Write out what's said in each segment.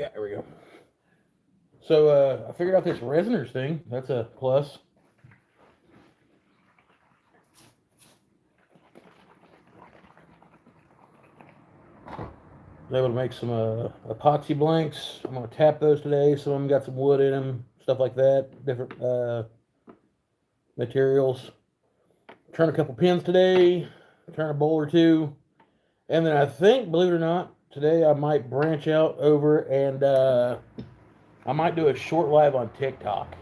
Yeah, there we go. So I figured out this Resiners thing. That's a plus. I was able to make some epoxy blanks. I'm going to tap those today. Some of them got some wood in them, stuff like that. Different materials. Turn a couple pins today. Turn a bowl or two. And then I think, believe it or not, today I might branch out over and I might do a short live on TikTok.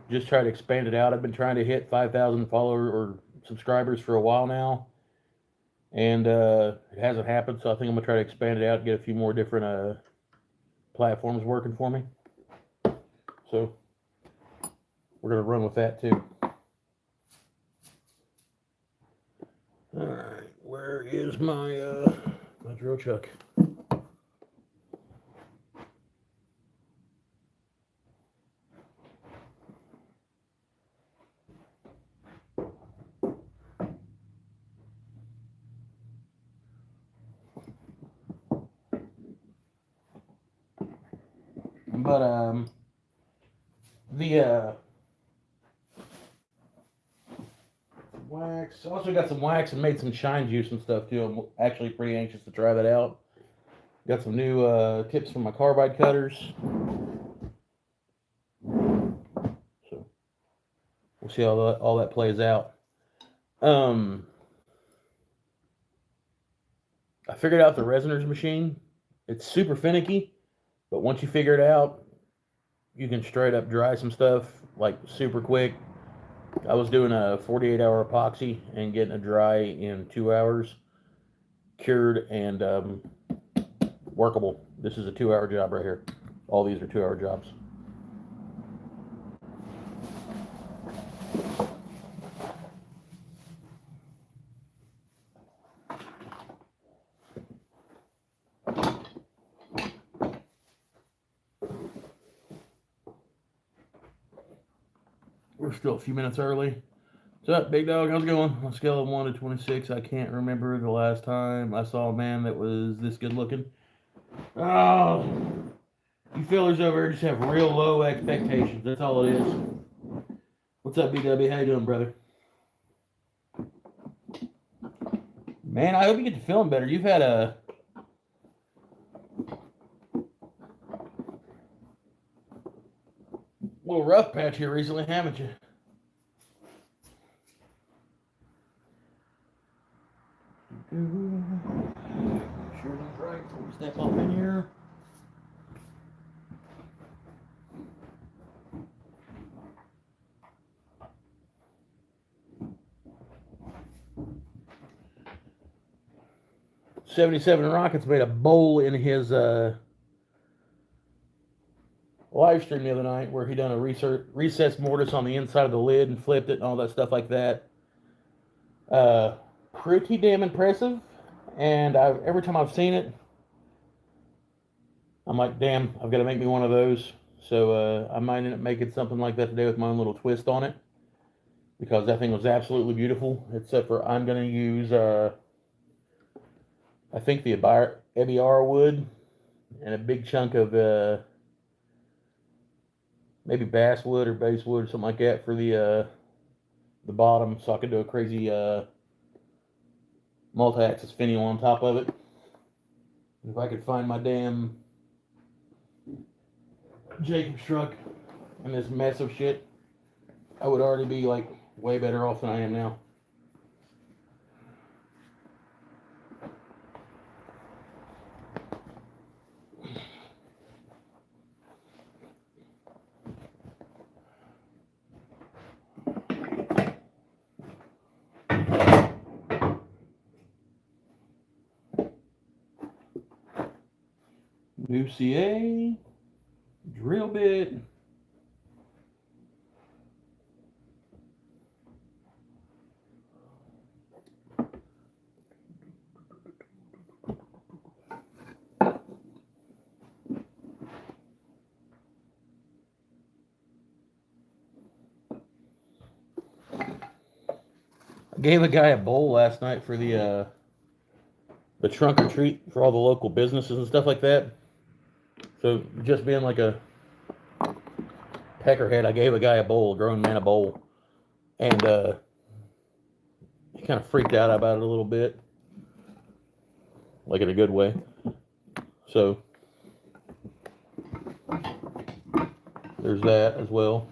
Just try to expand it out. I've been trying to hit 5,000 followers or subscribers for a while now. And it hasn't happened, so I think I'm going to try to expand it out and get a few more different platforms working for me. So we're going to run with that too. All right, where is my drill chuck? But the wax. I also got some wax and made some shine juice and stuff too. I'm actually pretty anxious to try that out. Got some new tips from my carbide cutters. So we'll see how all that plays out. I figured out the Resiners machine. It's super finicky, but once you figure it out, you can straight up dry some stuff like super quick. I was doing a 48-hour epoxy and getting it dry in 2 hours, cured and workable. This is a 2-hour job right here. All these are 2-hour jobs. We're still a few minutes early. What's up, big dog? How's it going? On a scale of 1 to 26, I can't remember the last time I saw a man that was this good looking. Oh, you fellers over here just have real low expectations. That's all it is. What's up, BW? How you doing, brother? Man, I hope you get to feeling better. You've had a little rough patch here recently, haven't you? Sure that's right before we step off in here. '77 Rockets made a bowl in his live stream the other night where he done a recessed mortise on the inside of the lid and flipped it and all that stuff like that. Pretty damn impressive. And every time I've seen it, I'm like, damn, I've got to make me one of those. So I might end up making something like that today with my own little twist on it, because that thing was absolutely beautiful. Except for I'm going to use, I think the EBR wood and a big chunk of maybe basswood or basswood or something like that for the bottom, so I can do a crazy multi-axis finial on top of it. If I could find my damn Jacob's truck and this mess of shit, I would already be like way better off than I am now. New CA, drill bit. I gave a guy a bowl last night for the trunk or treat for all the local businesses and stuff like that. So just being like a peckerhead, I gave a guy a bowl, a grown man a bowl, and he kind of freaked out about it a little bit, like in a good way. So there's that as well.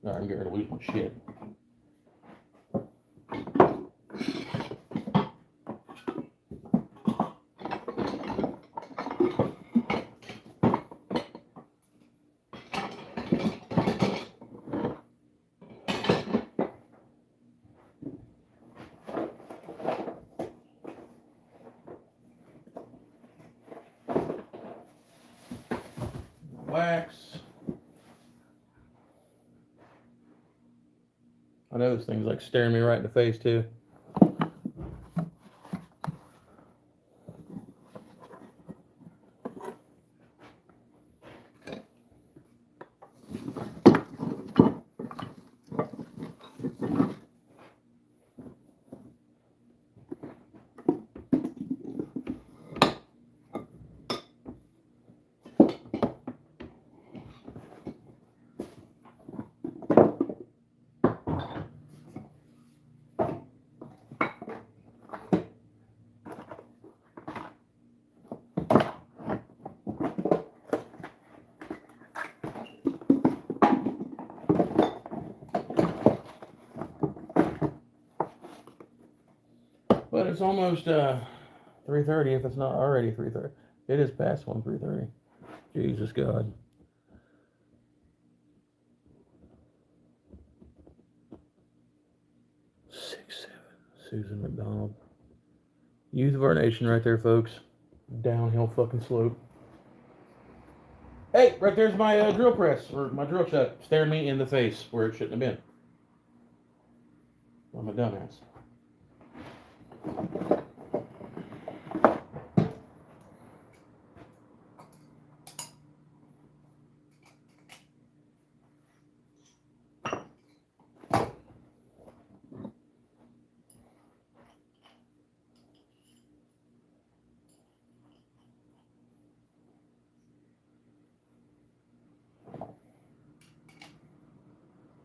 All right, I'm getting ready to lose my shit. Wax. I know this thing's like staring me right in the face too. But it's almost 3:30 if it's not already 3:30. It is past 3:30. Jesus God. Six, seven. Susan McDonald. Youth of our nation right there, folks. Downhill fucking slope. Hey, right there's my drill press, or my drill chuck, staring me in the face where it shouldn't have been. I'm a dumbass.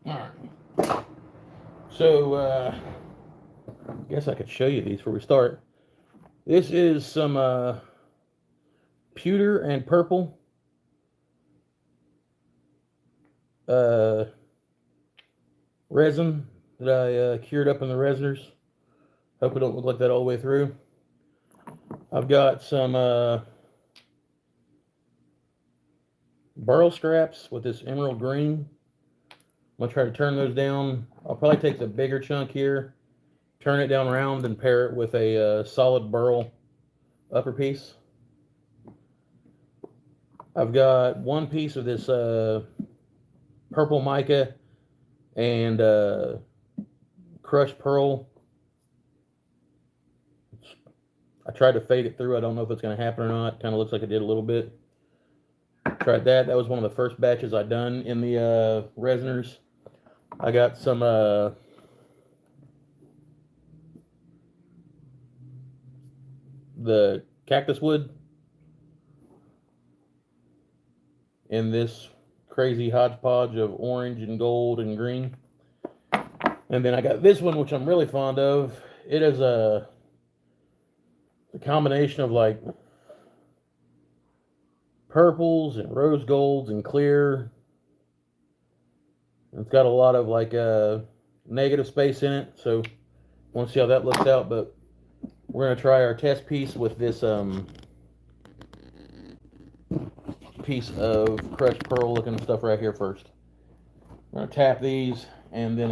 Alright. So, I guess I could show you these before we start. This is some pewter and purple resin that I cured up in the Resiners. Hope it don't look like that all the way through. I've got some burl straps with this emerald green. I'm going to try to turn those down. I'll probably take the bigger chunk here, turn it down round, and pair it with a solid burl upper piece. I've got one piece of this purple mica and crushed pearl. I tried to fade it through. I don't know if it's going to happen or not. Kind of looks like it did a little bit. Tried that. That was one of the first batches I done in the Resiners. I got some the cactus wood in this crazy hodgepodge of orange and gold and green. And then I got this one, which I'm really fond of. It is a combination of like purples and rose golds and clear. It's got a lot of like negative space in it, so want to see how that looks out. But we're going to try our test piece with this piece of crushed pearl looking stuff right here first. I'm going to tap these and then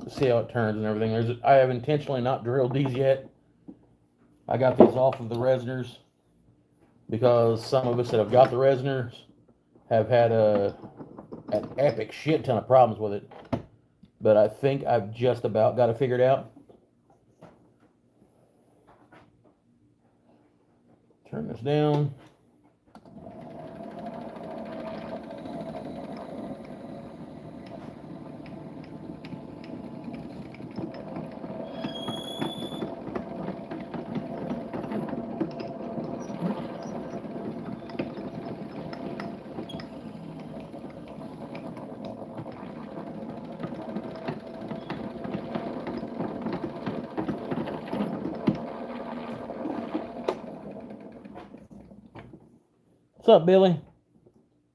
see how it turns and everything. I have intentionally not drilled these yet. I got these off of the Resiners because some of us that have got the Resiners have had an epic shit ton of problems with it. But I think I've just about got it figured out. Turn this down. What's up, Billy?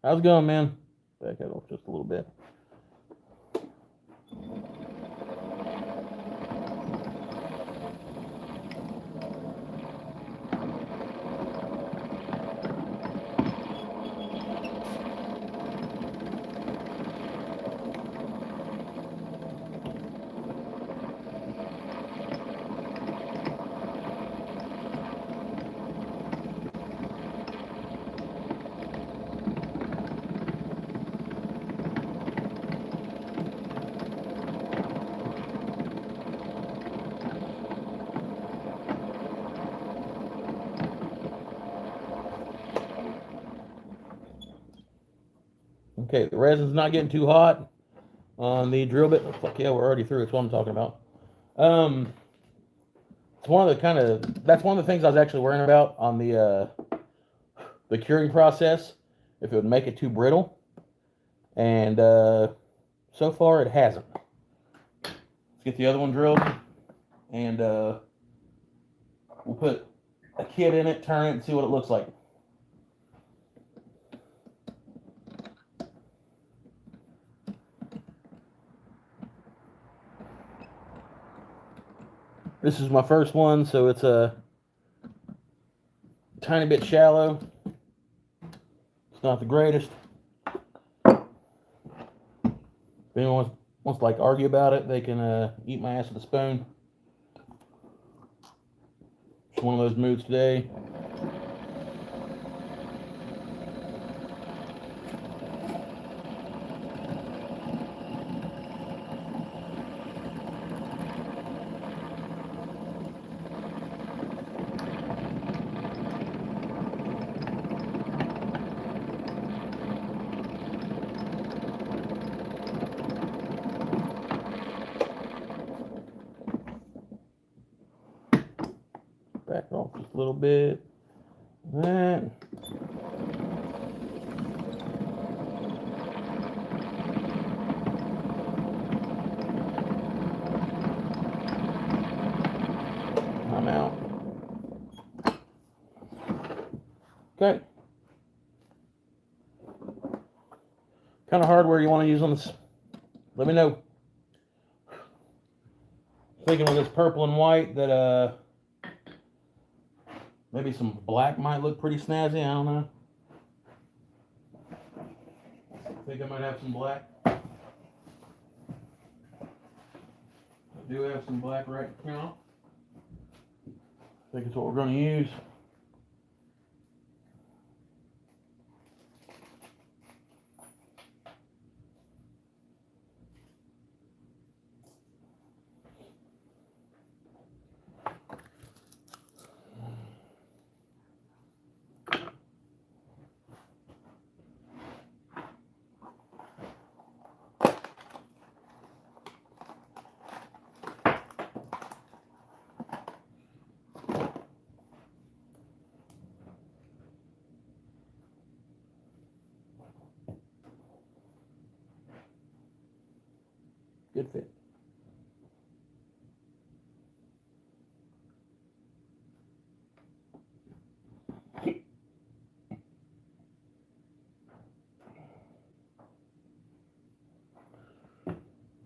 How's it going, man? Back that off just a little bit. Okay, the resin's not getting too hot on the drill bit. Fuck yeah, we're already through. That's what I'm talking about. It's one of the that's one of the things I was actually worrying about on the curing process, if it would make it too brittle. And so far it hasn't. Let's get the other one drilled, and we'll put a kit in it, turn it, and see what it looks like. This is my first one, so it's a tiny bit shallow. It's not the greatest. If anyone wants to like argue about it, they can eat my ass with a spoon. It's one of those moods today. Back off just a little bit. That. I'm out. Okay. Kind of hardware you want to use on this? Let me know. Thinking with this purple and white that maybe some black might look pretty snazzy. I don't know. I think I might have some black. I do have some black right now. I think it's what we're going to use. Good fit.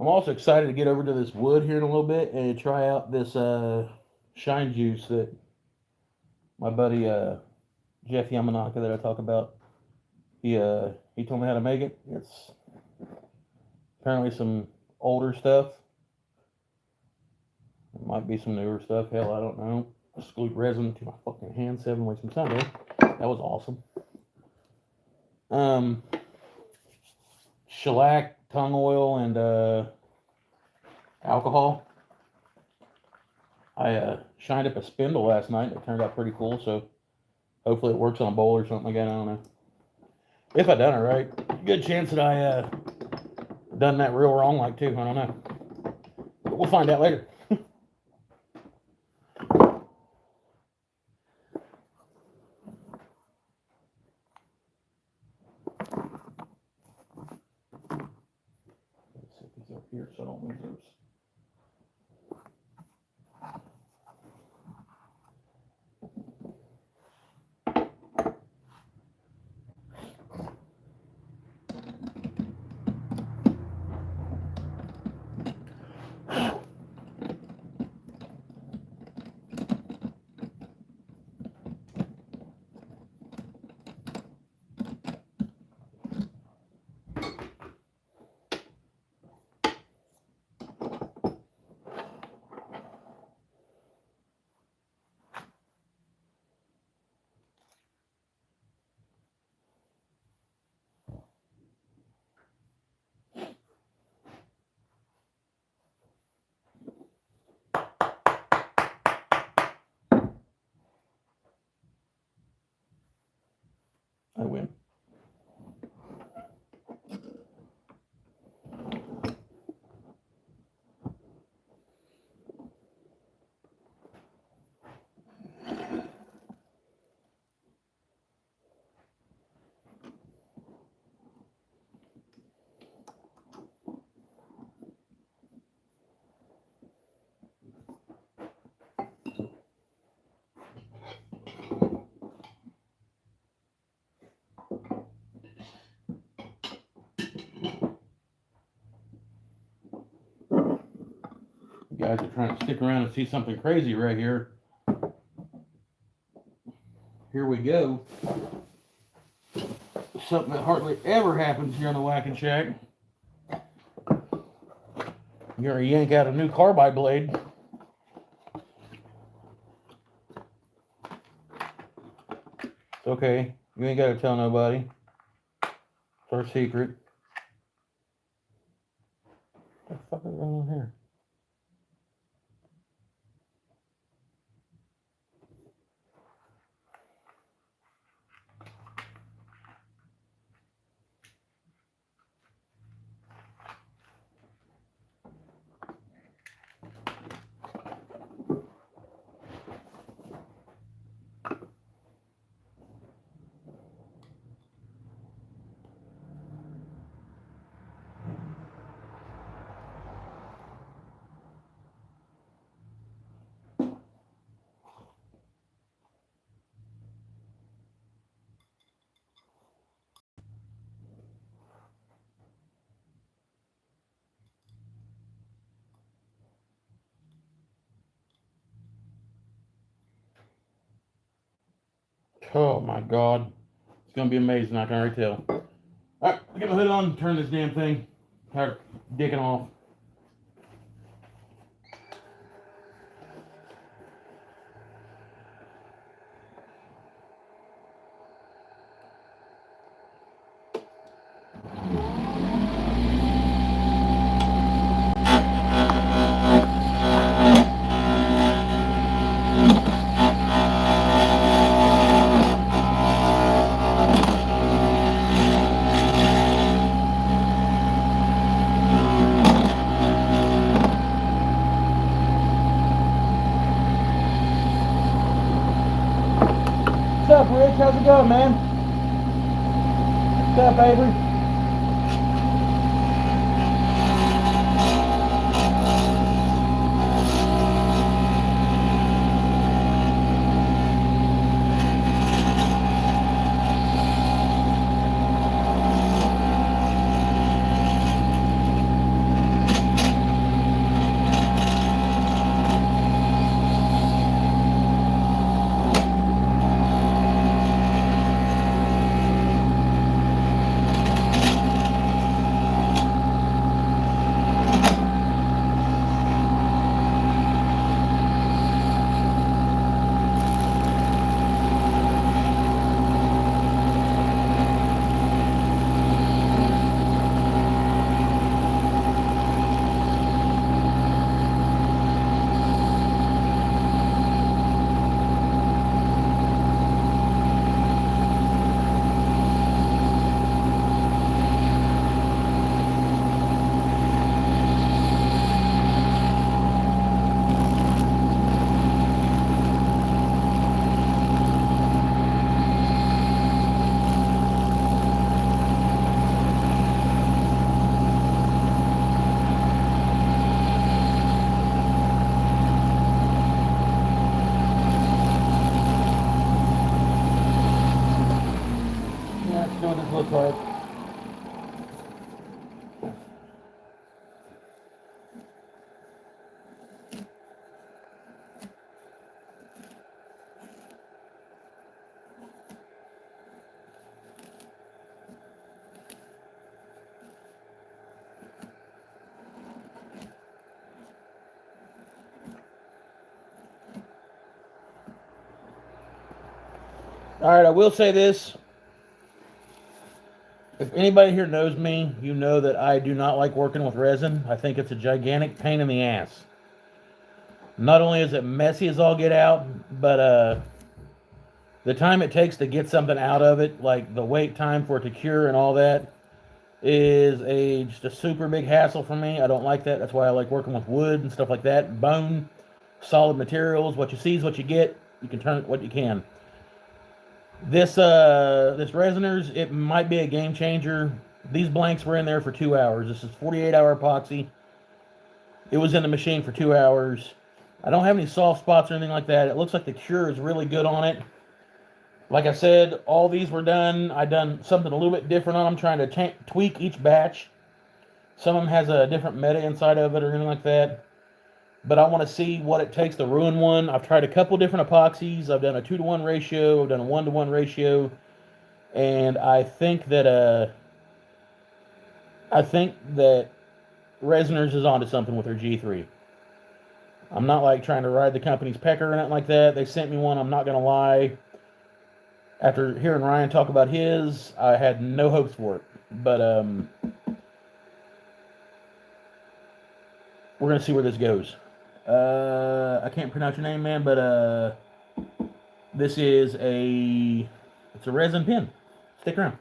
I'm also excited to get over to this wood here in a little bit and try out this shine juice that my buddy Jeff Yamanaka that I talk about. He told me how to make it. It's apparently some older stuff. It might be some newer stuff. Hell, I don't know. Just glued resin to my fucking hand 7 weeks from Sunday. That was awesome. Shellac, tongue oil, and alcohol. I shined up a spindle last night. It turned out pretty cool, so hopefully it works on a bowl or something like that. I don't know. If I done it right, good chance that I done that real wrong like too. I don't know. But we'll find out later. Let's set these up here so I don't lose those. I win. You guys are trying to stick around and see something crazy right here. Here we go. Something that hardly ever happens here on the Whacking Shack. You're gonna yank out a new carbide blade. It's okay. You ain't gotta tell nobody. It's our secret. What the fuck is going on here? Oh my God. It's gonna be amazing, I can already tell. Alright, get my hood on, turn this damn thing. Tired of dicking off. What's up, Rich? How's it going, man? What's up, Avery? Yeah, let's know what this looks like. Alright, I will say this. If anybody here knows me, you know that I do not like working with resin. I think it's a gigantic pain in the ass. Not only is it messy as all get out, but the time it takes to get something out of it, like the wait time for it to cure and all that, is just a super big hassle for me. I don't like that. That's why I like working with wood and stuff like that. Bone, solid materials. What you see is what you get. You can turn it what you can. This Resiners, it might be a game changer. These blanks were in there for 2 hours. This is 48-hour epoxy. It was in the machine for 2 hours. I don't have any soft spots or anything like that. It looks like the cure is really good on it. Like I said, all these were done. I done something a little bit different on them, trying to tweak each batch. Some of them has a different meta inside of it or anything like that. But I want to see what it takes to ruin one. I've tried a couple different epoxies. I've done a 2-to-1 ratio. I've done a 1-to-1 ratio. And I think that Resiners is onto something with their G3. I'm not like trying to ride the company's pecker or anything like that. They sent me one, I'm not going to lie. After hearing Ryan talk about his, I had no hopes for it. But we're going to see where this goes. I can't pronounce your name, man, but this is it's a resin pin. Stick around.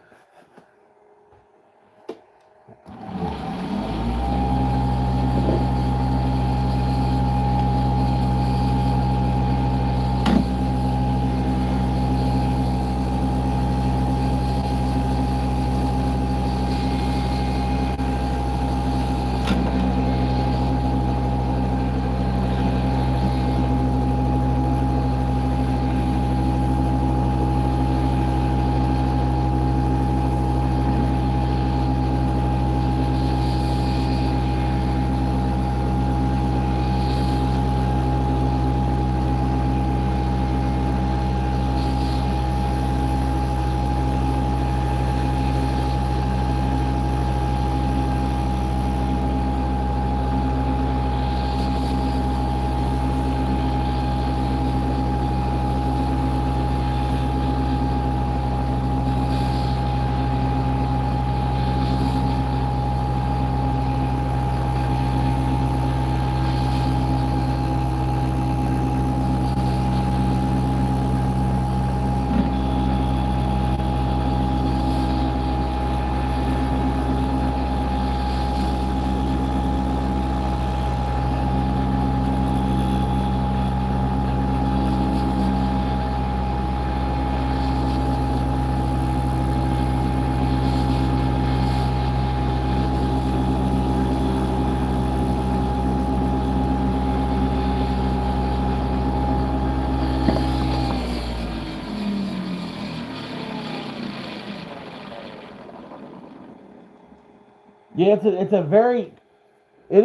Yeah, it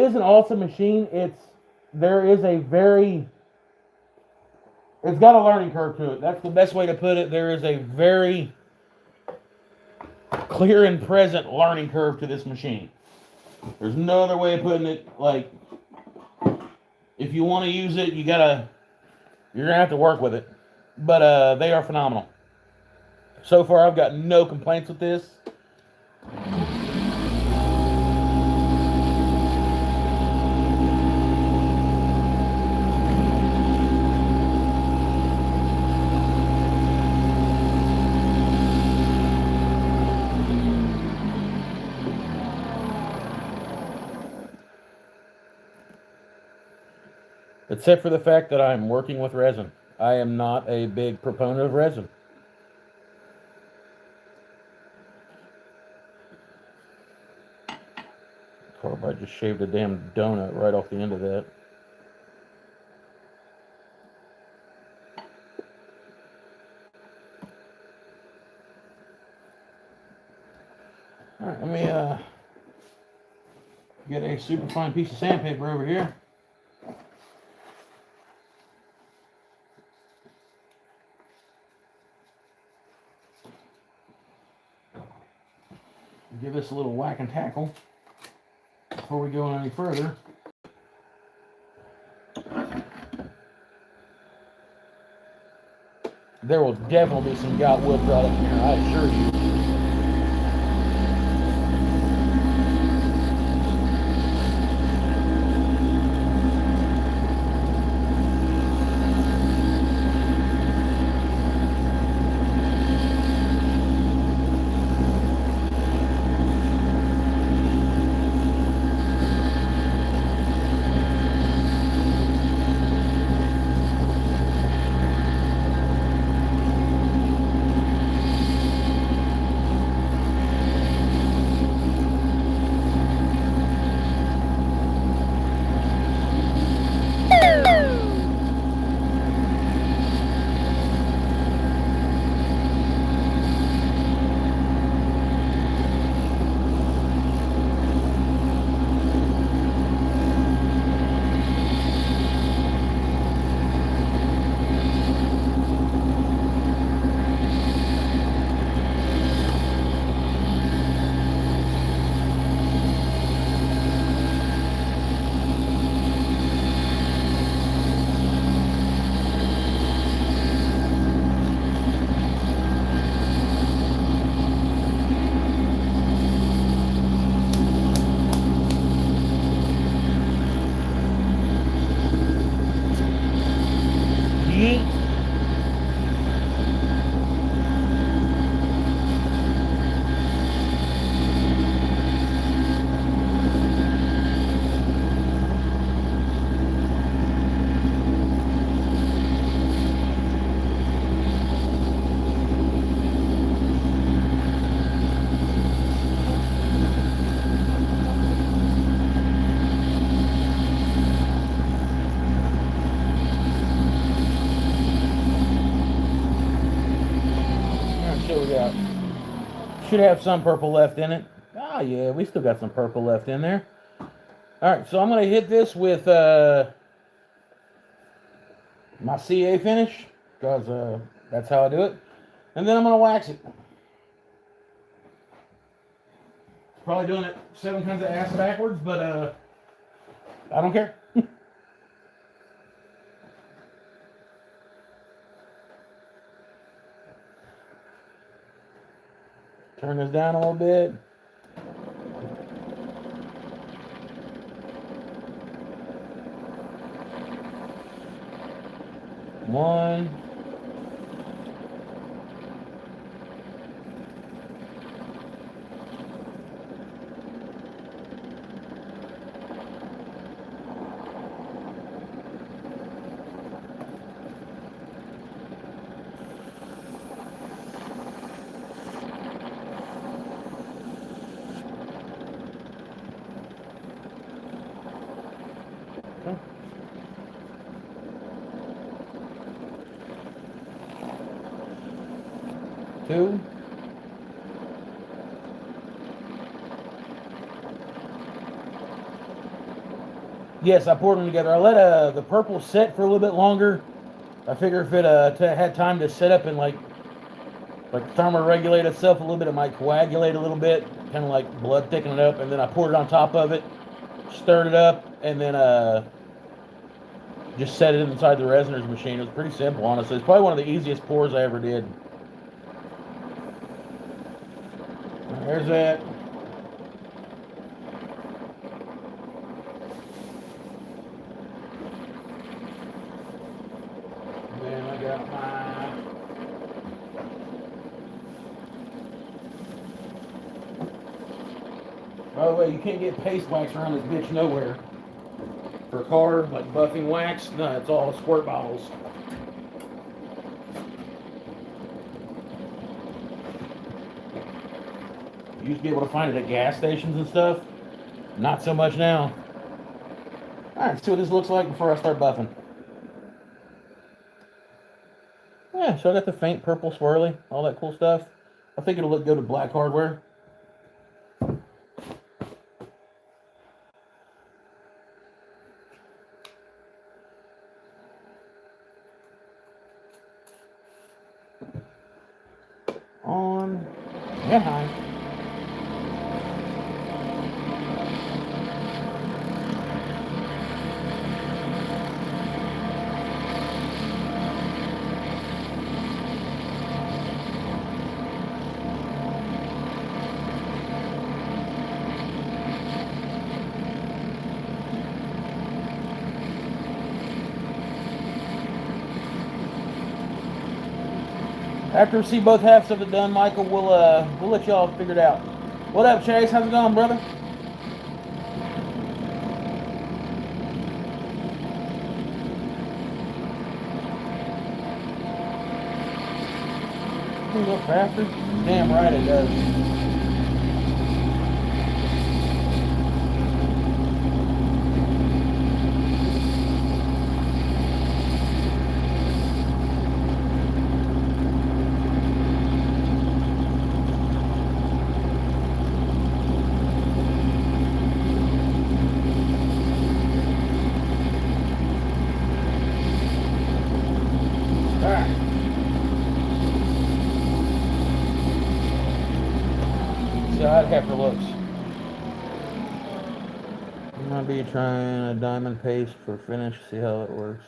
is an awesome machine. It's got a learning curve to it. That's the best way to put it. There is a very clear and present learning curve to this machine. There's no other way of putting it. Like, if you want to use it, you're gonna have to work with it. But they are phenomenal. So far, I've got no complaints with this. Except for the fact that I'm working with resin. I am not a big proponent of resin. Corp, I just shaved a damn donut right off the end of that. Alright, let me get a super fine piece of sandpaper over here. Give this a little whack and tackle before we go any further. There will definitely be some Got Wood product in here, I assure you. should have some purple left in it. Oh, yeah, we still got some purple left in there. All right, so I'm going to hit this with my CA finish, because that's how I do it. And then I'm going to wax it. Probably doing it 7 kinds of ass backwards, but I don't care. Turn this down a little bit. One. Two. Yes, I poured them together. I let the purple set for a little bit longer. I figure if it had time to set up and like thermoregulate itself a little bit, it might coagulate a little bit, kind of like blood thickening it up. And then I poured it on top of it, stirred it up, and then just set it inside the Resiners machine. It was pretty simple, honestly. It's probably one of the easiest pours I ever did. There's that. And then I got my by the way, you can't get paste wax around this bitch nowhere. For a car, like buffing wax, no, it's all squirt bottles. You used to be able to find it at gas stations and stuff. Not so much now. Alright, let's see what this looks like before I start buffing. Yeah, so I got the faint purple swirly, all that cool stuff. I think it'll look good with black hardware. On and high. After we see both halves of it done, Michael, we'll let y'all figure it out. What up, Chase? How's it going, brother? Can it go faster? Damn right it does. I'd have for looks. I'm gonna be trying a diamond paste for finish, see how it works.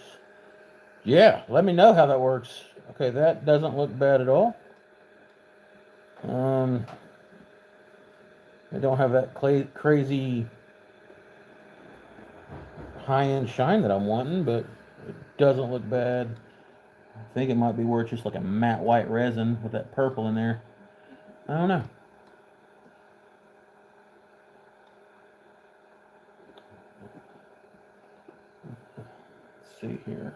Yeah, let me know how that works. Okay, that doesn't look bad at all. I don't have that crazy high-end shine that I'm wanting, but it doesn't look bad. I think it might be worth just like a matte white resin with that purple in there. I don't know. See here.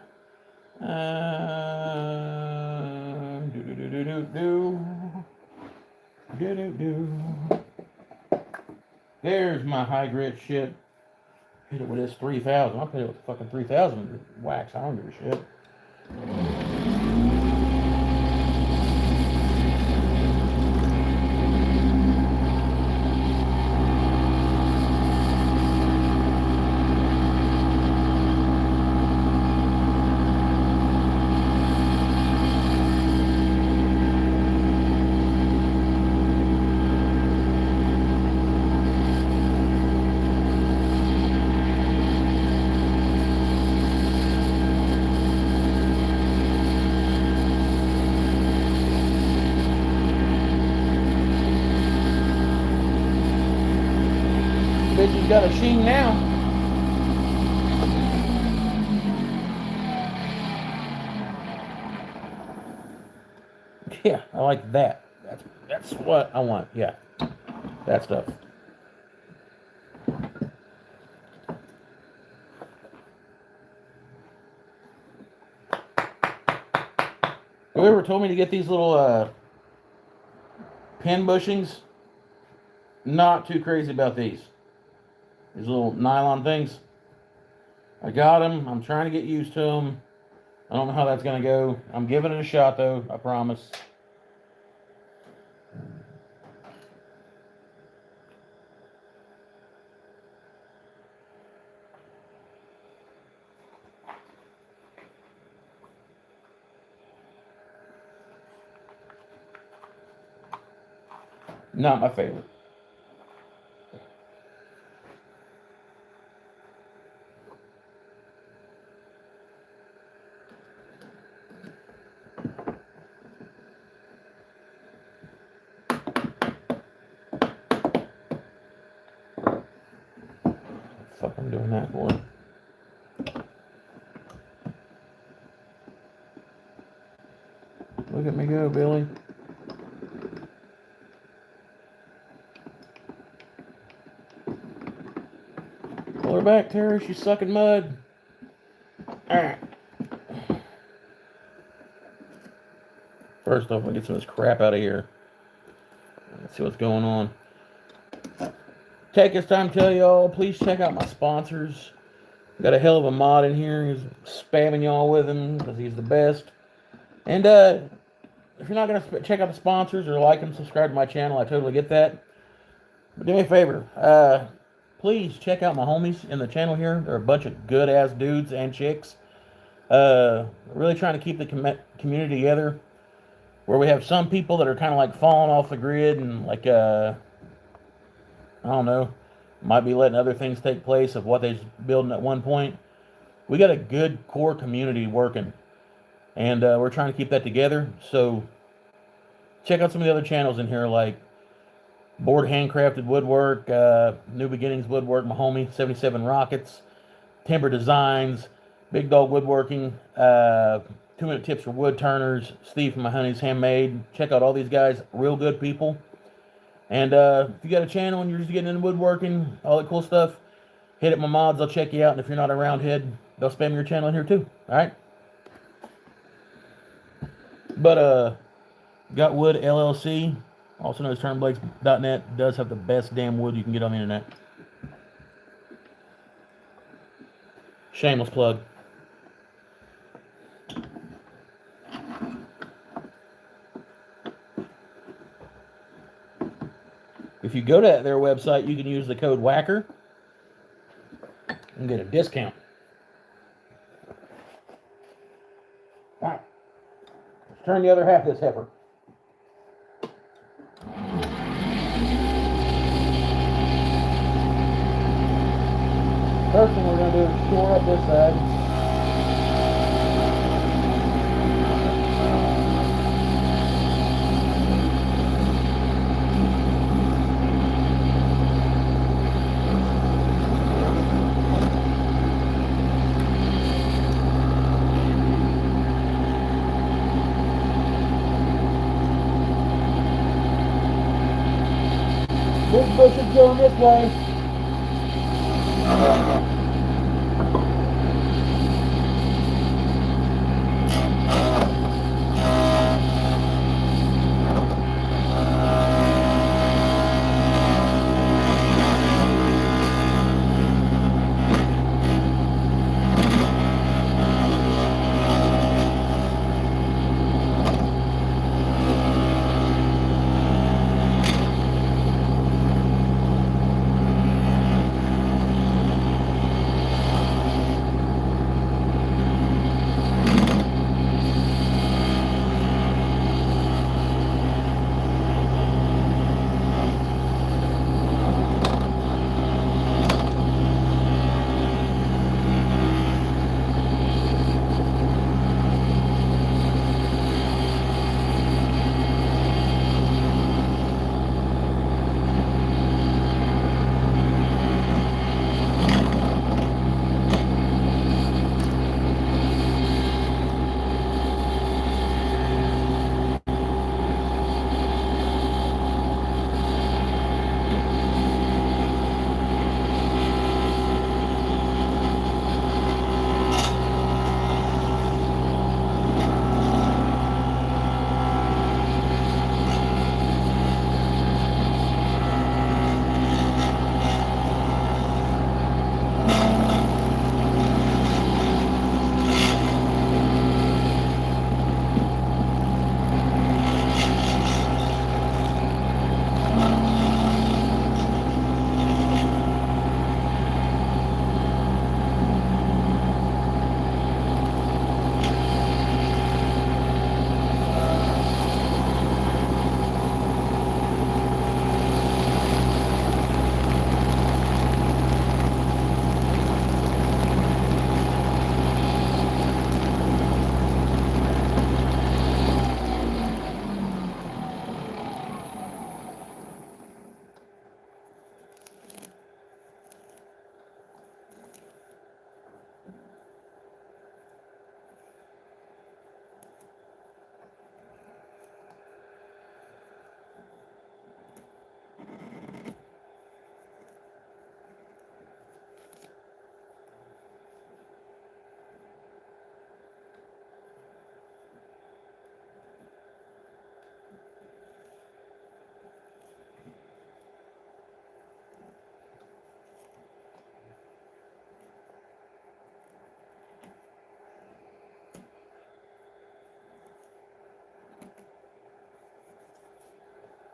There's my high grit shit. Hit it with this 3000. I'll put it with fucking 3000 wax. I don't give a shit. bitch has got a sheen now. Yeah, I like that. That's what I want. Yeah, that stuff. Whoever told me to get these little pin bushings, not too crazy about these. These little nylon things. I got them. I'm trying to get used to them. I don't know how that's going to go. I'm giving it a shot, though. I promise. Not my favorite. Fuck, I'm doing that for. Look at me go, Billy. Pull her back, Terry. She's sucking mud. Alright. First off, I'll get some of this crap out of here. Let's see what's going on. Take this time to tell y'all, please check out my sponsors. Got a hell of a mod in here. He's spamming y'all with him because he's the best. And if you're not going to check out the sponsors or like and subscribe to my channel, I totally get that. But do me a favor. Please check out my homies in the channel here. They're a bunch of good-ass dudes and chicks. Really trying to keep the community together. Where we have some people that are kind of like falling off the grid and like, I don't know, might be letting other things take place of what they're building at one point. We got a good core community working. And we're trying to keep that together. So check out some of the other channels in here like Board Handcrafted Woodwork, New Beginnings Woodwork, my homie, 77 Rockets, Timber Designs, Big Dog Woodworking, 2-minute tips for wood turners, Steve from My Honey's Handmade. Check out all these guys, real good people. And if you got a channel and you're just getting into woodworking, all that cool stuff, hit up my mods, I'll check you out. And if you're not a roundhead, they'll spam your channel in here too. Alright? But Got Wood LLC, also known as turnblades.net, does have the best damn wood you can get on the internet. Shameless plug. If you go to their website, you can use the code WHACKER and get a discount. All right. Let's turn the other half of this heifer. First thing we're going to do is shore up this side. This bush is going this way.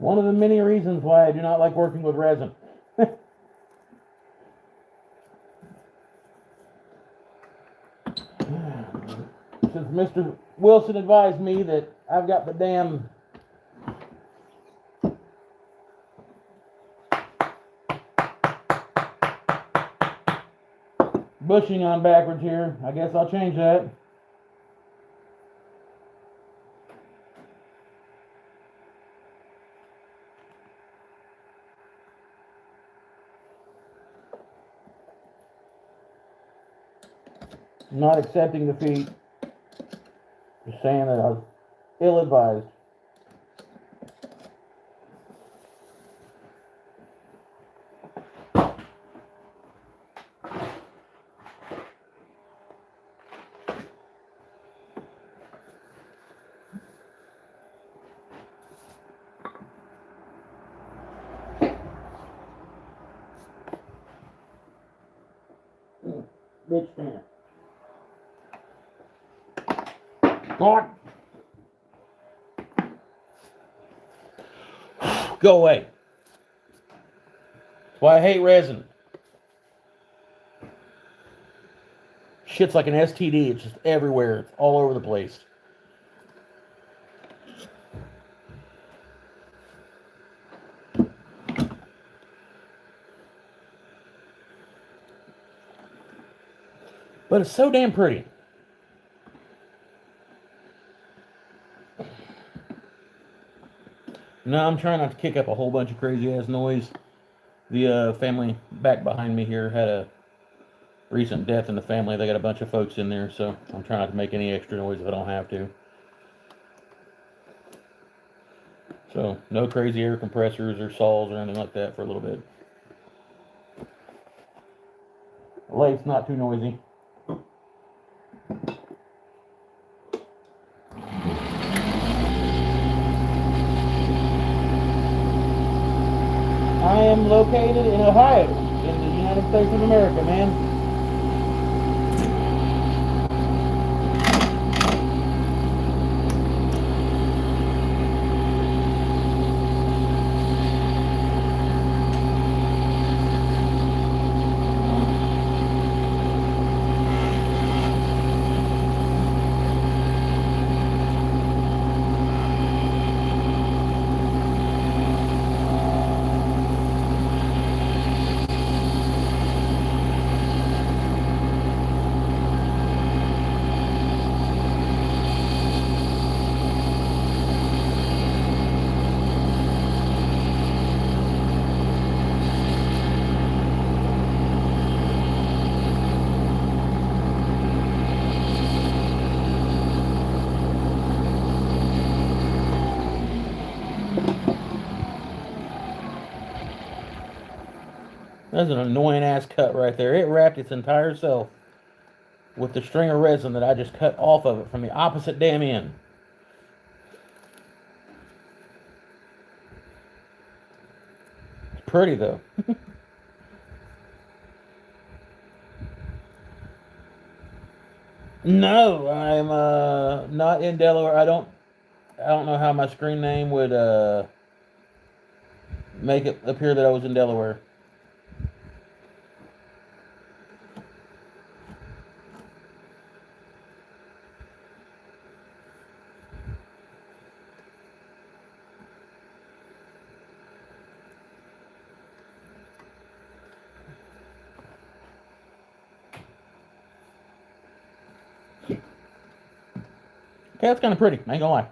One of the many reasons why I do not like working with resin. Since Mr. Wilson advised me that I've got the damn bushing on backwards here, I guess I'll change that. I'm not accepting defeat. Just saying that I was ill-advised. Bitch, damn. God. Go away. That's why I hate resin. Shit's like an STD. It's just everywhere. It's all over the place. But it's so damn pretty. No, I'm trying not to kick up a whole bunch of crazy ass noise. The family back behind me here had a recent death in the family. They got a bunch of folks in there, so I'm trying not to make any extra noise if I don't have to. So, no crazy air compressors or saws or anything like that for a little bit. The lathe's not too noisy. I am located in Ohio, in the United States of America, man. That's an annoying ass cut right there. It wrapped its entire self with the string of resin that I just cut off of it from the opposite damn end. It's pretty though. No, I'm not in Delaware. I don't know how my screen name would make it appear that I was in Delaware. Okay, that's kind of pretty. I ain't gonna lie.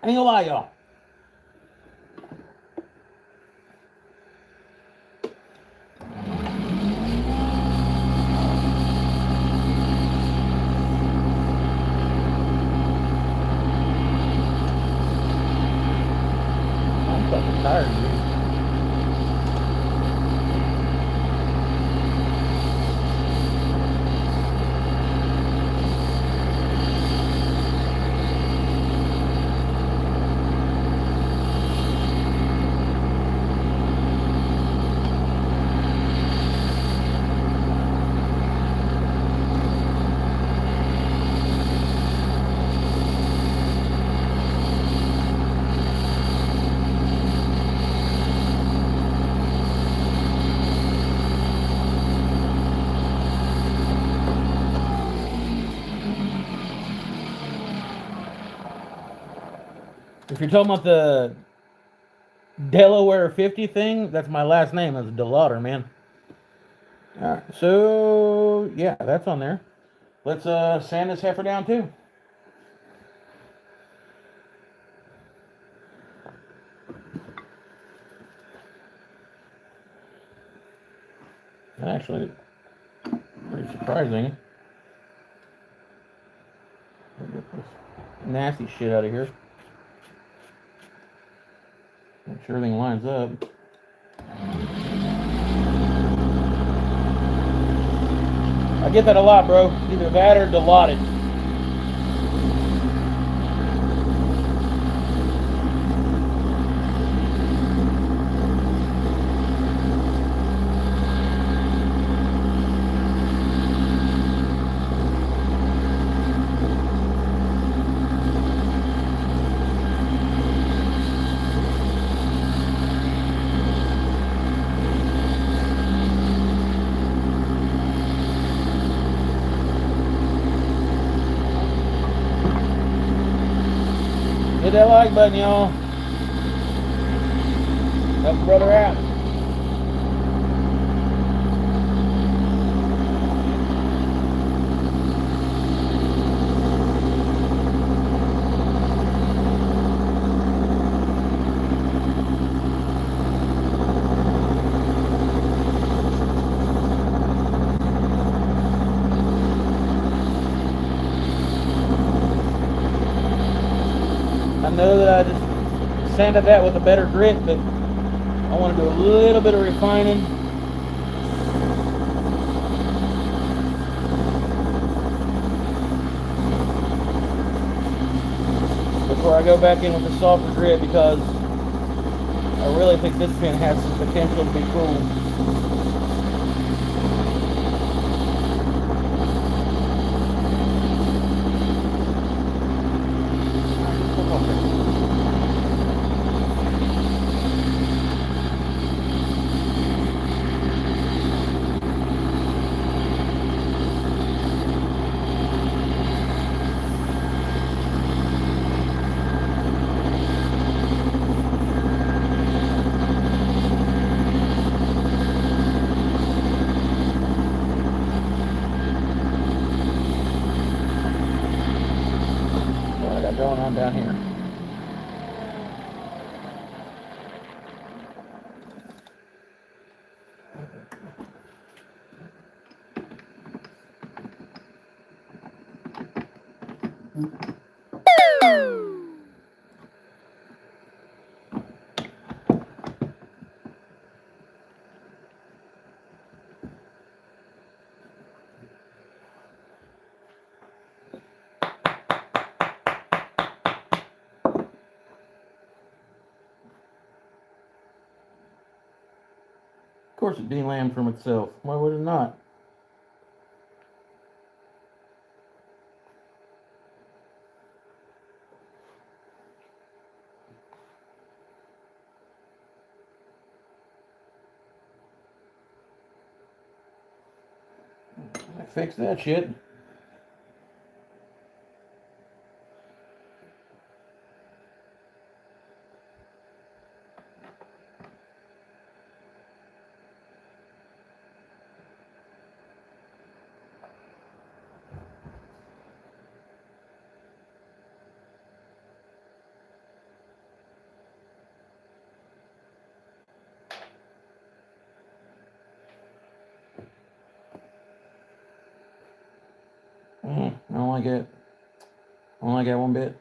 I ain't gonna lie, y'all. I'm fucking tired, dude. If you're talking about the Delaware 50 thing, that's my last name. That's DeLauder, man. All right, so yeah, that's on there. Let's sand this heifer down too. Actually, pretty surprising. Get this nasty shit out of here. Make sure everything lines up. I get that a lot, bro. Either that or Dilaudid. Hit that like button, y'all. Help a brother out. I know that I just sanded that with a better grit, but I want to do a little bit of refining. Before I go back in with the softer grit, because I really think this pin has some potential to be cool. What I got going on down here? Of course it de-lambed from itself. Why would it not? I fixed that shit. I don't like it. I don't like that one bit.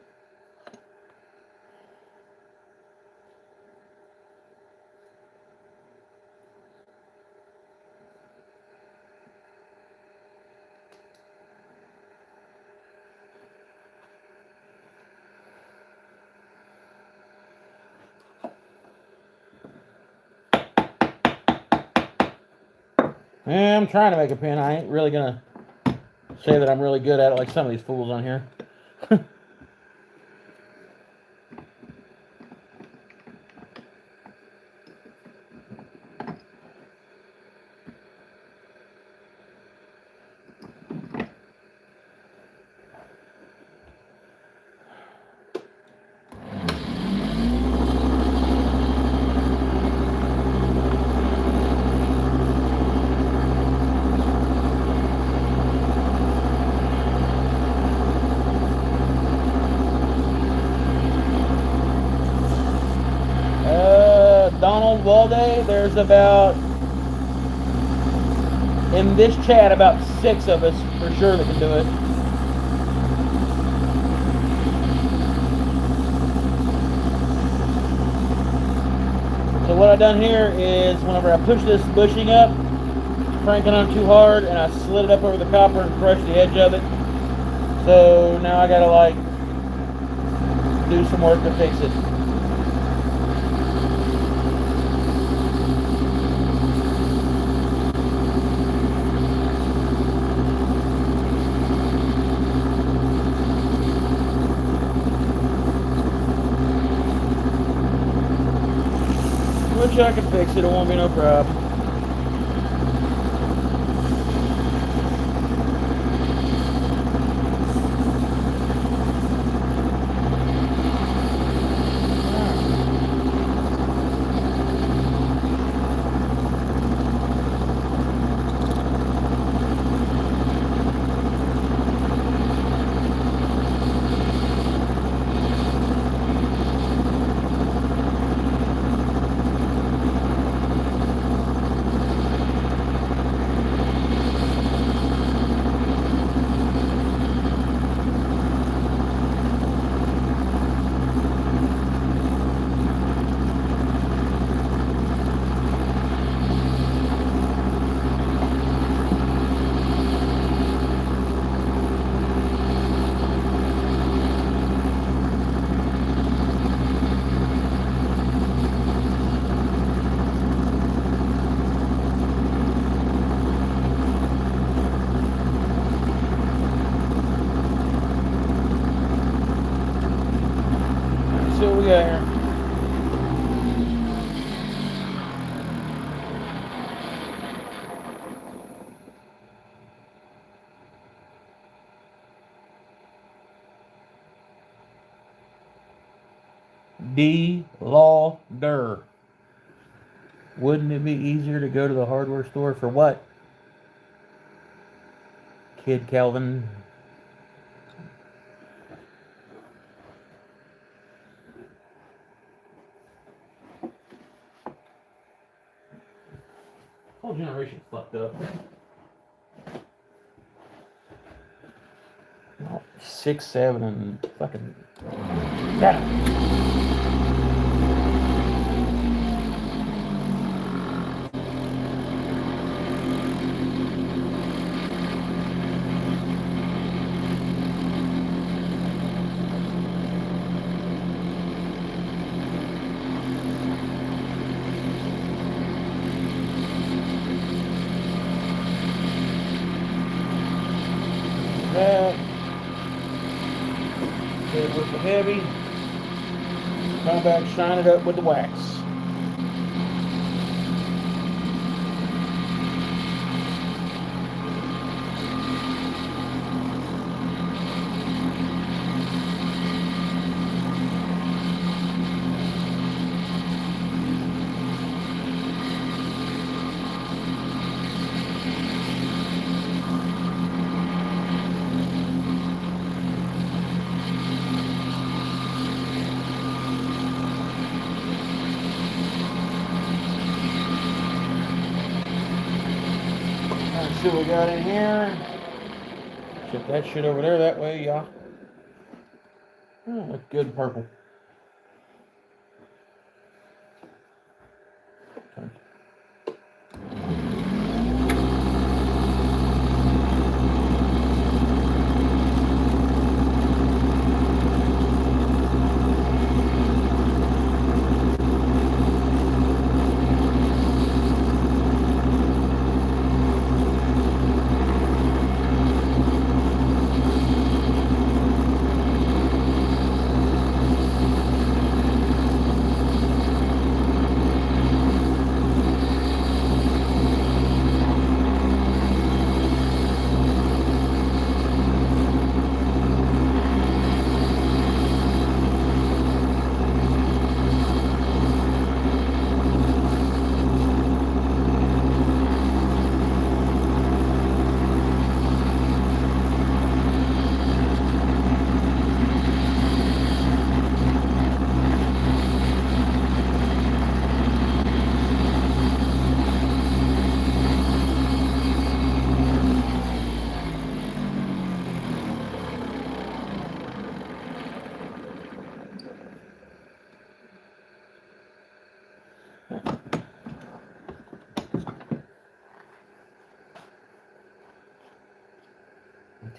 Yeah, I'm trying to make a pin. I ain't really gonna say that I'm really good at it like some of these fools on here. all day, there's about, in this chat, about 6 of us for sure that can do it. So what I've done here is whenever I push this bushing up, it's cranking on too hard, and I slid it up over the copper and crushed the edge of it. So now I gotta like do some work to fix it. Which I can fix it, it won't be no problem. See what we got here. D-Law-Der. Wouldn't it be easier to go to the hardware store for what? Kid Calvin. Whole generation fucked up. 6, 7, and fucking. Yeah. Hit it with the heavy. Come back, shine it up with the wax. See what we got in here. Ship that shit over there that way, y'all. Oh, that's good purple. Okay.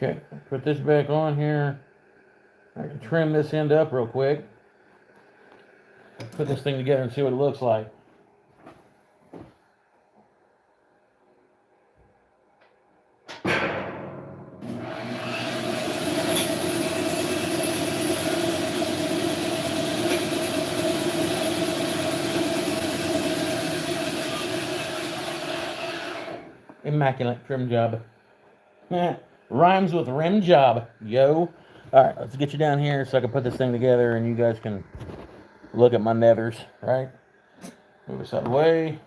Okay, put this back on here. I can trim this end up real quick. Put this thing together and see what it looks like. Immaculate trim job. Rhymes with rim job, yo. Alright, let's get you down here so I can put this thing together and you guys can look at my nethers, right? Move this out of the way.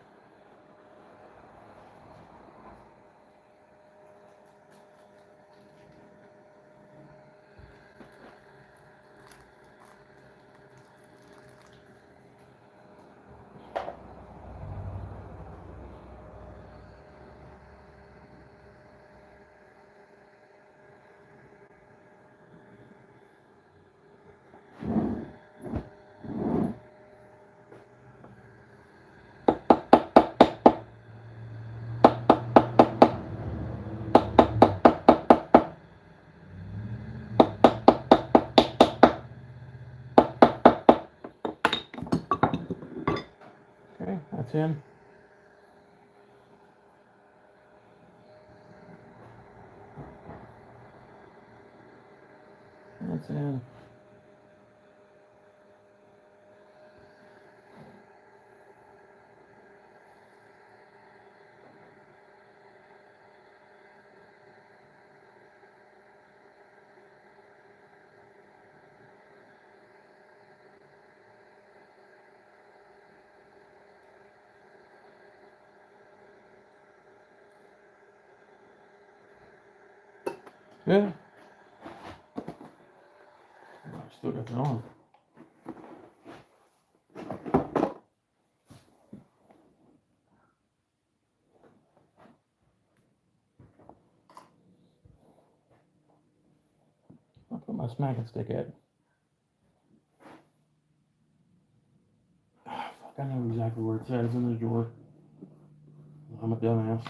Okay, that's in. That's in. Good. Still got that on. I'll put my smacking stick at. Fuck, I know exactly where it says in the drawer. I'm a dumbass.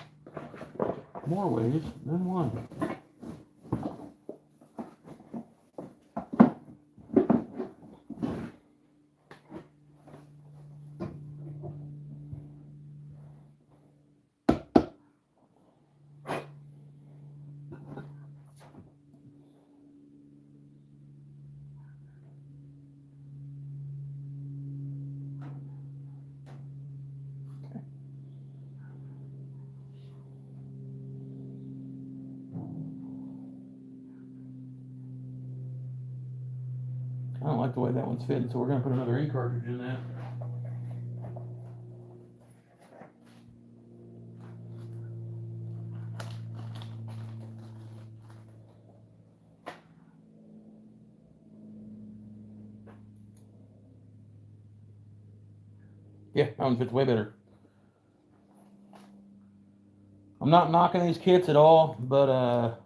More ways than one. I don't like the way that one's fitting, so we're going to put another ink cartridge in that. Yeah, that one fits way better. I'm not knocking these kits at all, but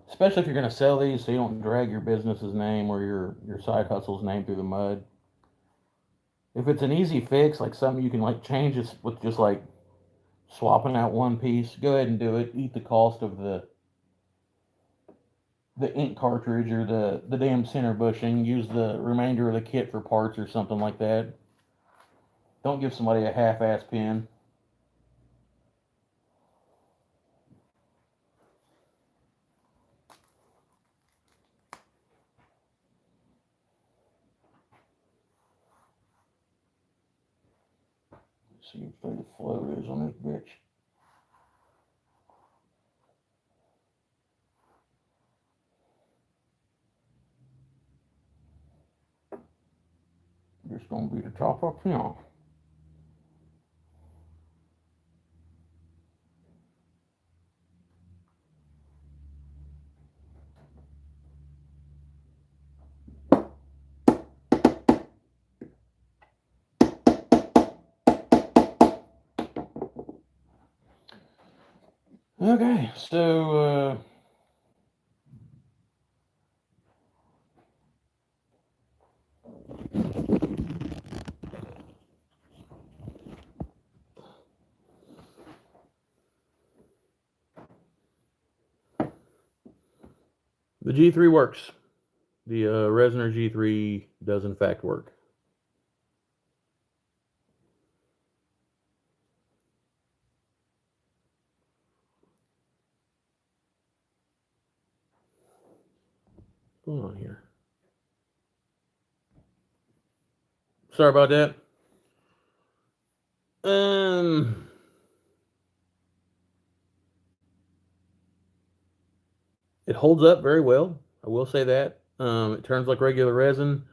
especially if you're going to sell these so you don't drag your business's name or your side hustle's name through the mud. If it's an easy fix, like something you can like change this with just like swapping out one piece, go ahead and do it. Eat the cost of the ink cartridge or the damn center bushing. Use the remainder of the kit for parts or something like that. Don't give somebody a half-ass pen. See if the flow is on this bitch. Just gonna be the top up now. Okay, so The G3 works. The Resiner G3 does in fact work. What's going on here? Sorry about that. It holds up very well. I will say that. It turns like regular resin.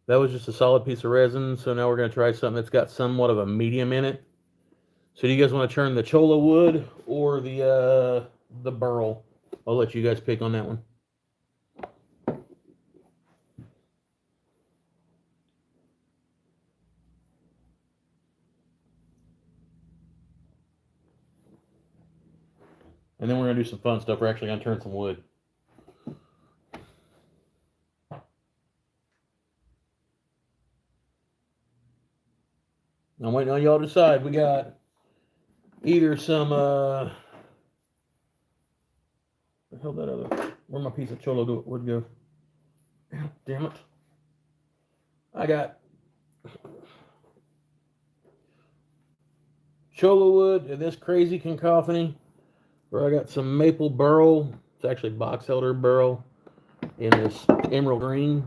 That was just a solid piece of resin. So now we're going to try something that's got somewhat of a medium in it. So do you guys want to turn the cholla wood or the burl? I'll let you guys pick on that one. And then we're going to do some fun stuff. We're actually going to turn some wood. I'm waiting on y'all to decide. We got either some, where the hell that other, where'd my piece of cholla wood go? Damn it. I got cholla wood and this crazy cacophony, where I got some maple burl. It's actually box elder burl in this emerald green.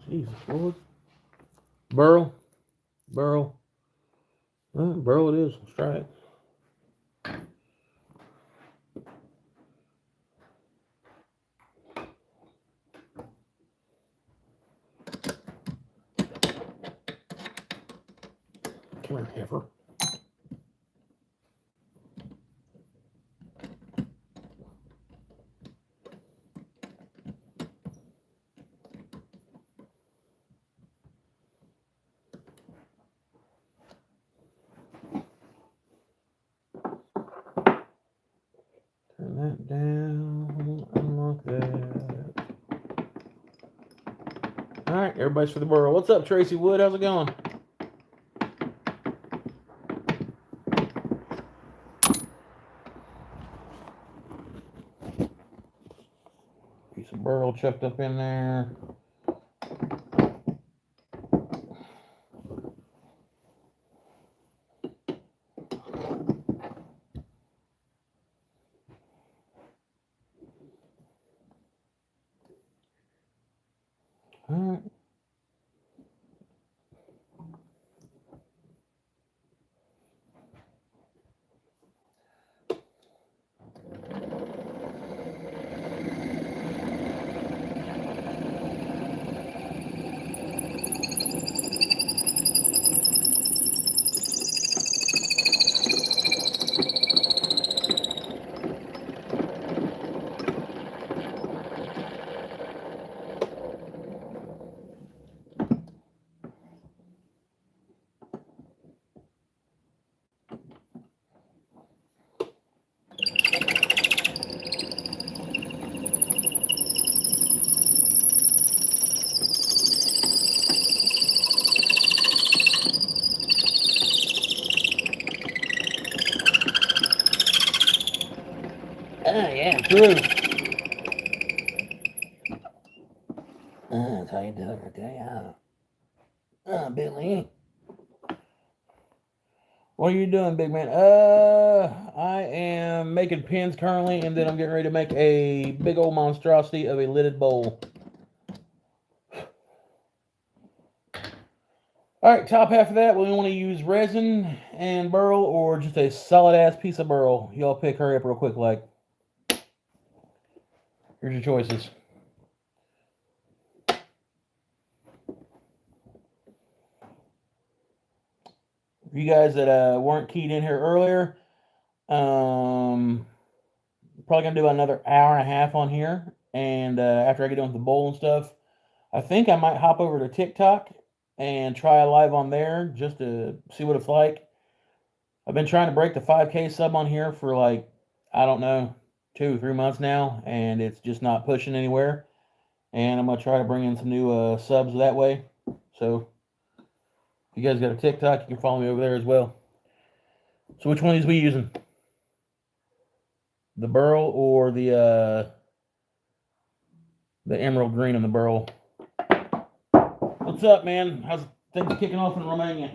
Jesus Lord. Burl. Burl it is. Let's try it. Come here, heifer. Turn that down. Unlock that. All right, everybody's for the burl. What's up, Tracy Wood? How's it going? Piece of burl chucked up in there. All right. Yeah, true. That's how you do it right there, yeah. Billy. What are you doing, big man? I am making pins currently, and then I'm getting ready to make a big old monstrosity of a lidded bowl. Alright, top half of that, we want to use resin and burl or just a solid ass piece of burl. Y'all pick, hurry up real quick, like. Here's your choices. For you guys that weren't keyed in here earlier, probably gonna do another hour and a half on here, and after I get done with the bowl and stuff, I think I might hop over to TikTok and try a live on there just to see what it's like. I've been trying to break the 5K sub on here for like, I don't know, 2 or 3 months now, and it's just not pushing anywhere. And I'm gonna try to bring in some new subs that way. So if you guys got a TikTok, you can follow me over there as well. So which one is we using? the burl or the emerald green in the burl. What's up, man? How's things kicking off in Romania?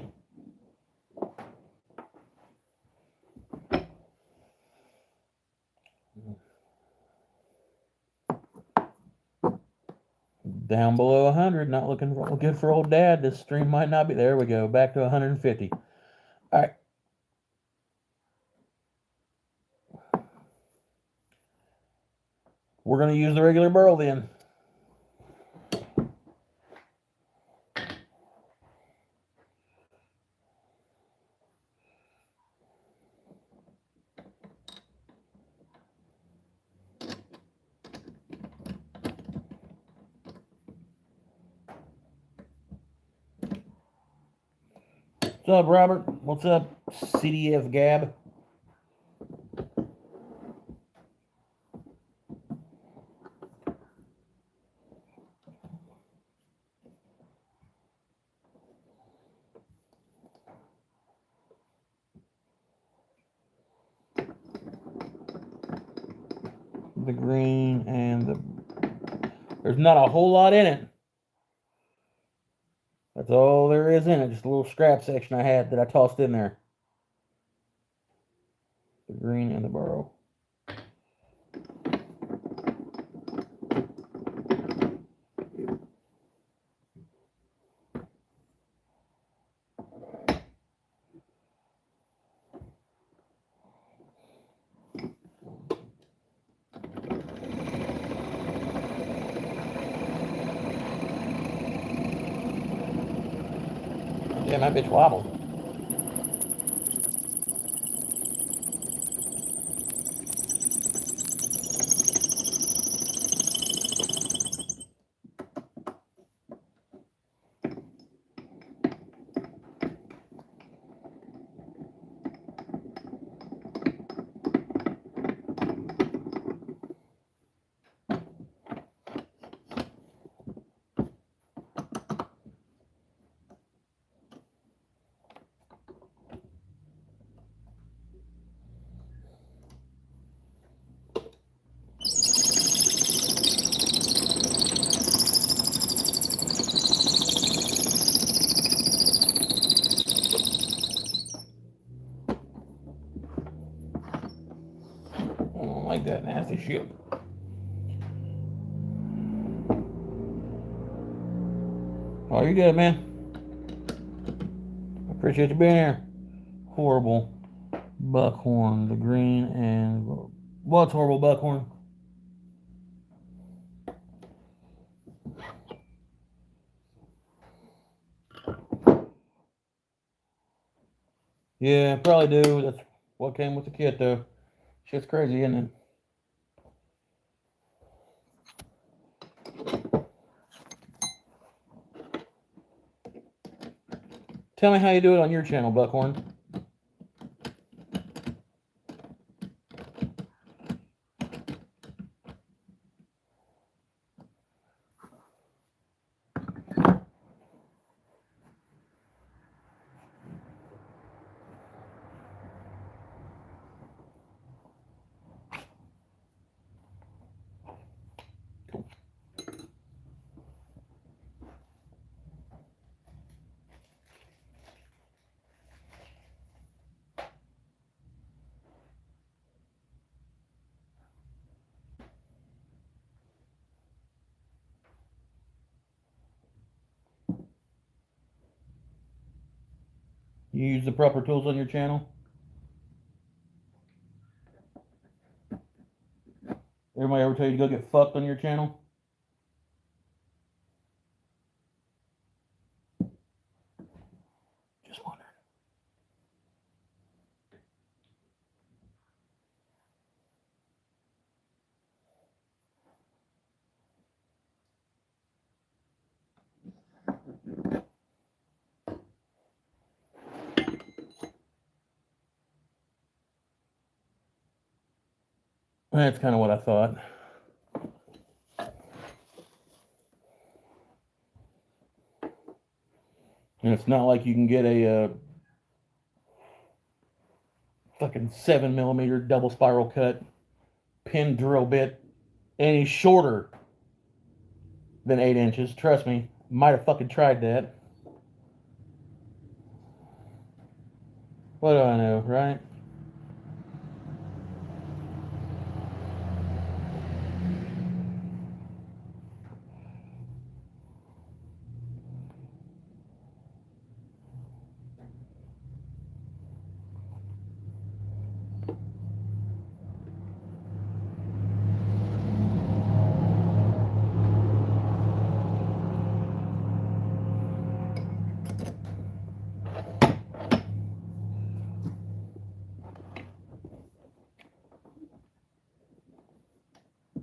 Down below 100, not looking good for old dad. This stream might not be. There we go, back to 150. All right. We're going to use the regular burl then. What's up, Robert? What's up, CDF Gab? The green and the... There's not a whole lot in it. That's all there is in it. Just a little scrap section I had that I tossed in there. The green and the burl. Yeah, my bitch wobbled. I don't like that nasty shit. Oh, you're good, man. I appreciate you being here. Horrible buckhorn, the green and... What's horrible buckhorn? Yeah, probably do. That's what came with the kit, though. Shit's crazy, isn't it? Tell me how you do it on your channel, Buckhorn. You use the proper tools on your channel? Everybody ever tell you to go get fucked on your channel? Just wondering. That's kind of what I thought. And it's not like you can get a fucking 7mm double spiral cut pin drill bit any shorter than 8 inches. Trust me, might have fucking tried that. What do I know, right?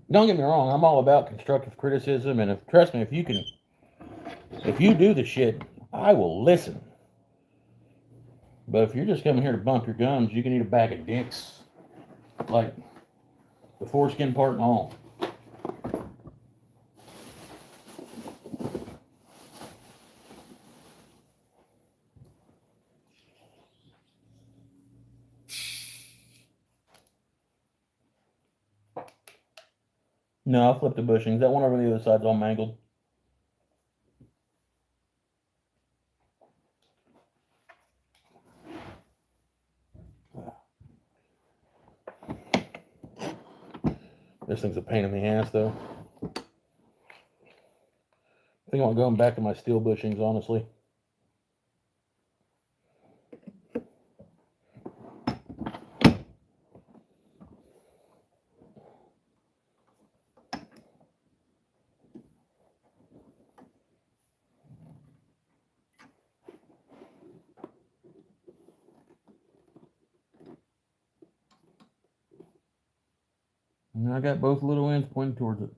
Don't get me wrong, I'm all about constructive criticism, and trust me, if you do the shit, I will listen. But if you're just coming here to bump your gums, you can eat a bag of dicks, like the foreskin part and all. No, I flipped the bushings. That one over the other side's all mangled. This thing's a pain in the ass, though. I think I'm going back to my steel bushings, honestly. And I got both little ends pointing towards it.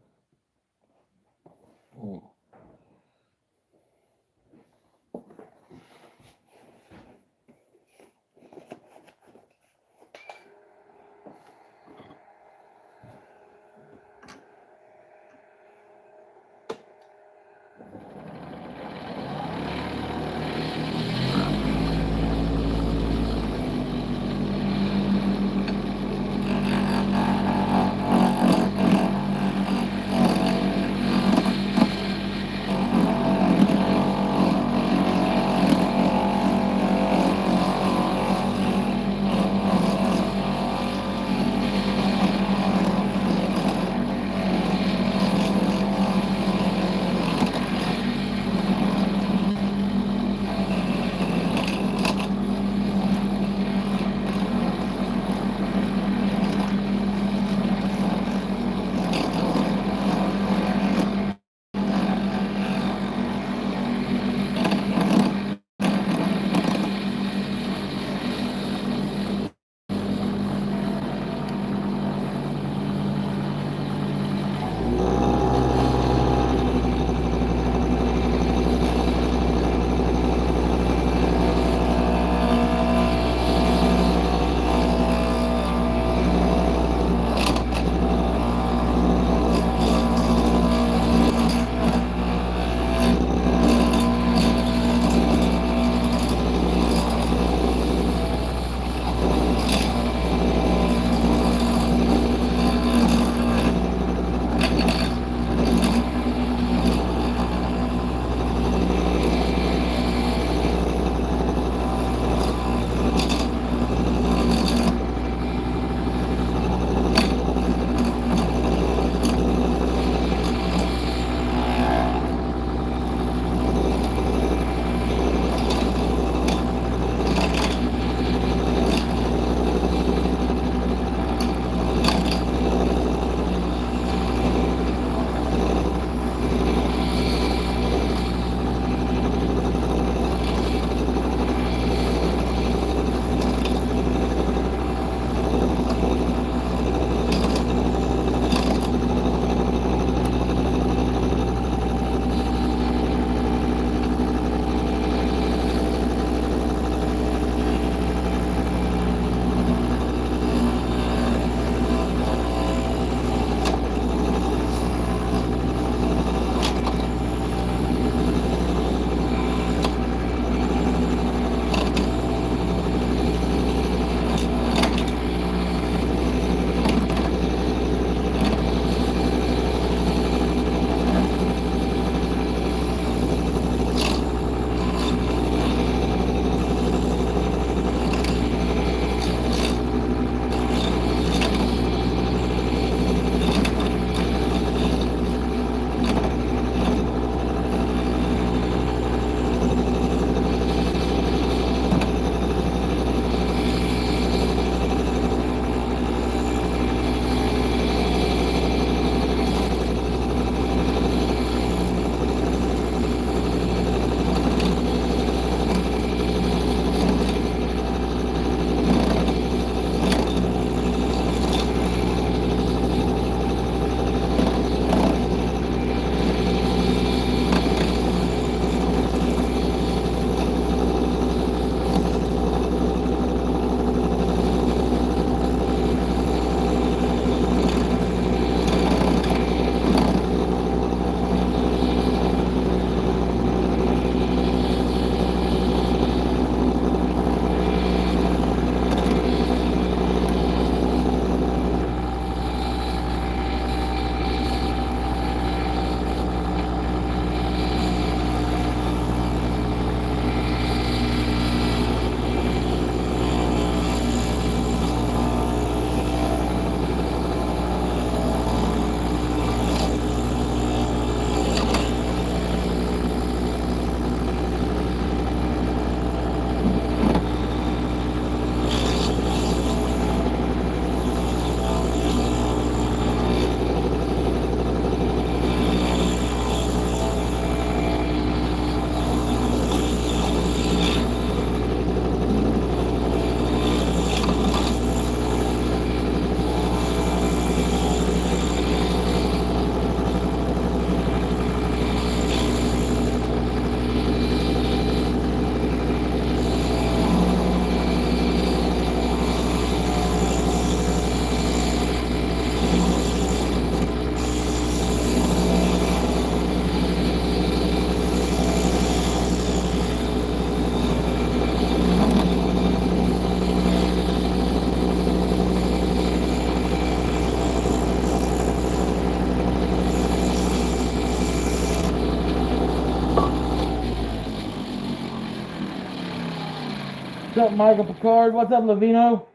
What's up, Michael Picard? What's up, Lavino?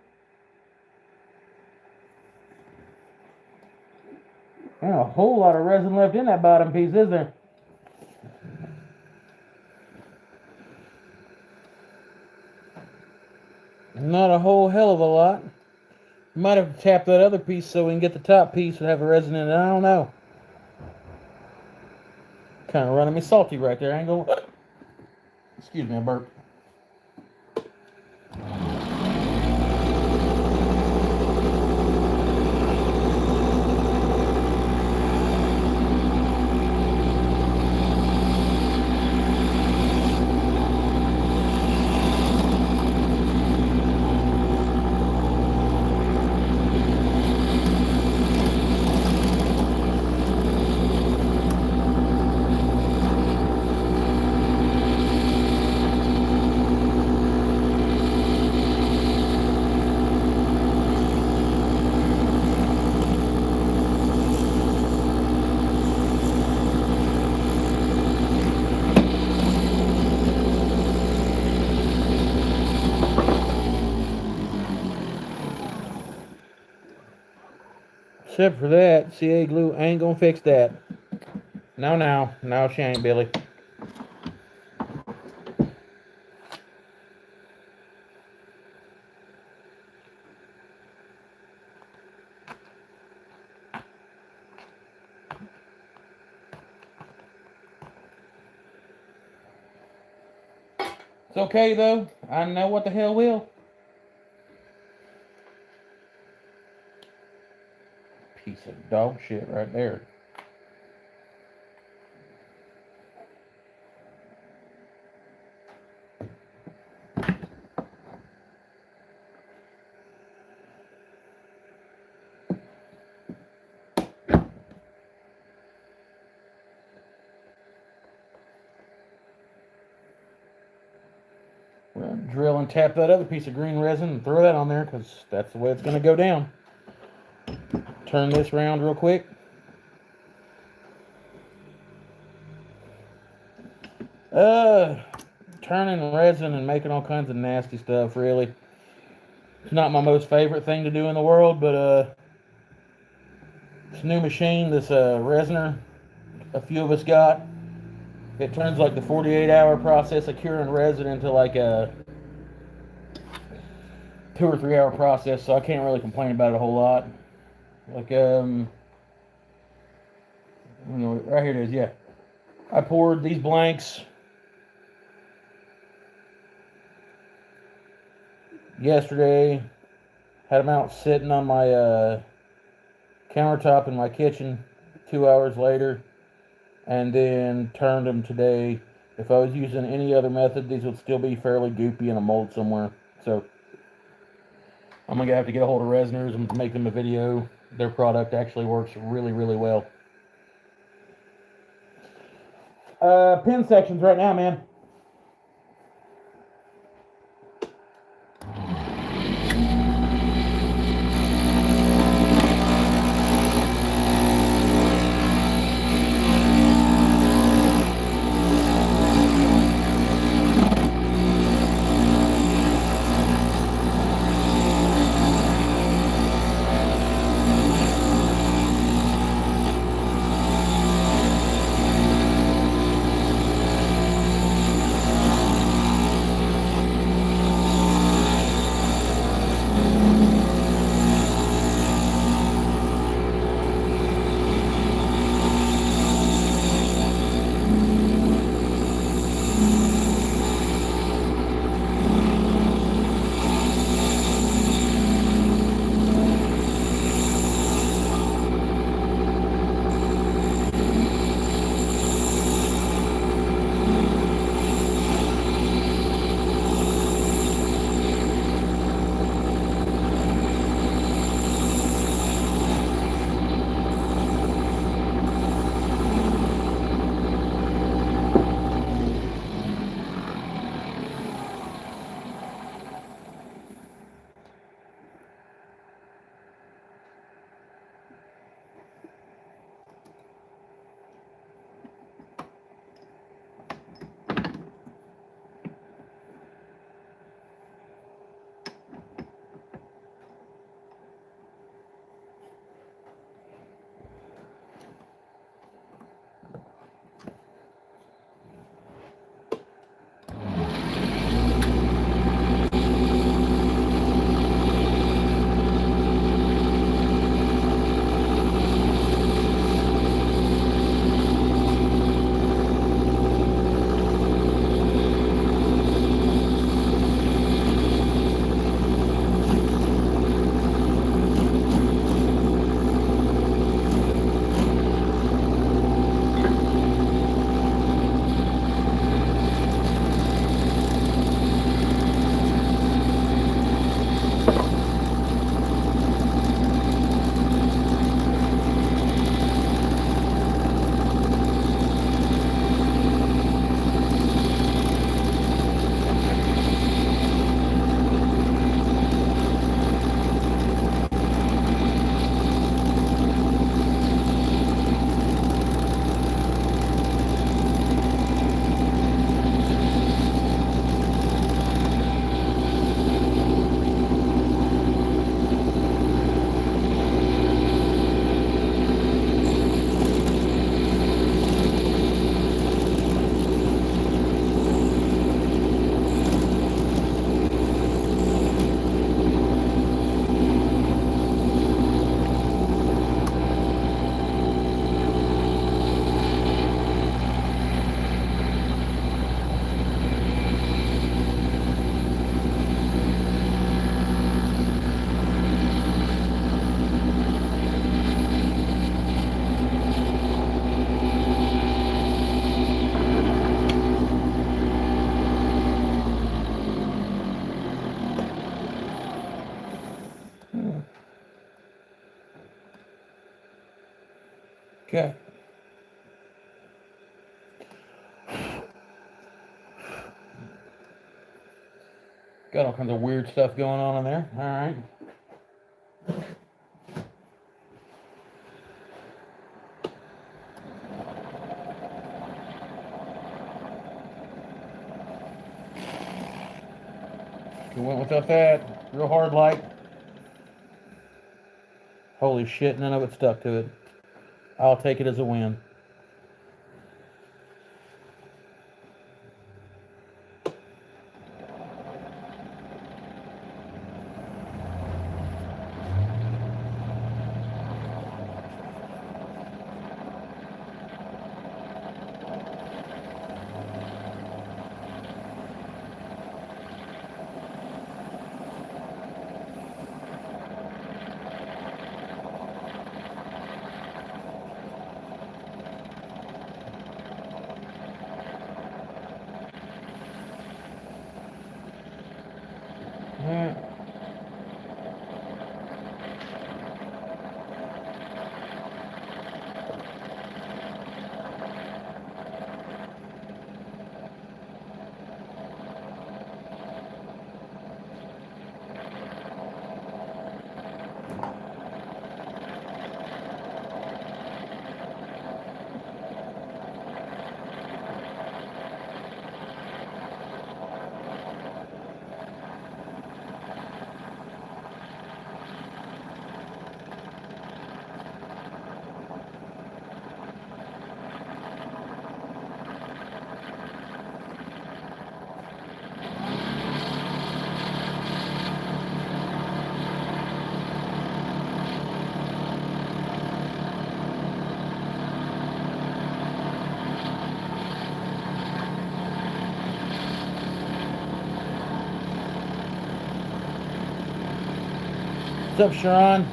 Ain't a whole lot of resin left in that bottom piece, is there? Not a whole hell of a lot. Might have to tap that other piece so we can get the top piece and have the resin in it. I don't know. Kind of running me salty right there. I ain't gonna... Excuse me, I burped. Except for that, CA glue ain't gonna fix that. No, she ain't, Billy. It's okay though. I know what the hell will. Piece of dog shit right there. We're gonna drill and tap that other piece of green resin and throw that on there because that's the way it's gonna go down. Turn this around real quick. Turning resin and making all kinds of nasty stuff, really. It's not my most favorite thing to do in the world, but this new machine, this Resiner, a few of us got, it turns like the 48-hour process of curing resin into like a 2 or 3 hour process, so I can't really complain about it a whole lot. Like, right here it is, yeah. I poured these blanks yesterday, had them out sitting on my countertop in my kitchen 2 hours later, and then turned them today. If I was using any other method, these would still be fairly goopy in a mold somewhere. So I'm gonna have to get a hold of Resiners and make them a video. Their product actually works really, really well. Pin sections right now, man. Okay. Got all kinds of weird stuff going on in there. All right. We went without that. Real hard light. Holy shit, none of it stuck to it. I'll take it as a win. What's up, Sharon?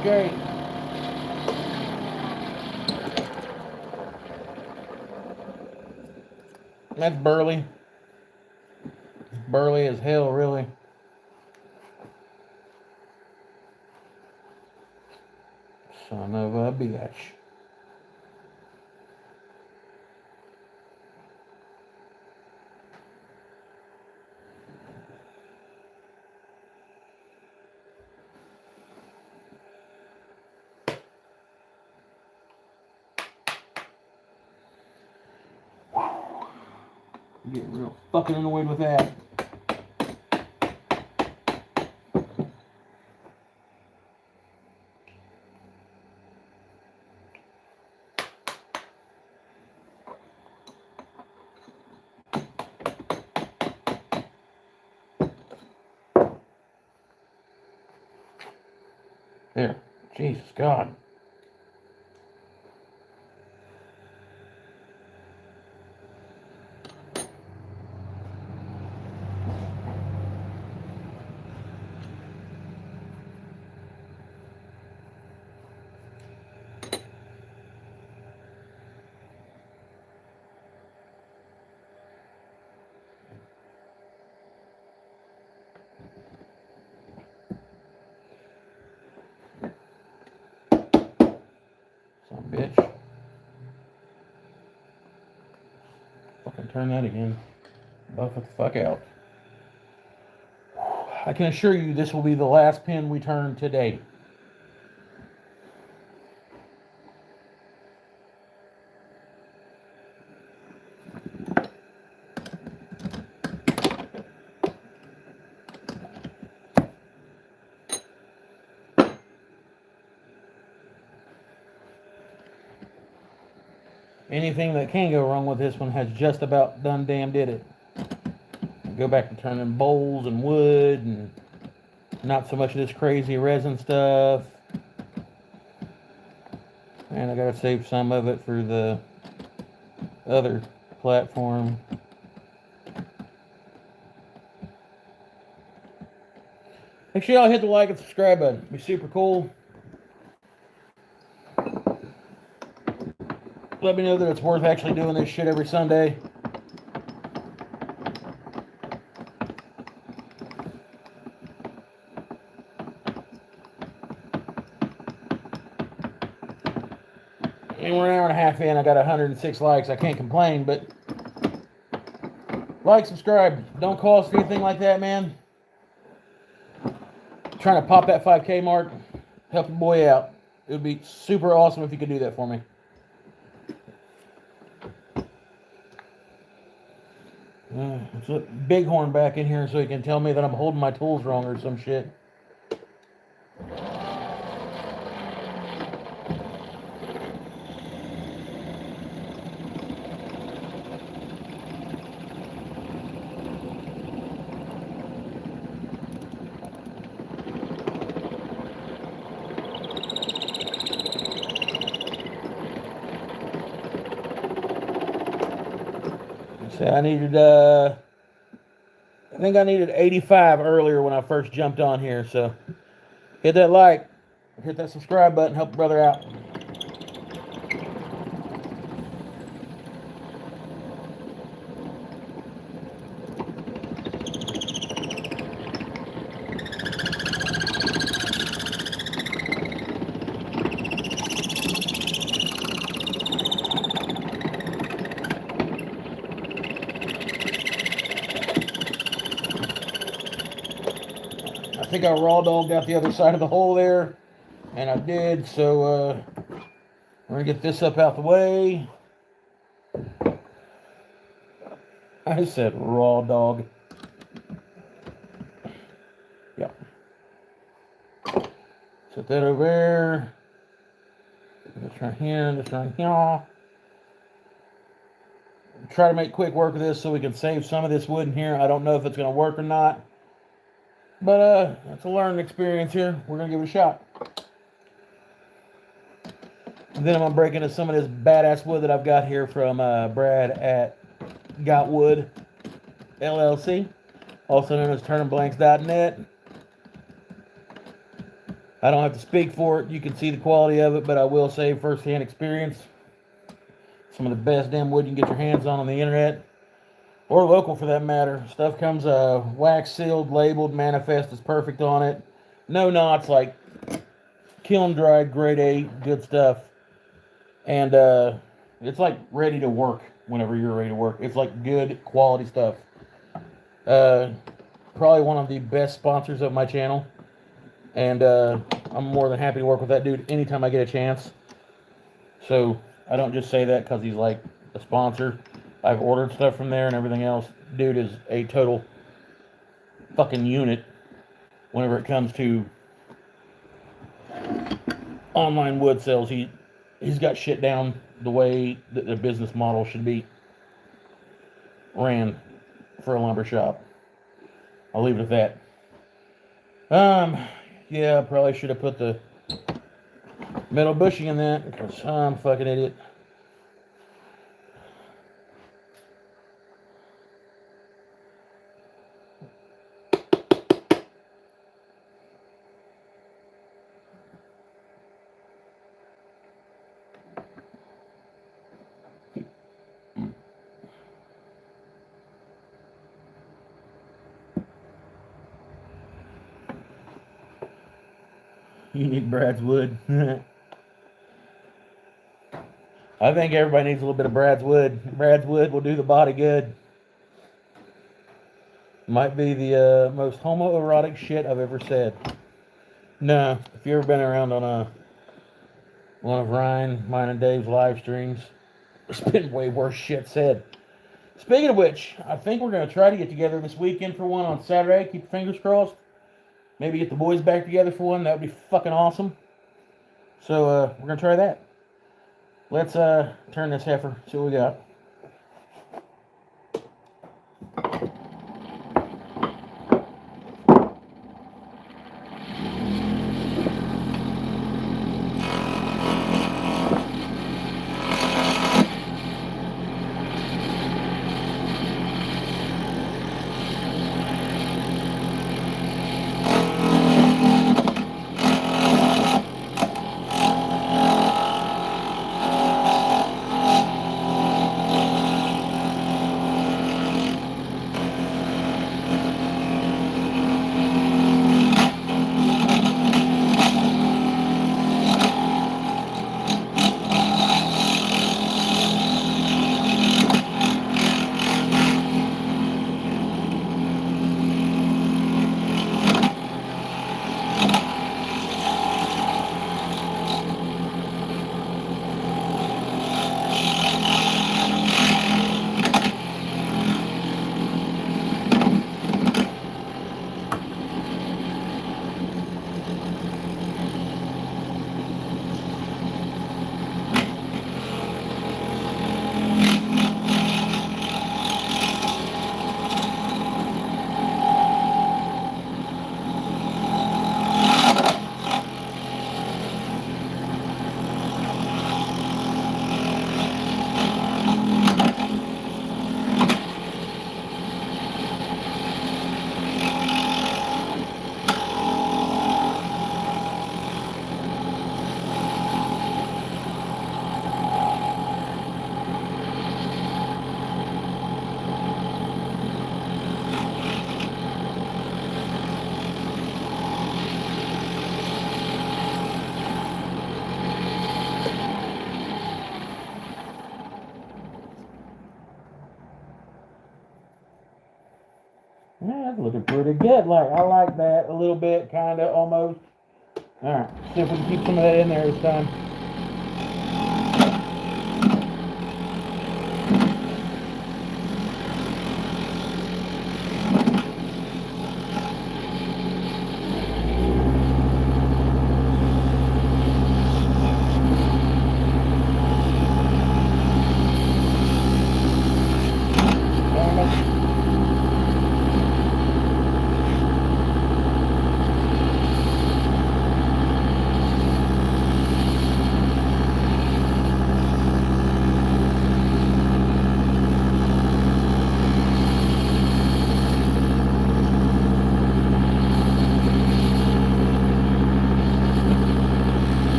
Okay. That's burly. Burly as hell, really. Son of a bitch. Get real fucking annoyed with that. There. Jesus God. Son of a bitch. Fucking turn that again. Buff it the fuck out. I can assure you this will be the last pin we turn today. Anything that can go wrong with this one has just about done damn did it. Go back to turning bowls and wood and not so much of this crazy resin stuff. And I gotta save some of it for the other platform. Make sure y'all hit the like and subscribe button. It'd be super cool. Let me know that it's worth actually doing this shit every Sunday. And we're an hour and a half in. I got 106 likes. I can't complain, but like, subscribe. Don't cost anything like that, man. Trying to pop that 5K mark. Help your boy out. It would be super awesome if you could do that for me. Let's let Bighorn back in here so he can tell me that I'm holding my tools wrong or some shit. See, I think I needed 85 earlier when I first jumped on here, so hit that like, hit that subscribe button, help a brother out. I think I raw dogged out the other side of the hole there, and I did, so we're gonna get this up out the way. I said raw dog. Yeah. Set that over there. This right here, this right here. Try to make quick work of this so we can save some of this wood in here. I don't know if it's gonna work or not. But it's a learning experience here. We're going to give it a shot. And then I'm going to break into some of this badass wood that I've got here from Brad at Got Wood LLC, also known as turnandblanks.net. I don't have to speak for it. You can see the quality of it, but I will say firsthand experience. Some of the best damn wood you can get your hands on the internet. Or local for that matter. Stuff comes wax sealed, labeled, manifest is perfect on it. No knots, like kiln dried, grade A, good stuff. And it's like ready to work whenever you're ready to work. It's like good quality stuff. Probably one of the best sponsors of my channel. And I'm more than happy to work with that dude anytime I get a chance. So I don't just say that because he's like a sponsor. I've ordered stuff from there and everything else. Dude is a total fucking unit whenever it comes to online wood sales. He's got shit down the way that the business model should be ran for a lumber shop. I'll leave it at that. Yeah, I probably should have put the metal bushing in that because I'm a fucking idiot. You need Brad's wood. I think everybody needs a little bit of Brad's wood. Brad's wood will do the body good. Might be the most homoerotic shit I've ever said. No, if you've ever been around on one of mine and Dave's live streams, there's been way worse shit said. Speaking of which, I think we're going to try to get together this weekend for one on Saturday. Keep your fingers crossed. Maybe get the boys back together for one. That would be fucking awesome. So, we're going to try that. Let's turn this heifer, see what we got. pretty good. Like, I like that a little bit, kind of, almost. All right, see if we can keep some of that in there this time.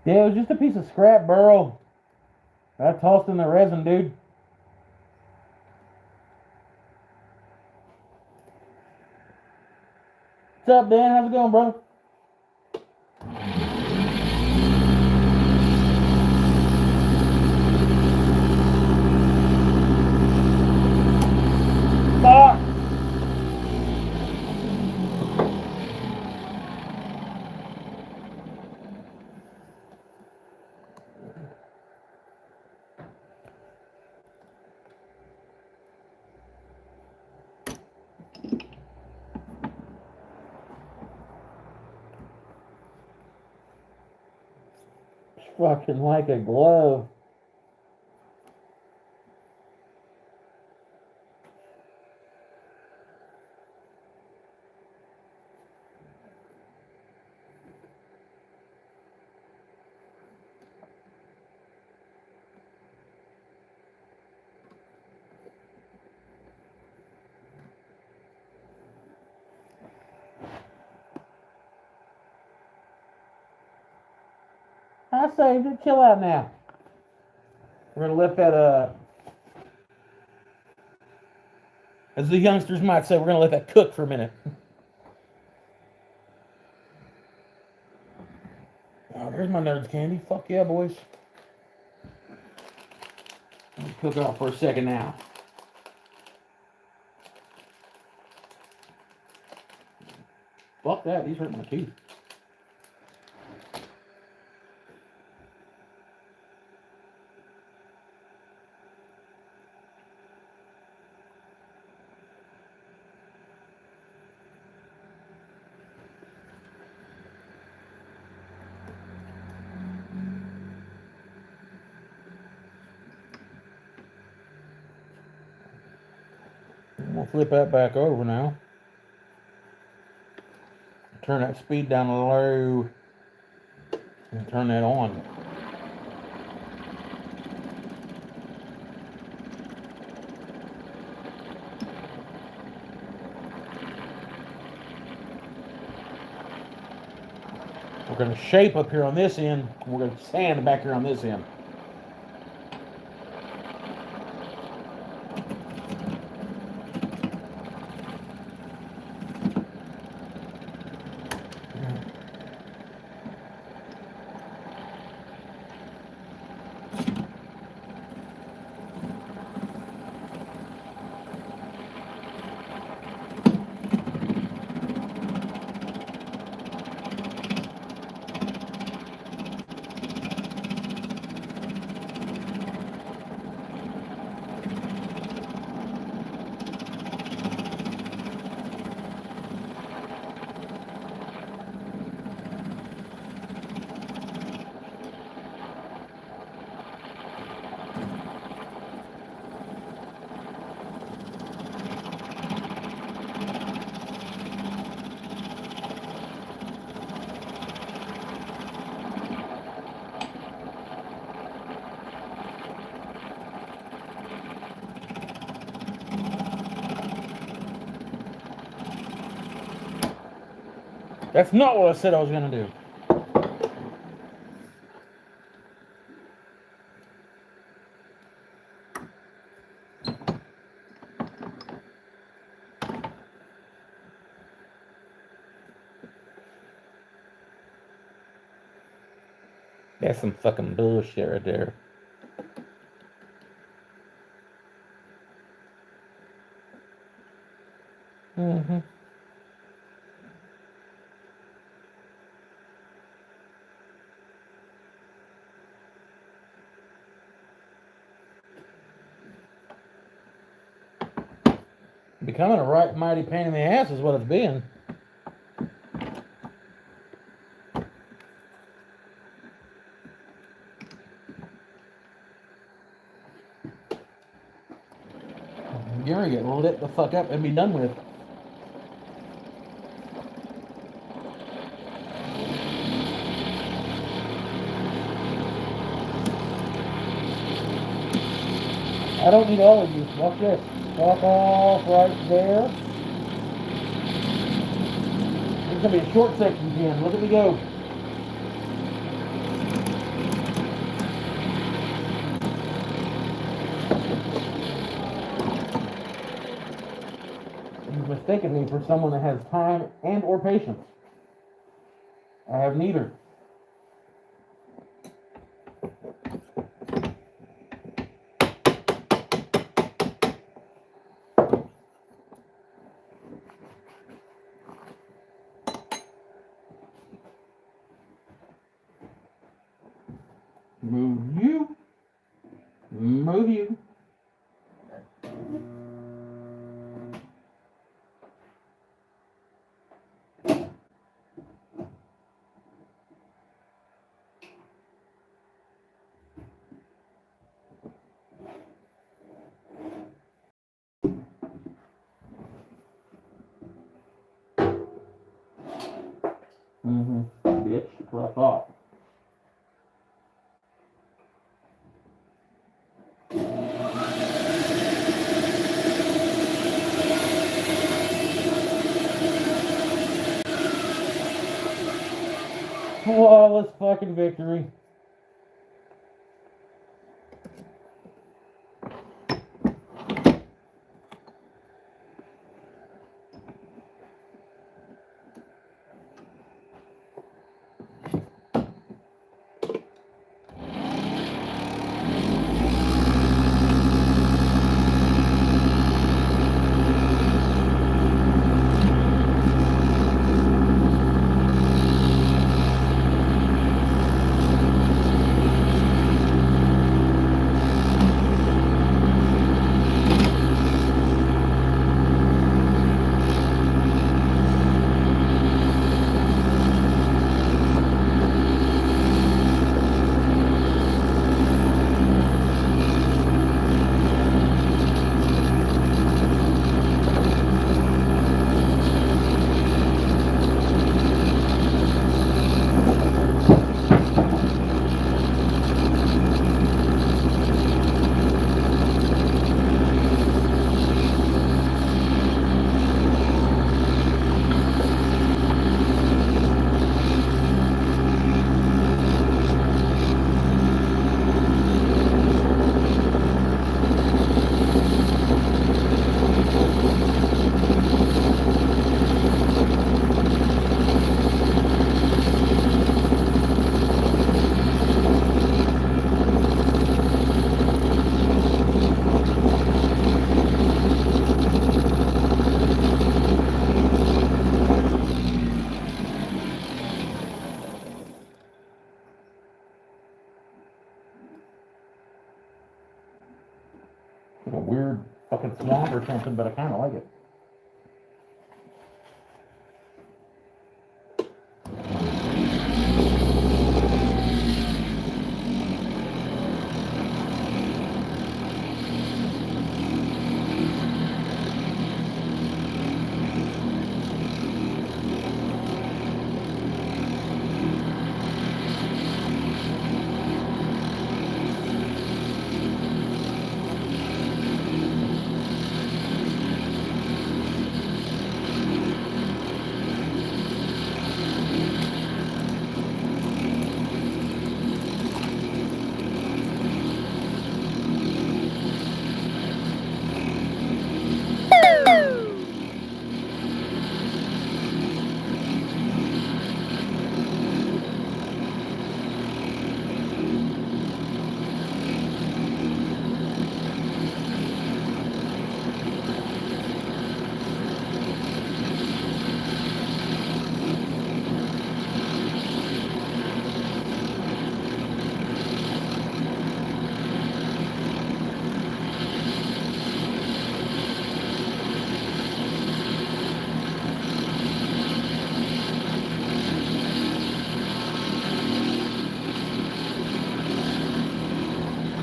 Yeah, it was just a piece of scrap burl I tossed in the resin, dude. What's up, Dan? How's it going, bro? Ah! Fucking like a glove. I saved it. Chill out now. We're gonna let that as the youngsters might say, we're gonna let that cook for a minute. Oh, there's my Nerds candy. Fuck yeah, boys. Let me cook off for a second now. Fuck that. These hurt my teeth. We'll flip that back over now. Turn that speed down low and turn that on. We're going to shape up here on this end. We're going to sand back here on this end. That's not what I said I was going to do. That's some fucking bullshit right there. Mm-hmm. Becoming a right mighty pain in the ass is what it's been. You're gonna get lit the fuck up and be done with. I don't need all of you. Watch this. Walk off right there. It's gonna be a short section, Ken. Look at me go. You've mistaken me for someone that has time and or patience. I have neither. Move you. Move you. Mm-hmm. Bitch, that's what I thought. Flawless fucking victory. A weird fucking swamp or something, but I kind of like it.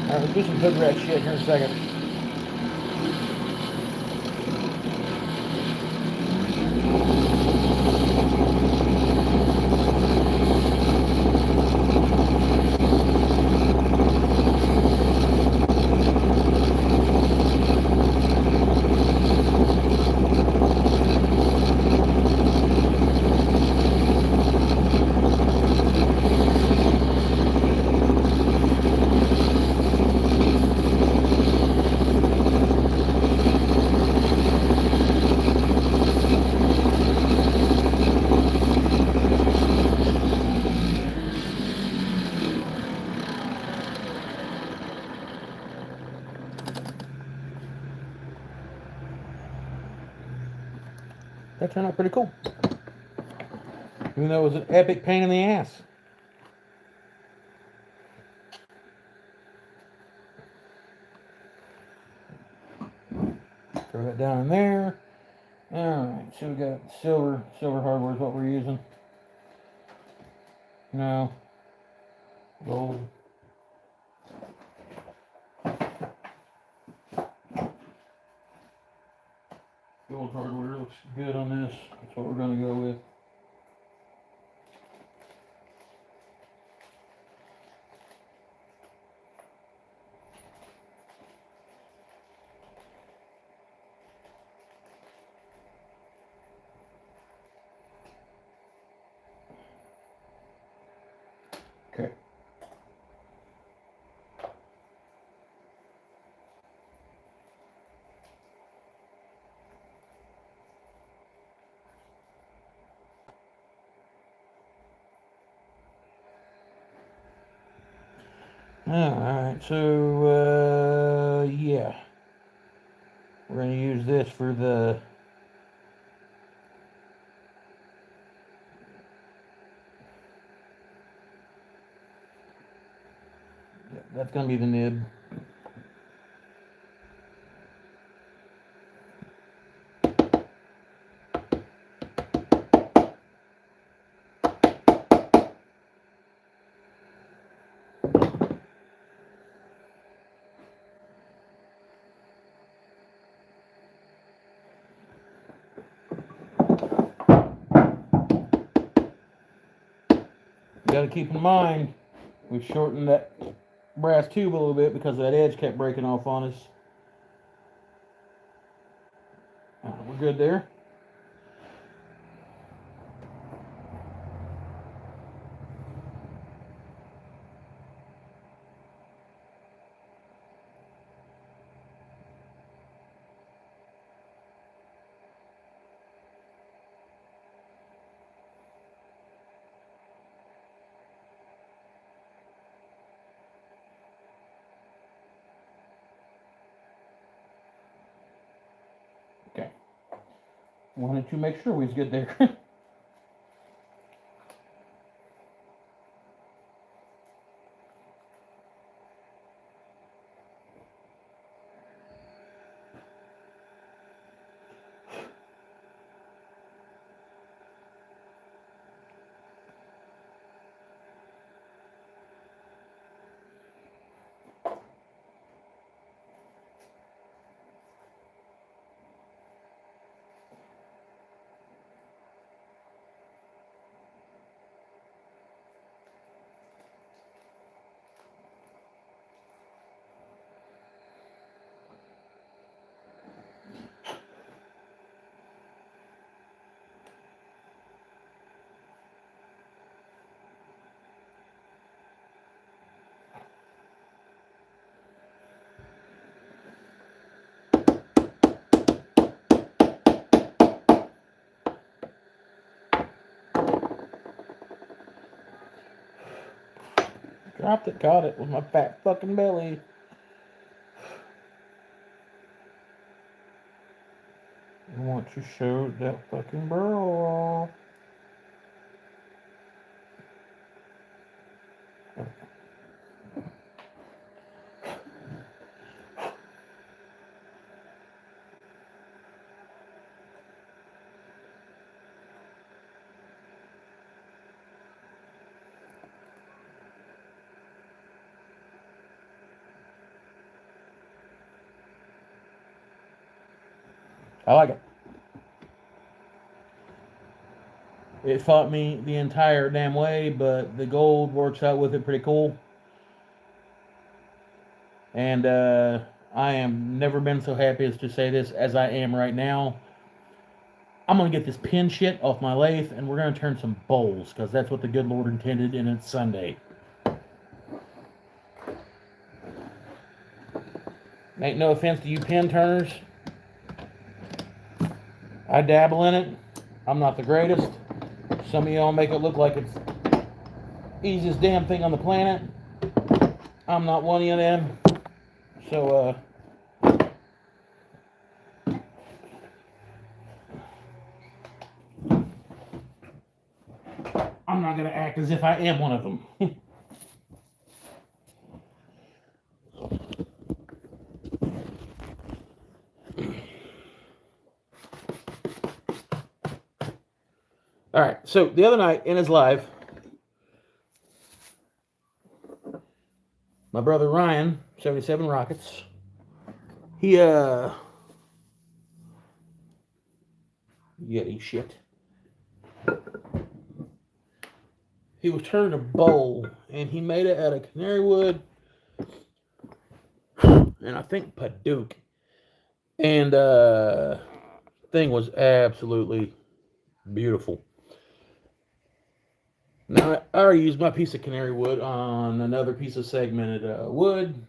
Alright, let's do some hood rat shit here in a second. That turned out pretty cool. Even though it was an epic pain in the ass. Throw that down in there. Alright, so we got silver. Silver hardware is what we're using. No. Gold. Gold hardware looks good on this. That's what we're going to go with. Okay. Alright, so, yeah. We're going to use this for the... That's going to be the nib. You got to keep in mind, we've shortened that brass tube a little bit because that edge kept breaking off on us. We're good there. Okay. Wanted to make sure we was good there. Dropped it, caught it with my fat fucking belly. I want to show that fucking barrel. I like it. It fought me the entire damn way, but the gold works out with it pretty cool. And I am never been so happy as to say this as I am right now. I'm going to get this pin shit off my lathe, and we're going to turn some bowls, because that's what the good Lord intended, and it's Sunday. Ain't no offense to you pin turners. I dabble in it. I'm not the greatest. Some of y'all make it look like it's the easiest damn thing on the planet. I'm not one of them. So, I'm not going to act as if I am one of them. All right, so the other night in his live, my brother Ryan, 77 Rockets, he, Yeti shit. He was turning a bowl, and he made it out of canary wood, and I think Paduke. And, thing was absolutely beautiful. Now, I already used my piece of canary wood on another piece of segmented wood.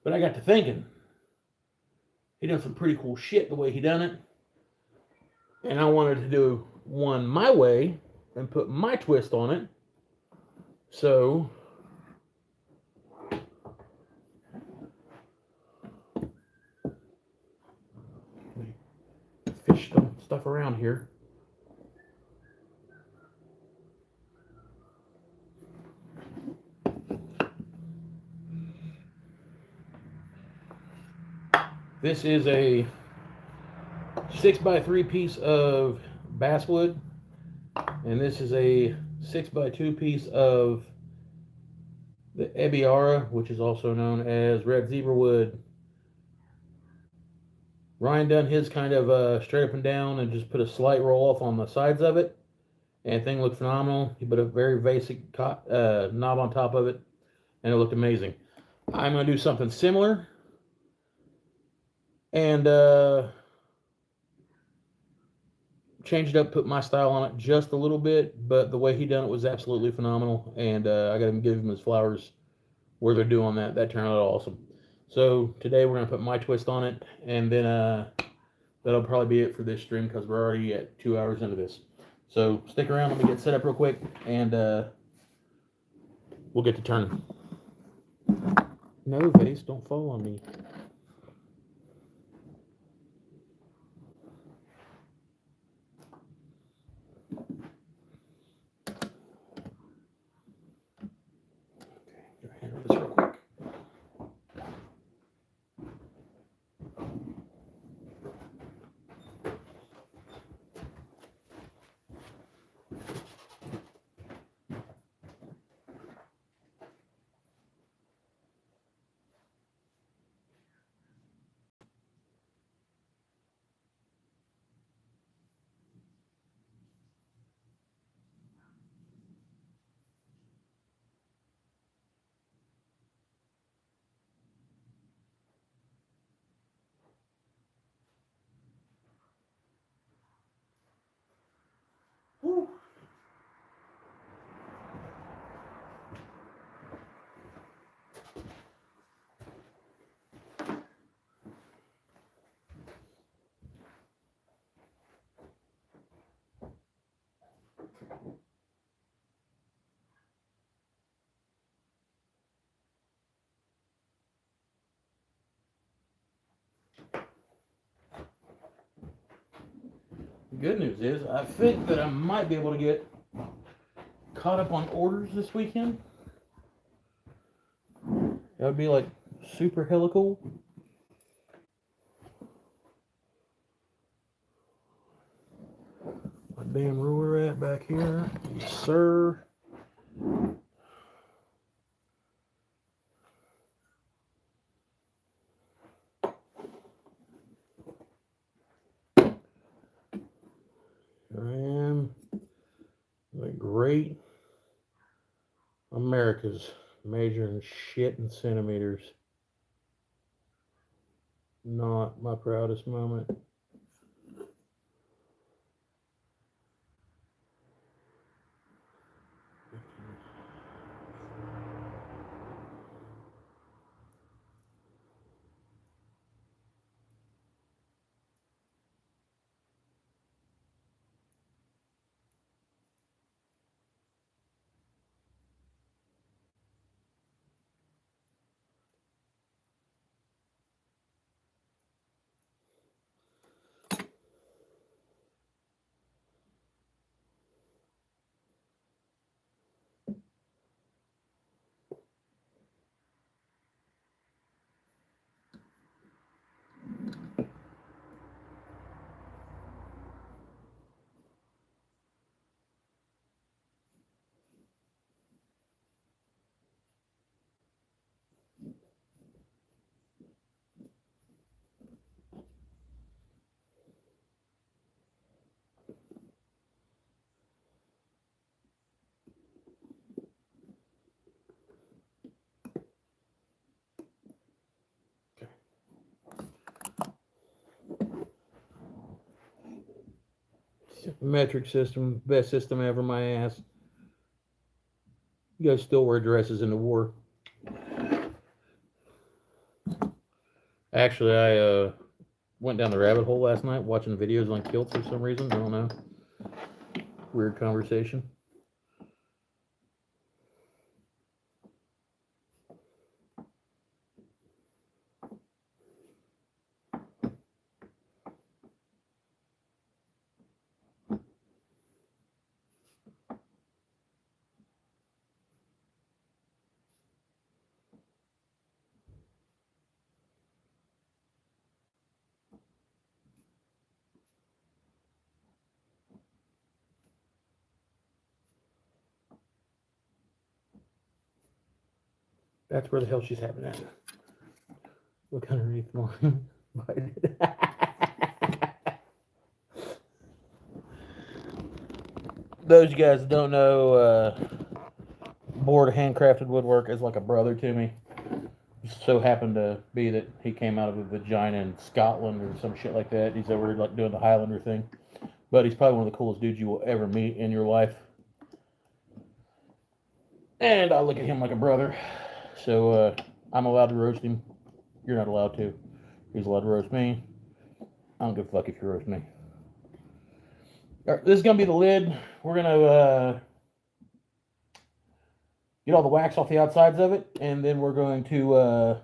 But I got to thinking, he done some pretty cool shit the way he done it. And I wanted to do one my way and put my twist on it. So, fish stuff around here. This is a 6x3 piece of basswood, and this is a 6x2 piece of the Ebiara, which is also known as red zebra wood. Ryan done his kind of straight up and down and just put a slight roll off on the sides of it, and the thing looked phenomenal. He put a very basic knob on top of it, and it looked amazing. I'm going to do something similar, and change it up, put my style on it just a little bit, but the way he done it was absolutely phenomenal, and I got to give him his flowers where they're due on that. That turned out awesome. So today we're going to put my twist on it, and then that'll probably be it for this stream, because we're already at 2 hours into this. So stick around, let me get set up real quick, and we'll get to turning. No, vase, don't fall on me. Okay, handle this real quick. Woo. The good news is, I think that I might be able to get caught up on orders this weekend. That would be like super hella cool. My damn ruler at back here. Yes, sir. I am the great America's measuring shit in centimeters. Not my proudest moment. Metric system, best system ever, my ass. You guys still wear dresses in the war. Actually, I went down the rabbit hole last night watching videos on kilts for some reason. I don't know. Weird conversation. That's where the hell she's having that. Look underneath mine. Those guys that don't know, board handcrafted woodwork is like a brother to me. Just so happened to be that he came out of a vagina in Scotland or some shit like that. He's over like doing the Highlander thing. But he's probably one of the coolest dudes you will ever meet in your life. And I look at him like a brother. So I'm allowed to roast him. You're not allowed to. He's allowed to roast me. I don't give a fuck if you roast me. All right, this is going to be the lid. We're going to get all the wax off the outsides of it. And then we're going to,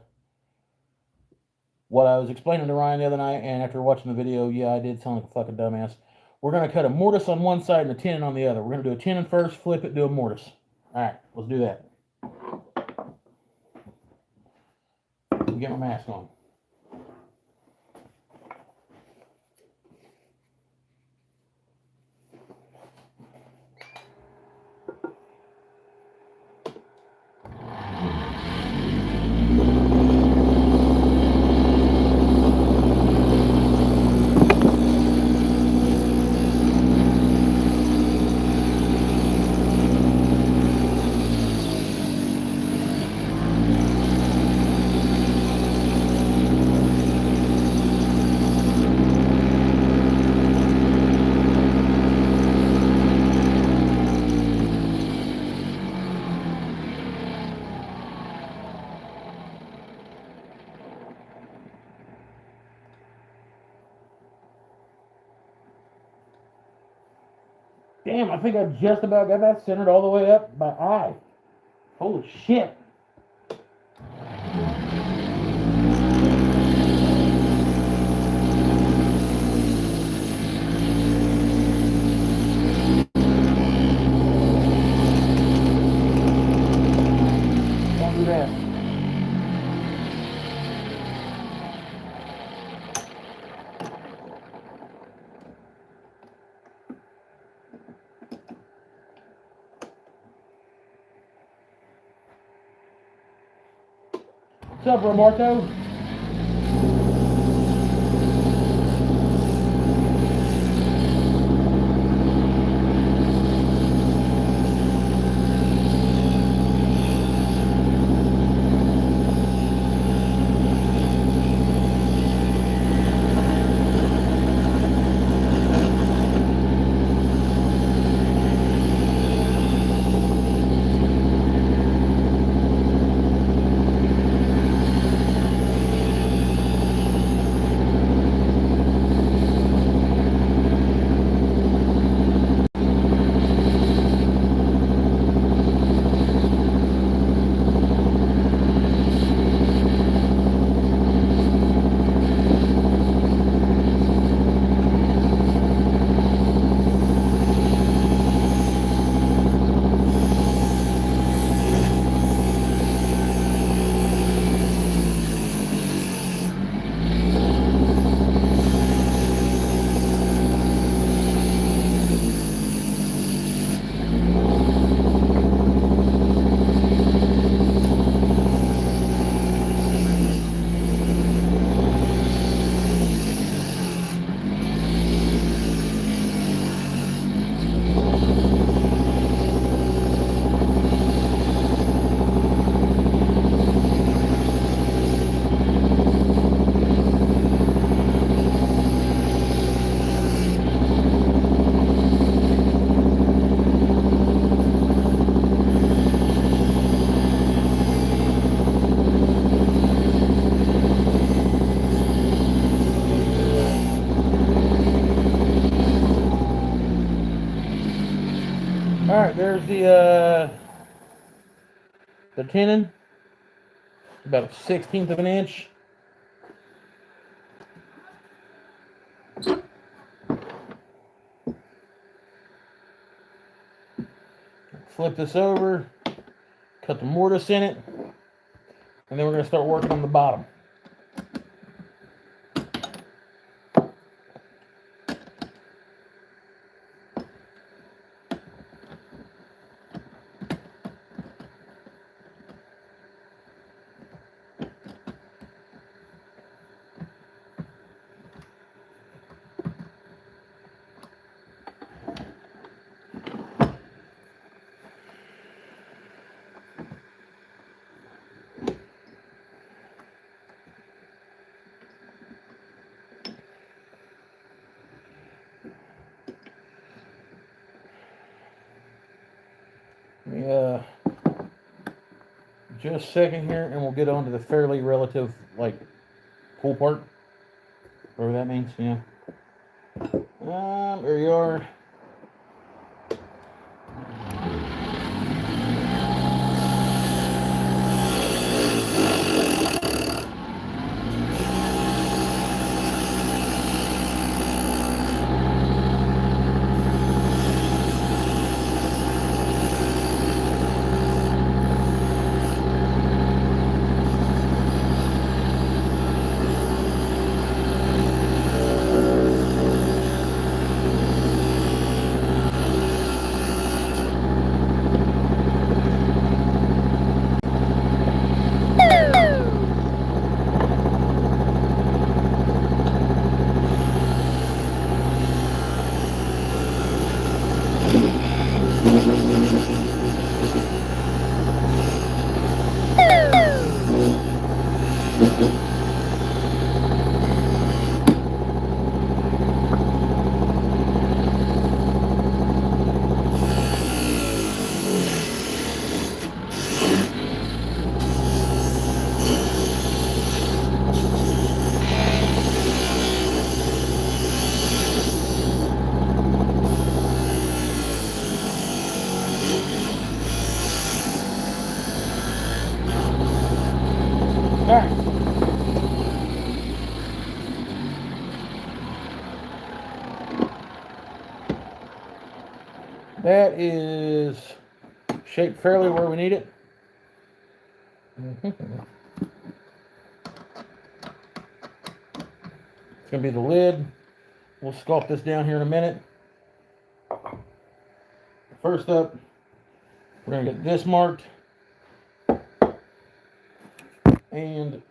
what I was explaining to Ryan the other night, and after watching the video, yeah, I did sound like a fucking dumbass. We're going to cut a mortise on one side and a tenon on the other. We're going to do a tenon first, flip it, do a mortise. All right, let's do that. Get my mask on. Damn, I think I just about got that centered all the way up my eye. Holy shit. Don't do that. What's up, Romarto? All right, there's the tenon, about a 1/16 of an inch. Flip this over, cut the mortise in it, and then we're going to start working on the bottom. Just a second here, and we'll get on to the fairly relative, like, cool part. Whatever that means, yeah. There you are. That is shaped fairly where we need it. It's going to be the lid. We'll sculpt this down here in a minute. First up, we're going to get this marked. And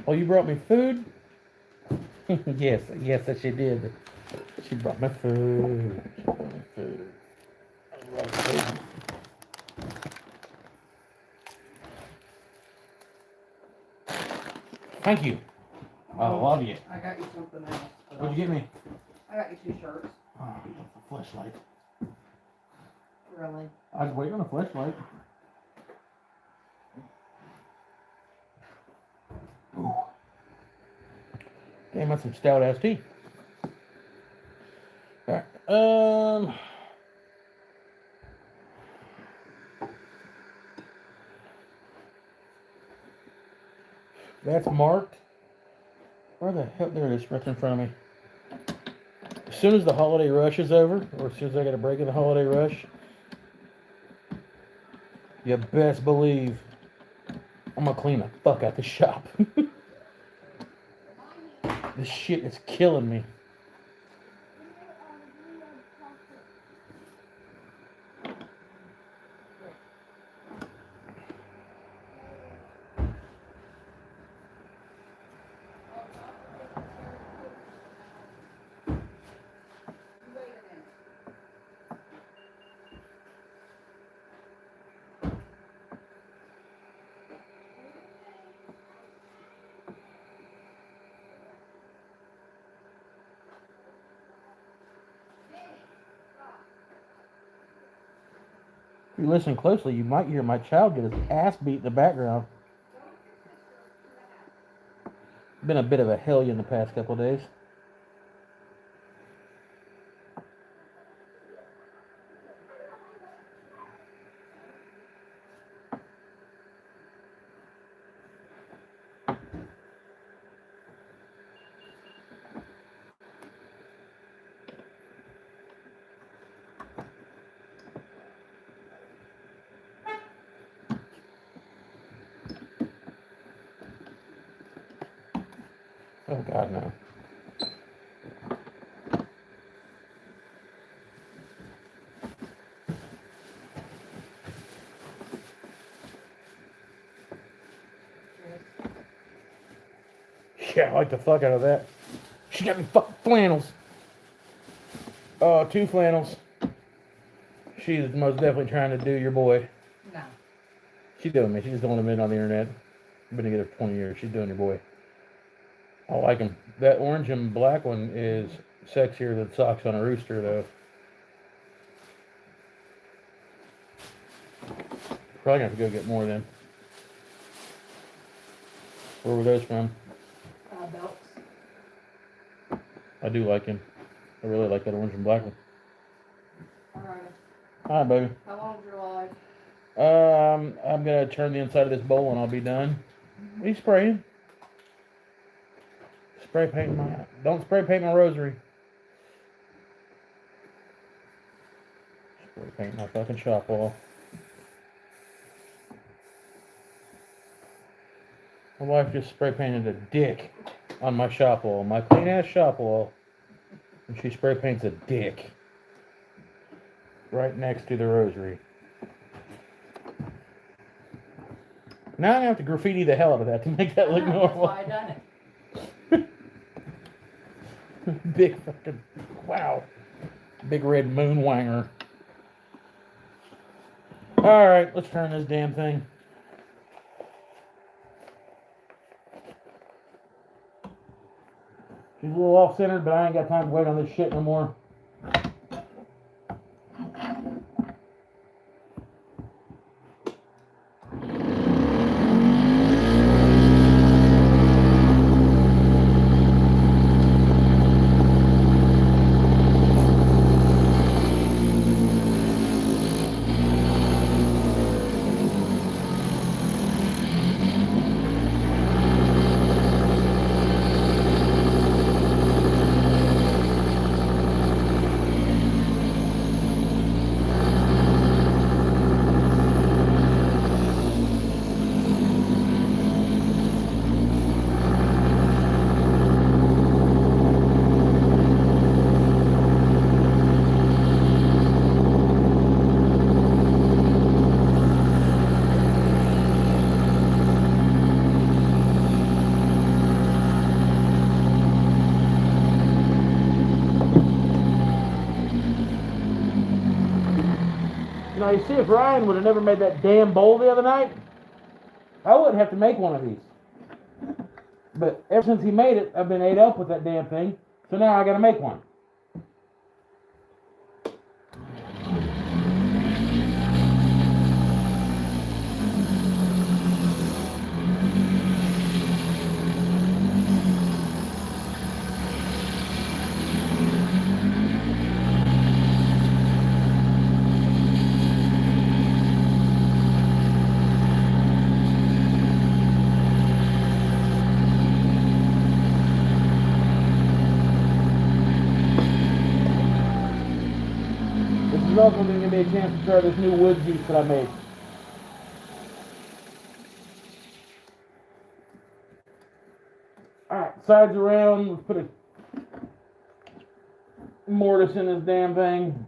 oh, you brought me food? yes, that she did. She brought me food. She brought me food. I love food. Thank you. I love you. I got you something else. What'd you get me? I got you 2 shirts. Oh, that's a flashlight. Really? I was waiting on a flashlight. Ooh. Damn, that's some stout ass tea. Alright. That's marked. Where the hell? There it is, right in front of me. As soon as the holiday rush is over, or as soon as I get a break in the holiday rush, you best believe I'm gonna clean the fuck out the shop. This shit is killing me. If you listen closely, you might hear my child get his ass beat in the background. Been a bit of a hellion the past couple of days. Oh God, no. Yeah, I like the fuck out of that. She got me fucking flannels. Oh, 2 flannels. She's most definitely trying to do your boy. No. She's doing me. She's just doing him on the internet. I've been together for 20 years. She's doing your boy. I like him. That orange and black one is sexier than socks on a rooster, though. Probably gonna have to go get more then. Where were those from? Belts. I do like him. I really like that orange and black one. Alright. Hi, baby. How long's your life? I'm gonna turn the inside of this bowl and I'll be done. Are you spraying? Spray paint my. Don't spray paint my rosary. Spray paint my fucking shop wall. My wife just spray painted a dick on my shop wall, my clean ass shop wall, and she spray paints a dick right next to the rosary. Now I'm gonna have to graffiti the hell out of that to make that look normal. That's why I done it. Big fucking, wow. Big red moon wanger. Alright, let's turn this damn thing. She's a little off-centered, but I ain't got time to wait on this shit no more. Now you see, if Ryan would have never made that damn bowl the other night, I wouldn't have to make one of these. But ever since he made it, I've been ate up with that damn thing, so now I gotta make one. There's also going to be a chance to try this new wood juice that I made. Alright, sides around. Let's put a mortise in this damn thing.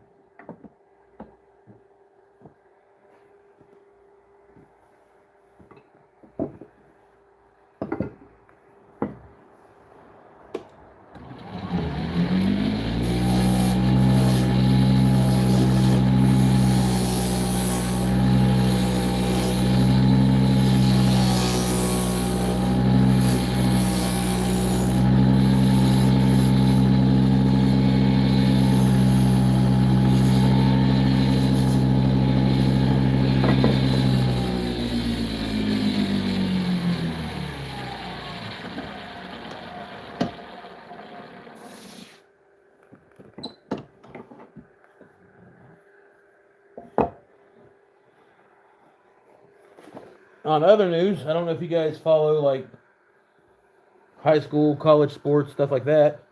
On other news, I don't know if you guys follow like high school, college sports, stuff like that.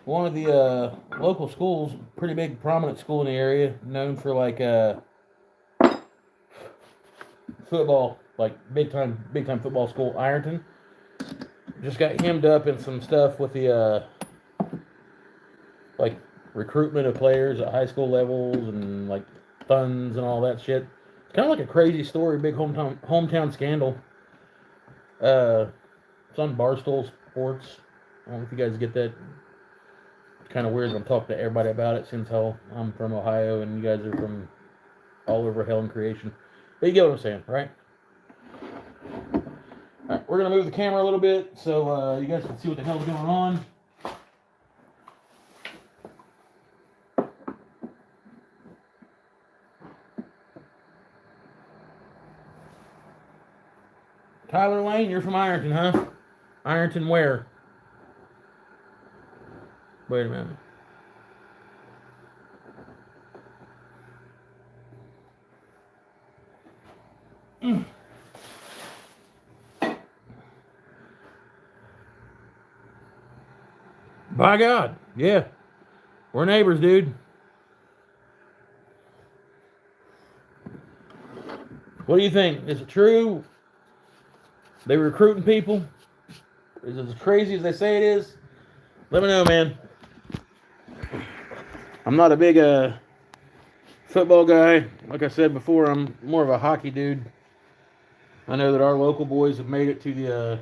One of the local schools, pretty big, prominent school in the area, known for like football, like big time football school, Ironton, just got hemmed up in some stuff with the like recruitment of players at high school levels and like funds and all that shit. It's kind of like a crazy story, big hometown scandal. It's on Barstool Sports. I don't know if you guys get that. It's kind of weird when I'm talking to everybody about it since I'm from Ohio and you guys are from all over hell and creation. But you get what I'm saying, right? Alright, we're going to move the camera a little bit so you guys can see what the hell's going on. Tyler Lane, you're from Ironton, huh? Ironton where? Wait a minute. By God, yeah. We're neighbors, dude. What do you think? Is it true? They recruiting people? Is it as crazy as they say it is? Let me know, man. I'm not a big football guy. Like I said before, I'm more of a hockey dude. I know that our local boys have made it to the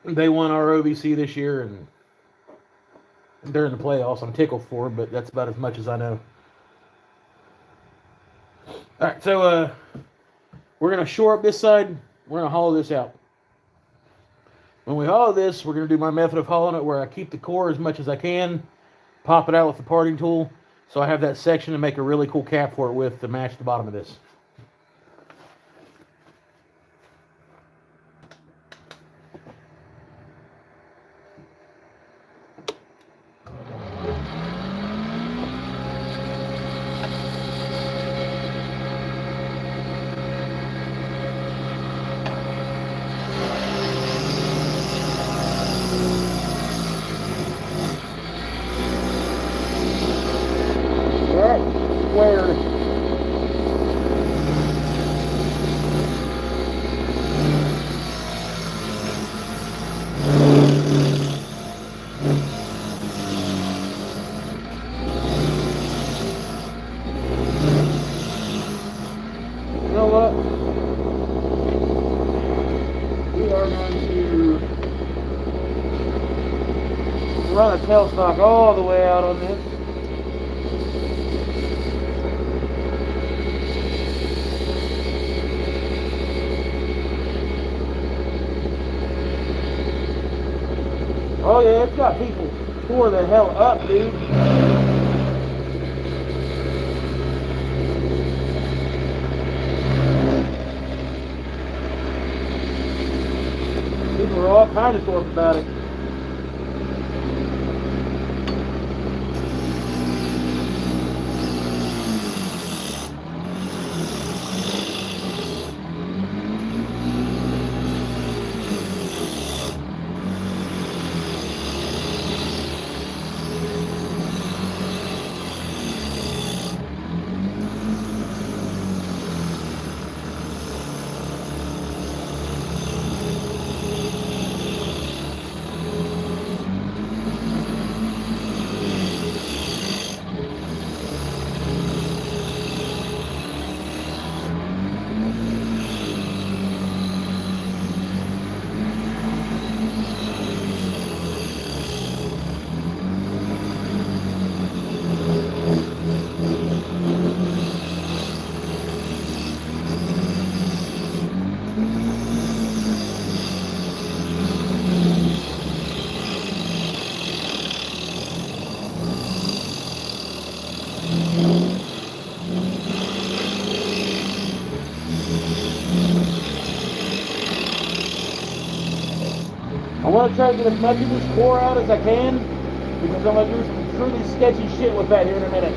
they won our OVC this year and during the playoffs. I'm tickled for it, but that's about as much as I know. Alright, so we're going to shore up this side. We're going to hollow this out. When we hollow this, we're going to do my method of hollowing it where I keep the core as much as I can, pop it out with the parting tool, so I have that section to make a really cool cap for it with to match the bottom of this. Run a tailstock all the way out on this. Oh yeah, it's got people tore the hell up, dude. People are all kind of sore about it. I want to try to get as much of this core out as I can because I'm going to do some truly sketchy shit with that here in a minute.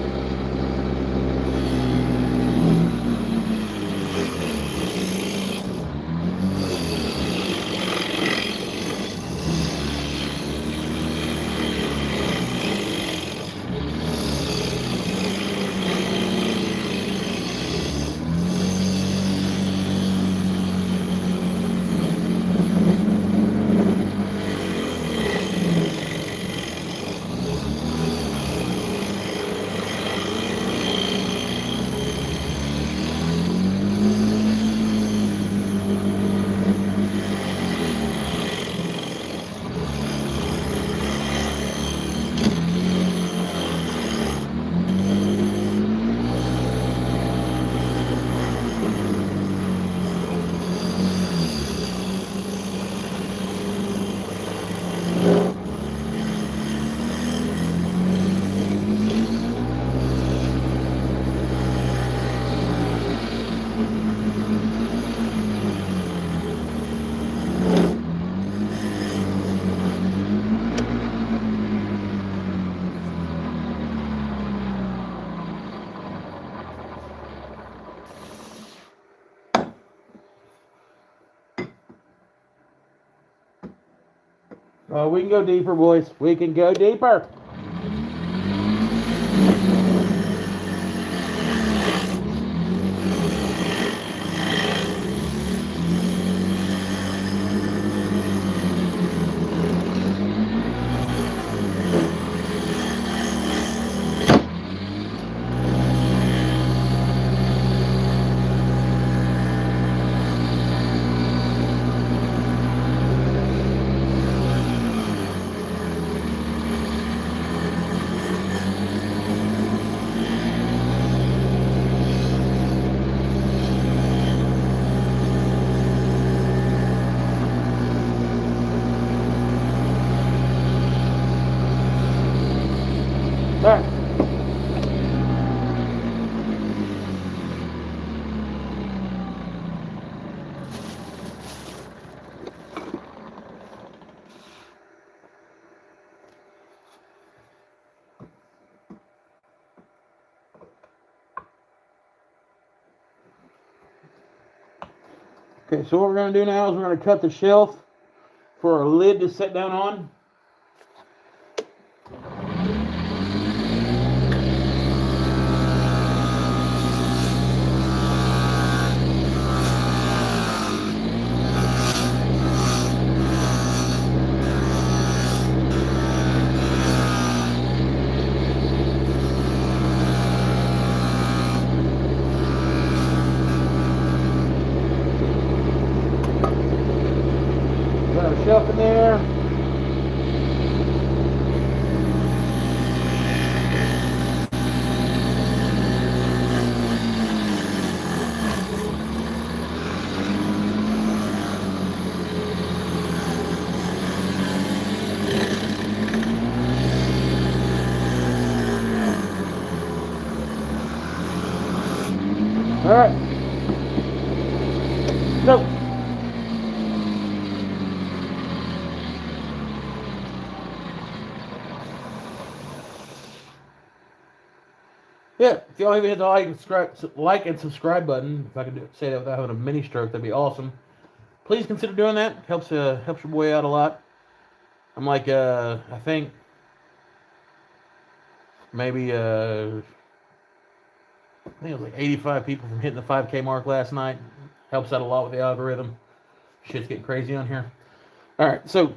Oh, we can go deeper, boys. We can go deeper. All right. Okay, so what we're going to do now is we're going to cut the shelf for our lid to set down on. Got our shelf in there. All right. So, yeah, if y'all even hit the like and subscribe button, if I could say that without having a mini stroke, that'd be awesome. Please consider doing that. Helps your boy out a lot. I'm like, I think maybe I think it was like 85 people from hitting the 5K mark last night. Helps out a lot with the algorithm. Shit's getting crazy on here. All right, so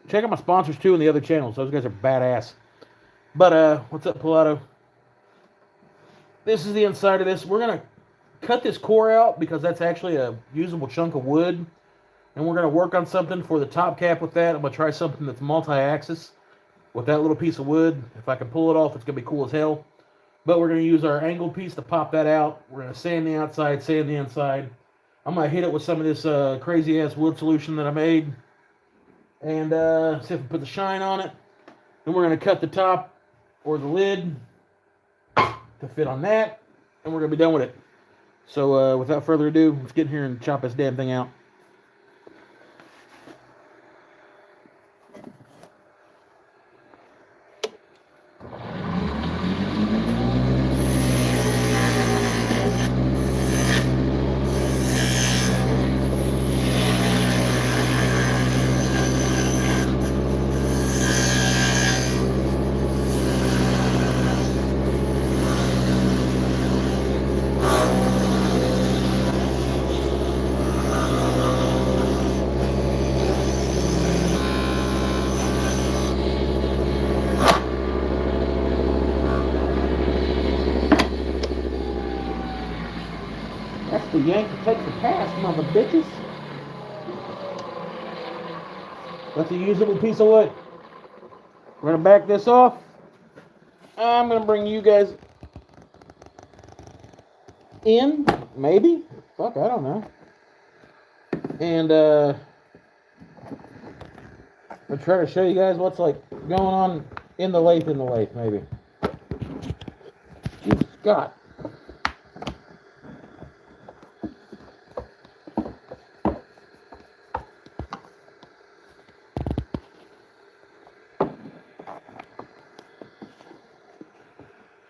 check out my sponsors too in the other channels. Those guys are badass. But what's up, Pilato? This is the inside of this. We're gonna cut this core out because that's actually a usable chunk of wood, and we're gonna work on something for the top cap with that. I'm gonna try something that's multi-axis with that little piece of wood. If I can pull it off, it's gonna be cool as hell. But we're going to use our angled piece to pop that out. We're going to sand the outside, sand the inside. I'm going to hit it with some of this crazy-ass wood solution that I made. And see if we put the shine on it. Then we're going to cut the top or the lid to fit on that. And we're going to be done with it. So without further ado, let's get in here and chop this damn thing out. The Yanks take the pass, mother bitches. That's a usable piece of wood. We're gonna back this off. I'm gonna bring you guys in, maybe. Fuck, I don't know. And I'll try to show you guys what's like going on in the lathe, maybe. Jesus God.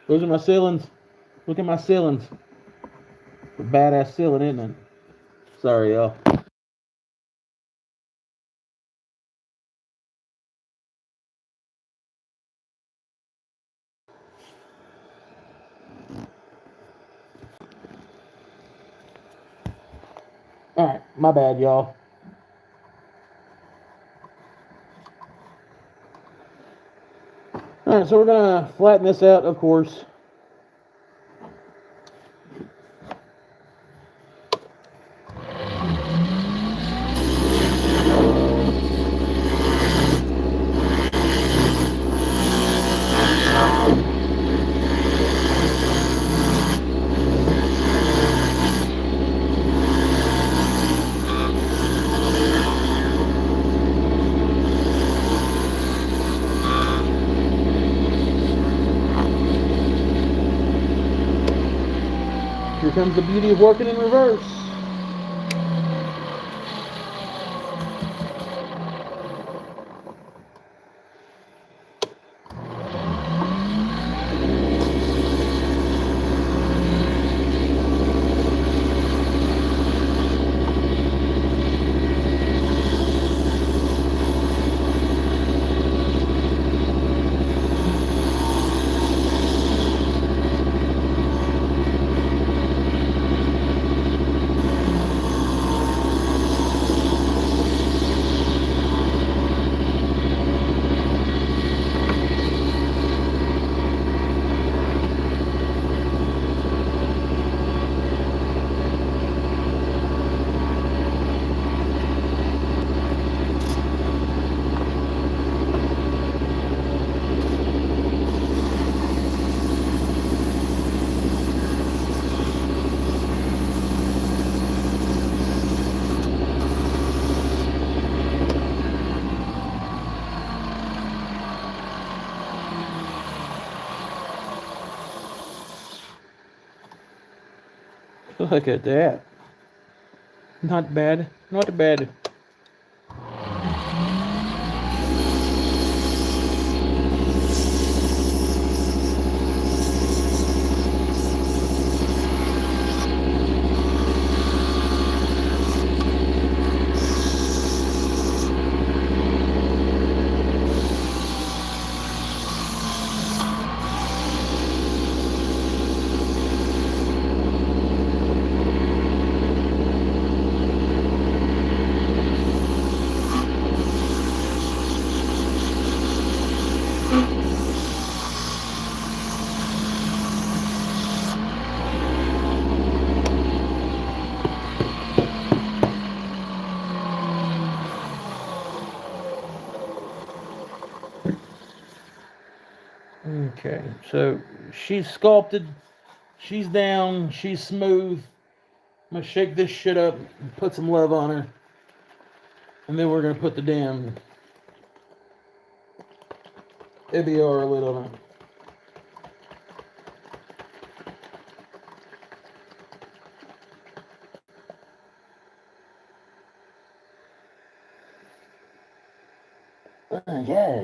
Those are my ceilings. Look at my ceilings. A badass ceiling, isn't it? Sorry, y'all. Alright, my bad, y'all. Alright, so we're gonna flatten this out, of course. Here comes the beauty of working in reverse. Look at that. Not bad. Not bad. Okay, so she's sculpted, she's down, she's smooth. I'm gonna shake this shit up, put some love on her, and then we're gonna put the damn ABR lid on it.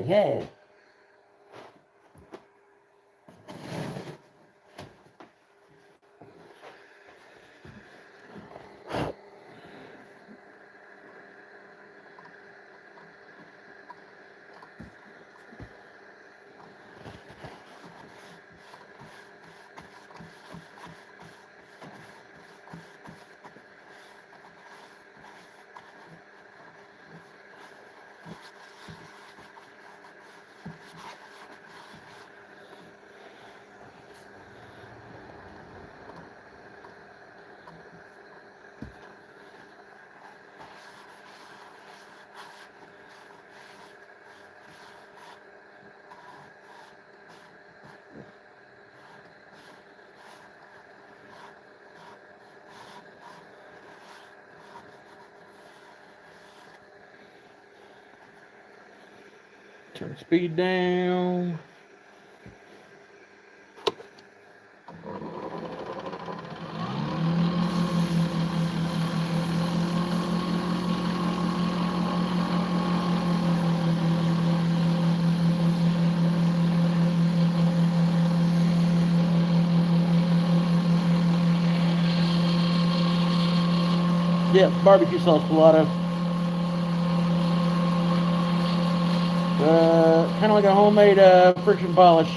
Yeah. Turn the speed down. Yeah, barbecue sauce gelato. Kind of like a homemade friction polish.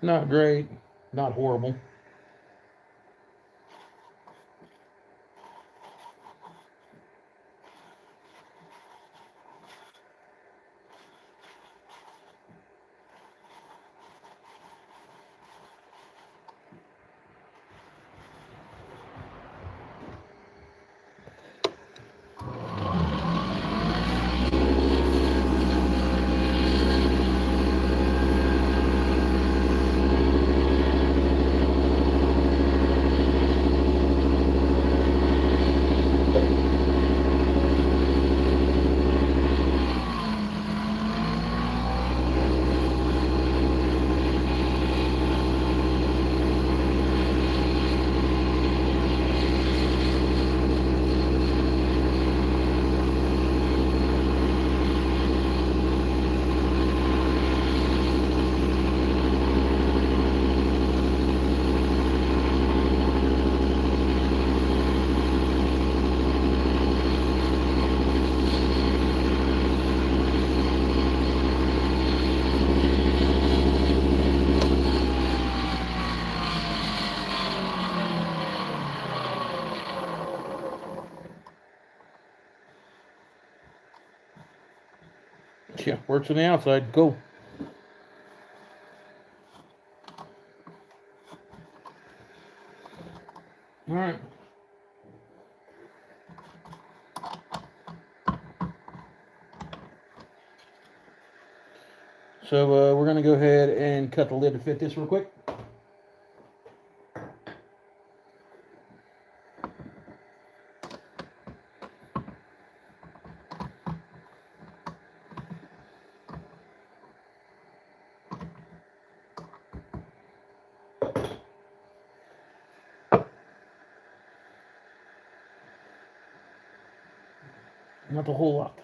Not great, not horrible. Yeah, works on the outside. Cool. All right. So we're going to go ahead and cut the lid to fit this real quick. Not the whole lot.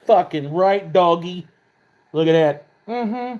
fucking right, doggy. Look at that. Mm-hmm.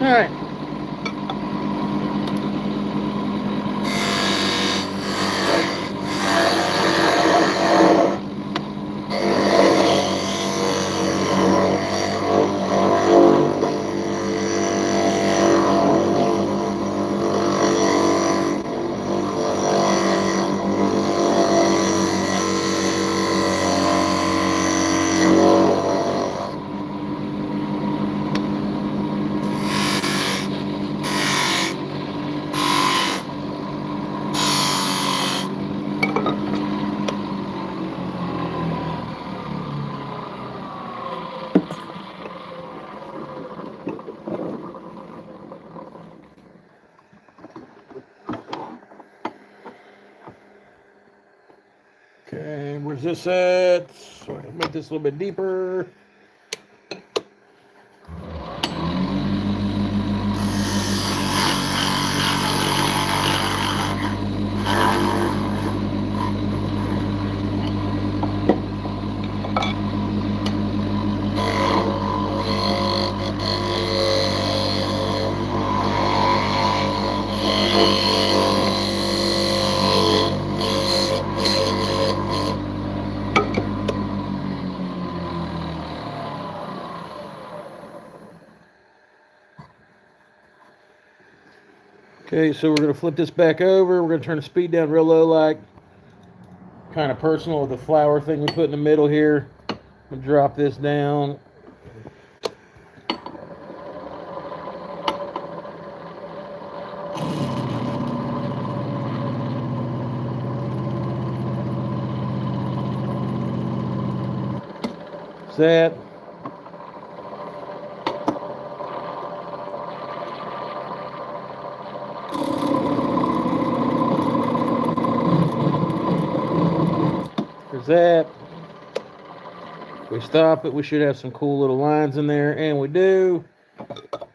All right. Okay, where's this at? So I can make this a little bit deeper. Okay, so we're going to flip this back over. We're going to turn the speed down real low, like kind of personal with the flower thing we put in the middle here. I'm going to drop this down. That. There's that. If we stop it, we should have some cool little lines in there, and we do.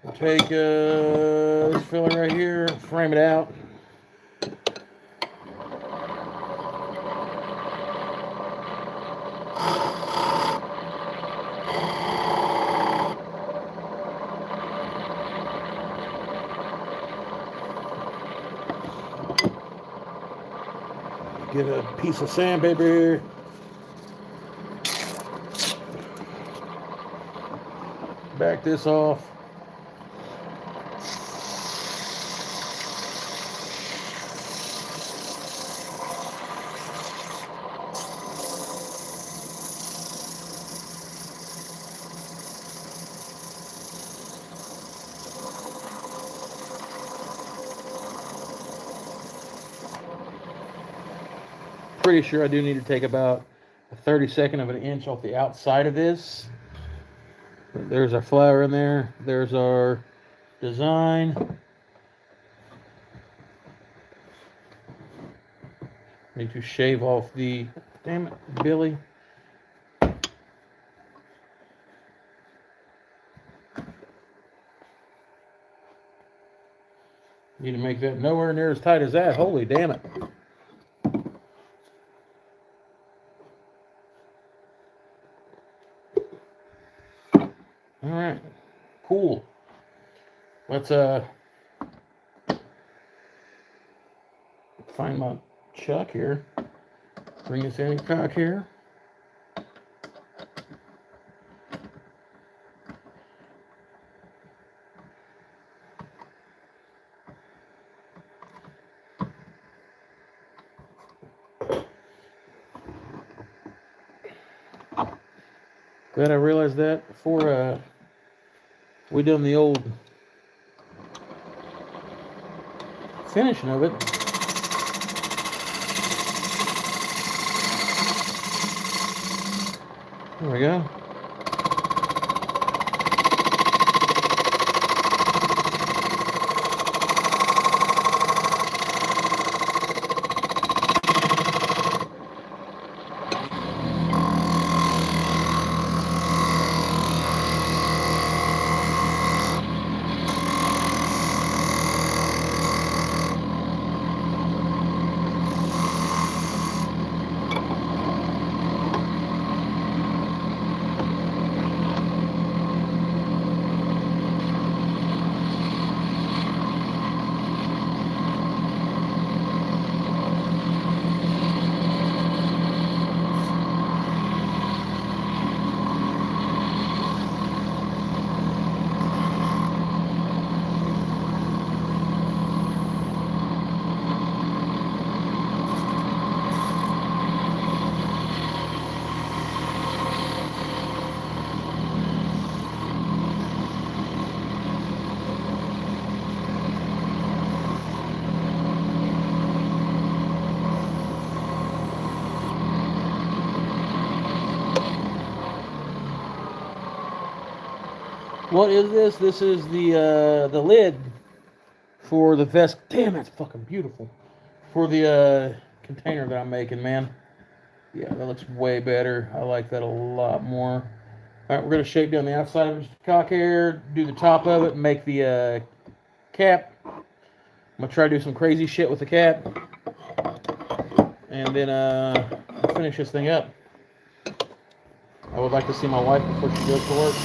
We'll take this filler right here, frame it out. Get a piece of sandpaper. back this off. Pretty sure I do need to take about a 32nd of an inch off the outside of this. There's our flower in there. There's our design. Need to shave off the, damn it, Billy. Need to make that nowhere near as tight as that. Holy damn it. All right, cool. Let's find my chuck here. Bring this in cock here. Glad I realized that before we done the old finishing of it. There we go. What is this? This is the lid for the vest. Damn, that's fucking beautiful. For the container that I'm making, man. Yeah, that looks way better. I like that a lot more. All right, we're gonna shape down the outside of the cock here, do the top of it, and make the cap. I'm gonna try to do some crazy shit with the cap, and then finish this thing up. I would like to see my wife before she goes to work.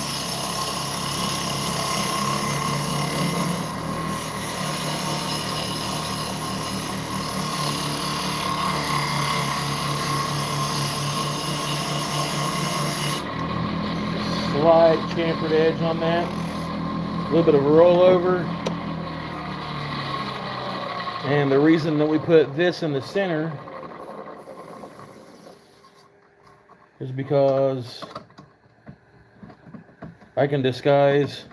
Slight chamfered edge on that. A little bit of a rollover. And the reason that we put this in the center is because I can disguise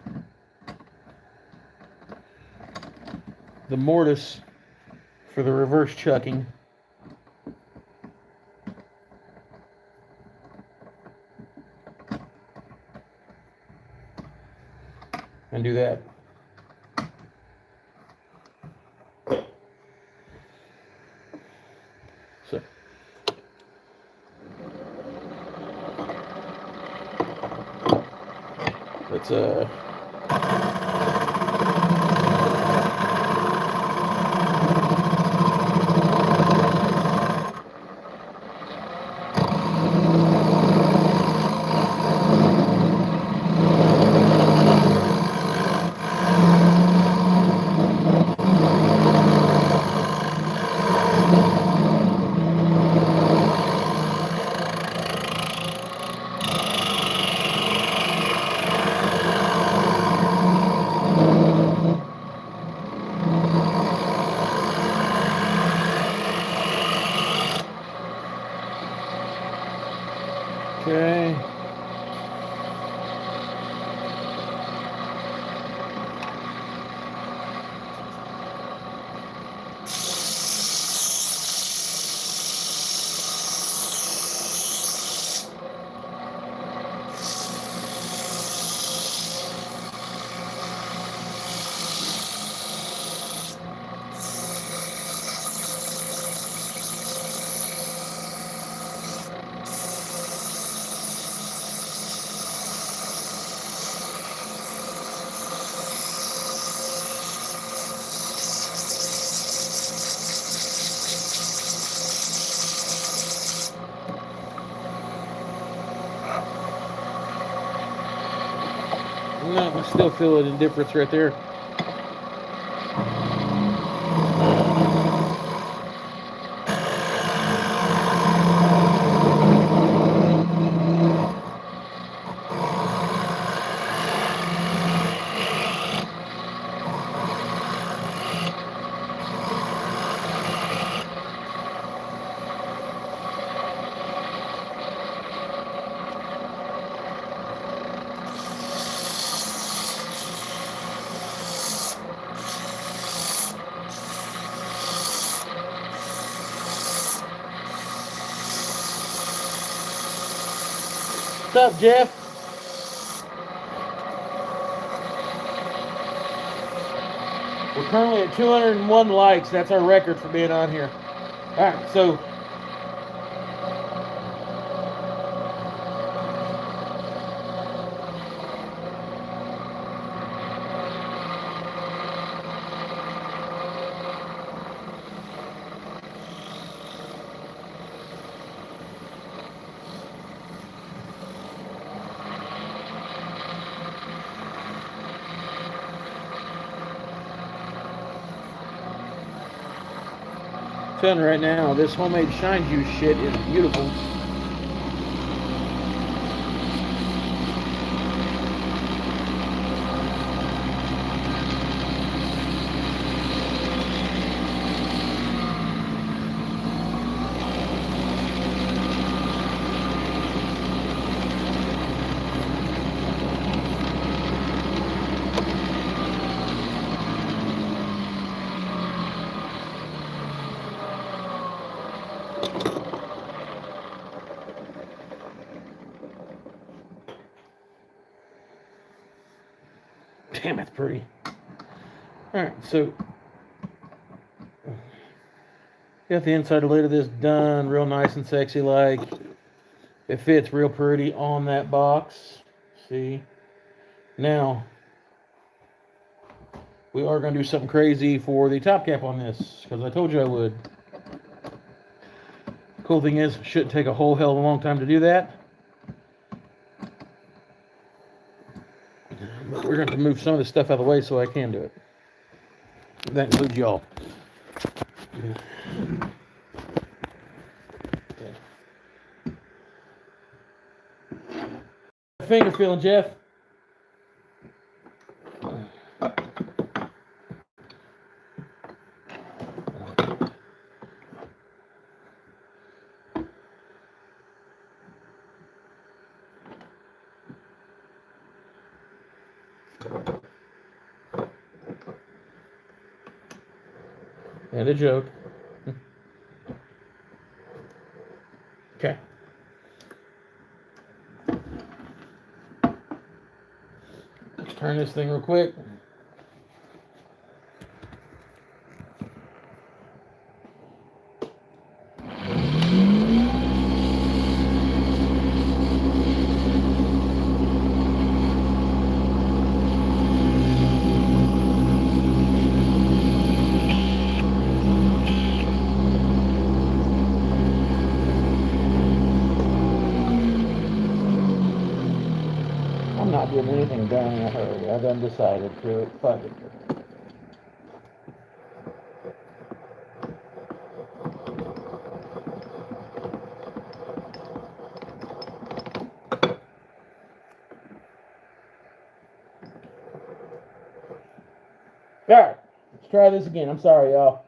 the mortise for the reverse chucking. And do that. So let's Okay. No, I still feel an indifference right there. What's up, Jeff? We're currently at 201 likes. That's our record for being on here. All right, so telling you right now, this homemade shine juice shit is beautiful. Damn, it's pretty. Alright, so got the inside lid of this done real nice and sexy like. It fits real pretty on that box. See? Now, we are going to do something crazy for the top cap on this, because I told you I would. Cool thing is, it shouldn't take a whole hell of a long time to do that. But we're going to move some of this stuff out of the way so I can do it. That includes y'all. Okay. Finger feeling, Jeff? And a joke. Okay. Let's turn this thing real quick. I'm not doing anything done in a hurry. I've undecided to it. Fuck it. Alright, let's try this again. I'm sorry, y'all.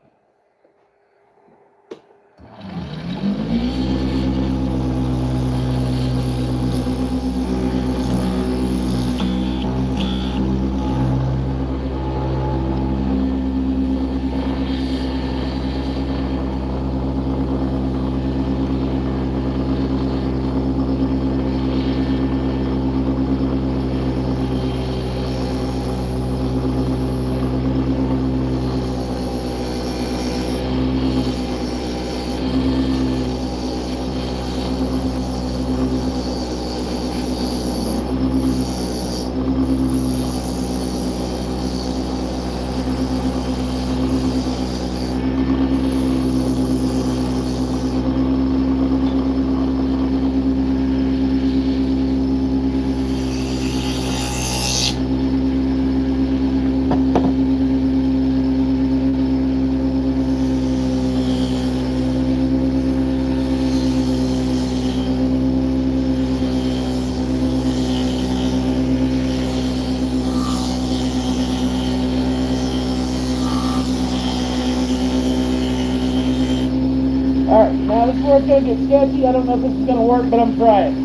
Alright, now this is where it's going to get sketchy. I don't know if this is going to work, but I'm trying.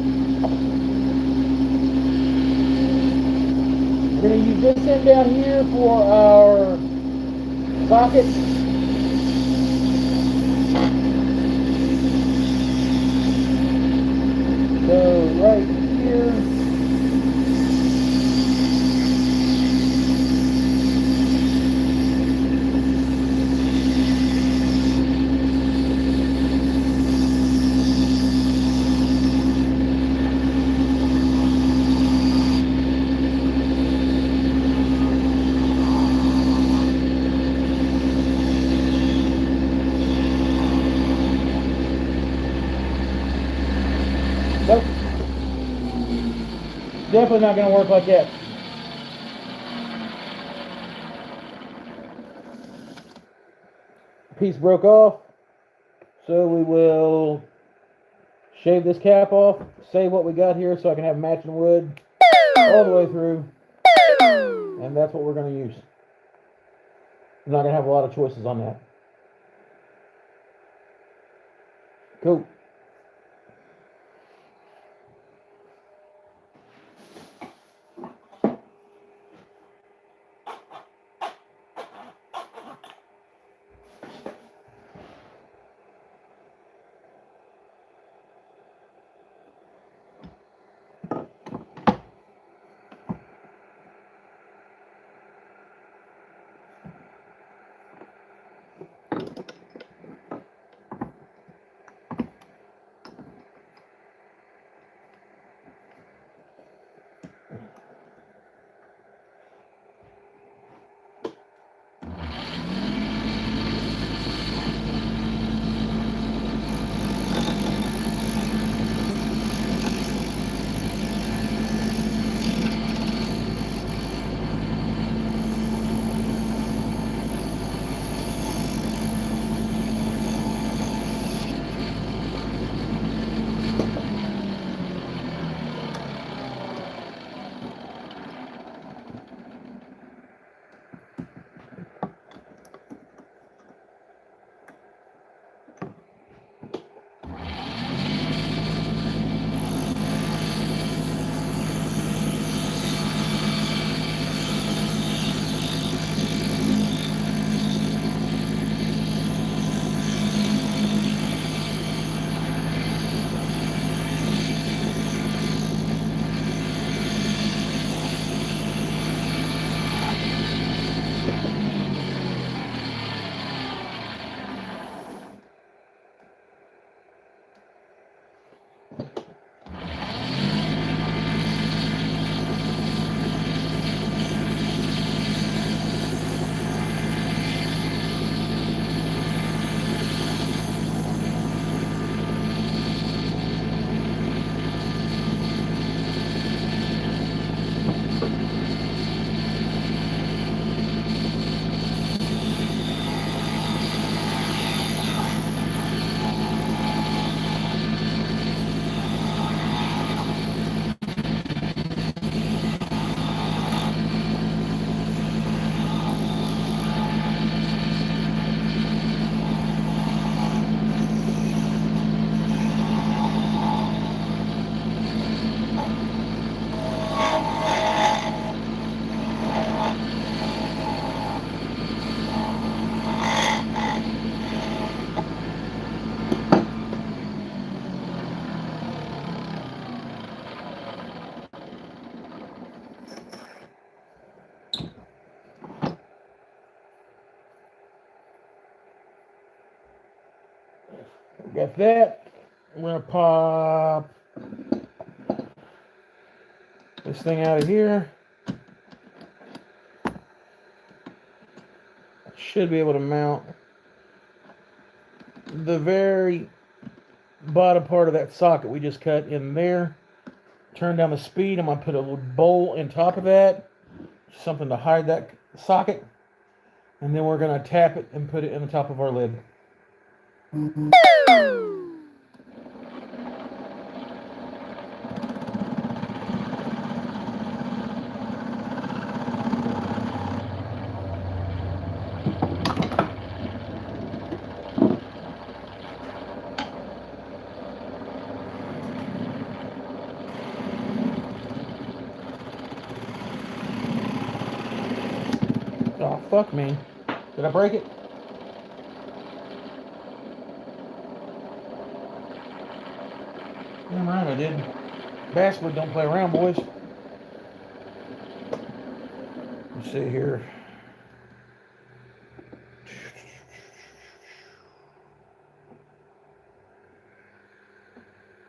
We're going to use this end down here for our socket. So right here. Nope. Definitely not going to work like that. Piece broke off, so we will shave this cap off, save what we got here so I can have matching wood all the way through, and that's what we're going to use. I'm not going to have a lot of choices on that. Cool. Got that. I'm going to pop this thing out of here. Should be able to mount the very bottom part of that socket we just cut in there. Turn down the speed. I'm going to put a little bowl in top of that. Something to hide that socket. And then we're going to tap it and put it in the top of our lid. fuck me. Did I break it? Damn right I did. Basswood don't play around, boys. Let's see here.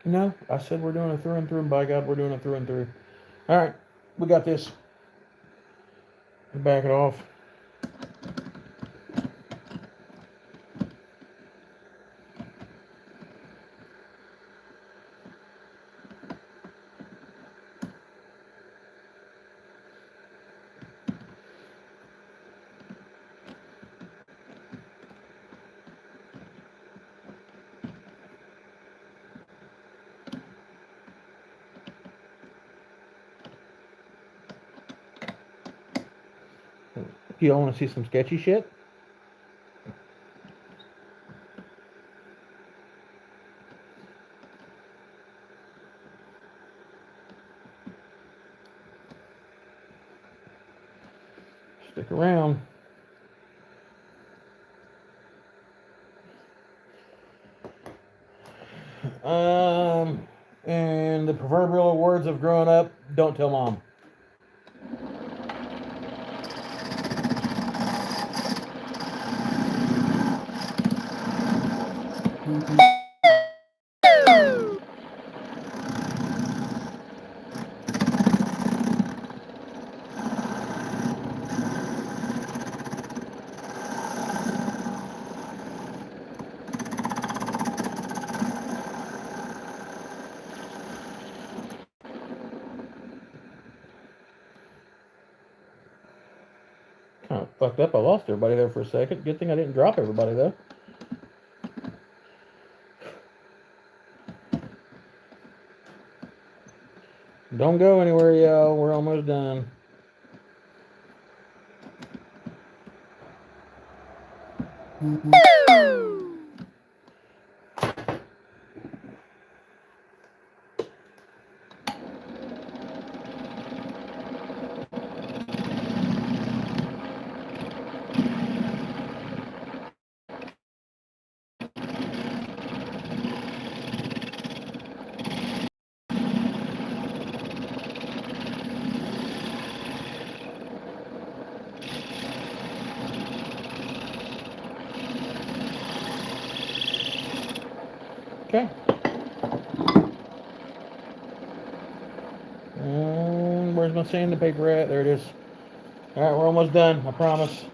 No, I said we're doing a through and through, and by God, we're doing a through and through. All right, we got this. Back it off. Do y'all want to see some sketchy shit? Stick around. In the proverbial words of growing up, don't tell mom. Kind of fucked up. I lost everybody there for a second. Good thing I didn't drop everybody though. Don't go anywhere, y'all. We're almost done. Okay. Where's my sandpaper at? There it is. All right, we're almost done. I promise.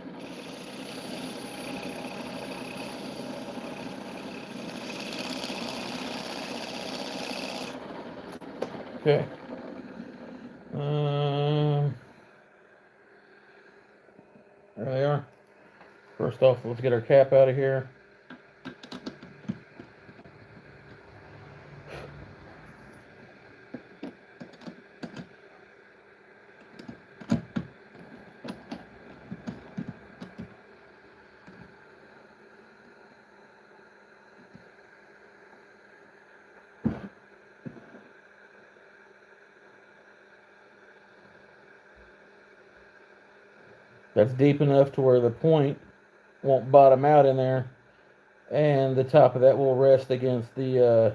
Okay. There they are. First off, let's get our cap out of here. That's deep enough to where the point won't bottom out in there, and the top of that will rest against the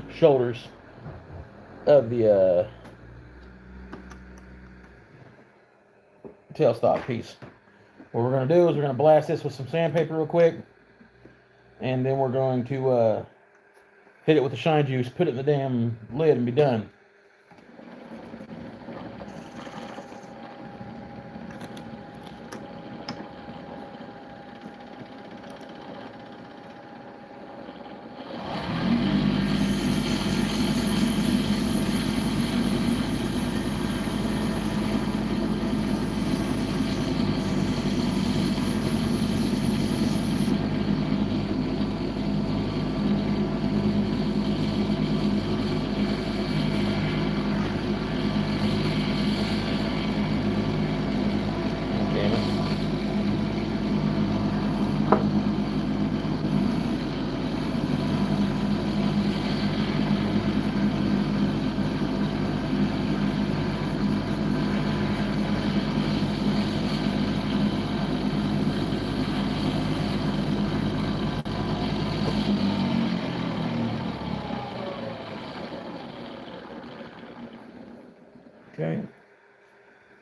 shoulders of the tailstock piece. What we're going to do is we're going to blast this with some sandpaper real quick, and then we're going to hit it with the shine juice, put it in the damn lid, and be done.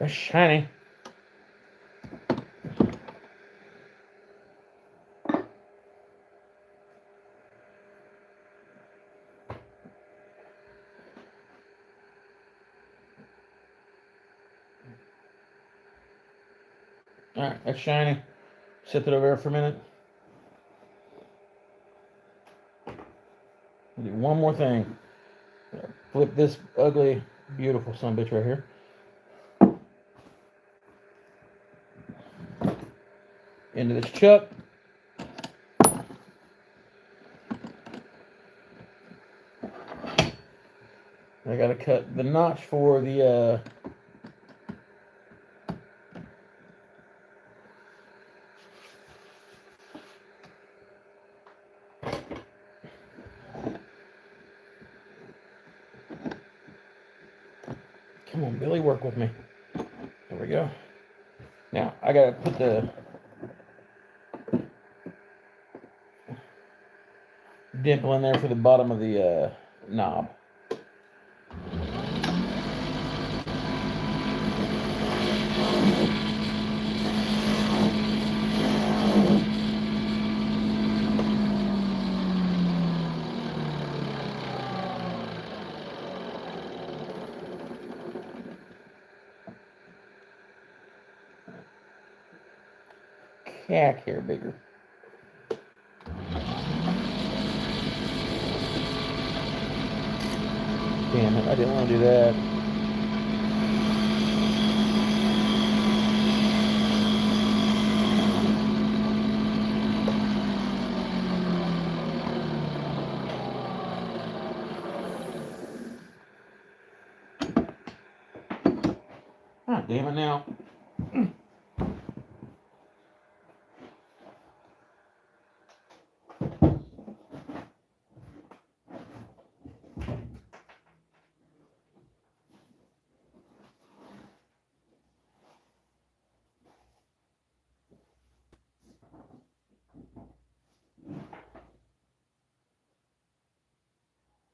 It's shiny. Alright, that's shiny. Set it over there for a minute. I'll do one more thing. Flip this ugly, beautiful sumbitch right here. Into this chuck. I gotta cut the notch for the come on, Billy, work with me. There we go. Now I gotta put the dimple in there for the bottom of the knob. Cack hair bigger. Damn it, I didn't want to do that. Ah, damn it now.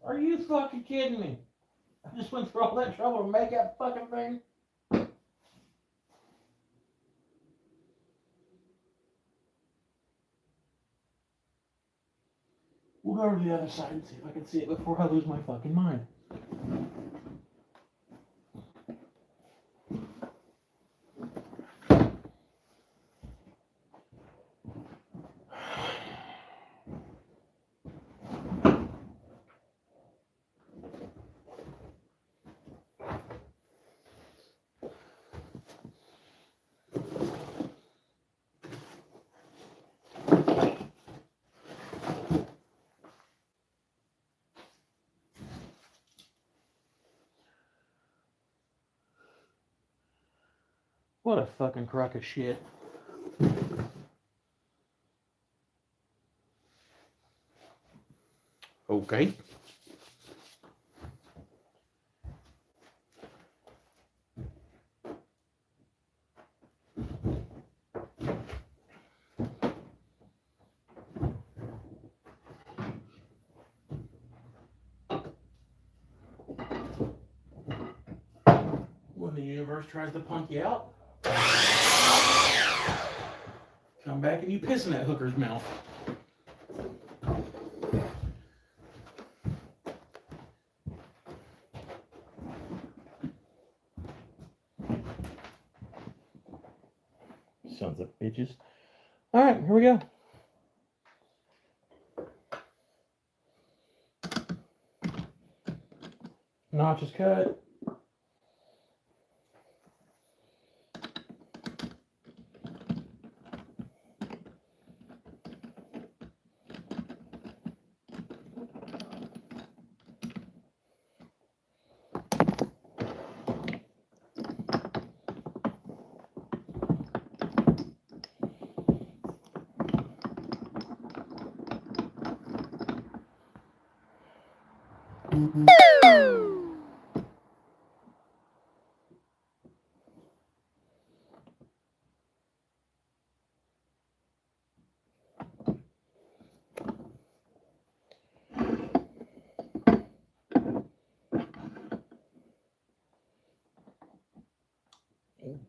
Are you fucking kidding me? I just went through all that trouble to make that fucking thing. We'll go to the other side and see if I can see it before I lose my fucking mind. What a fucking crock of shit. Okay. When the universe tries to punk you out, come back and you piss in that hooker's mouth. Sons of bitches. Alright, here we go. Notch is cut.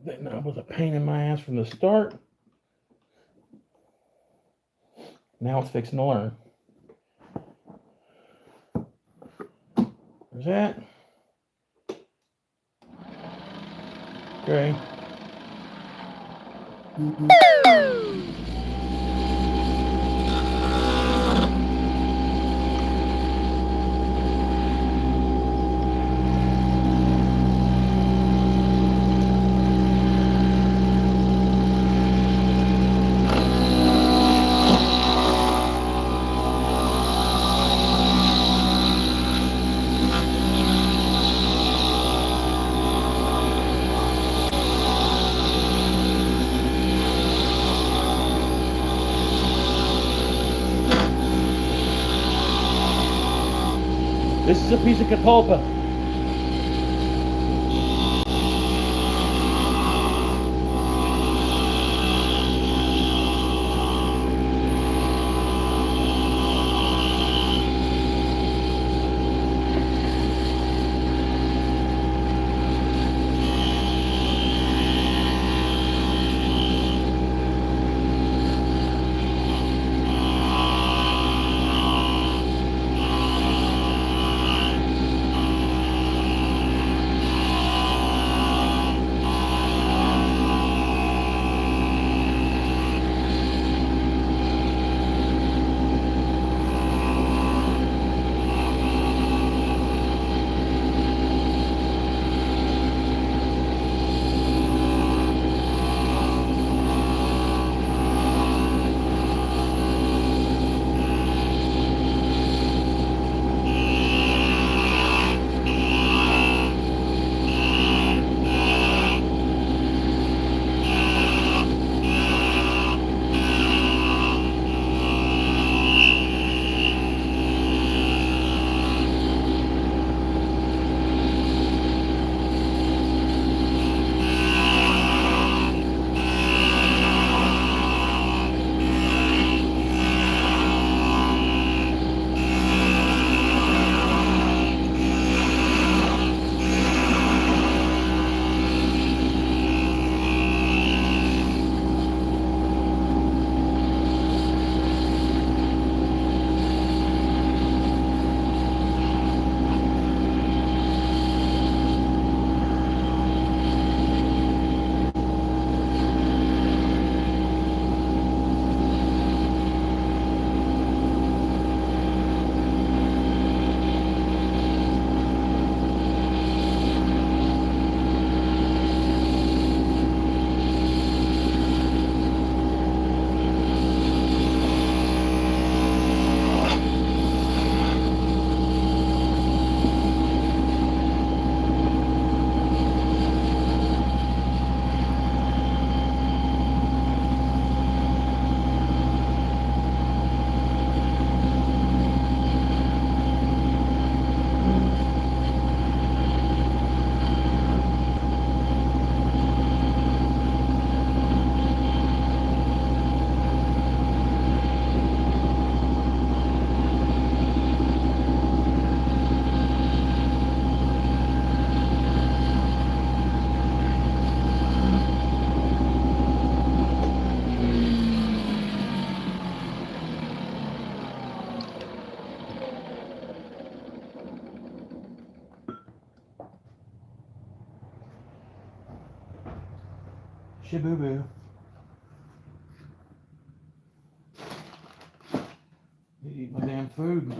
That was a pain in my ass from the start. Now it's fixing to learn. There's that. Okay. This is a piece of catalpa. Shiboo-boo. Eat my damn food.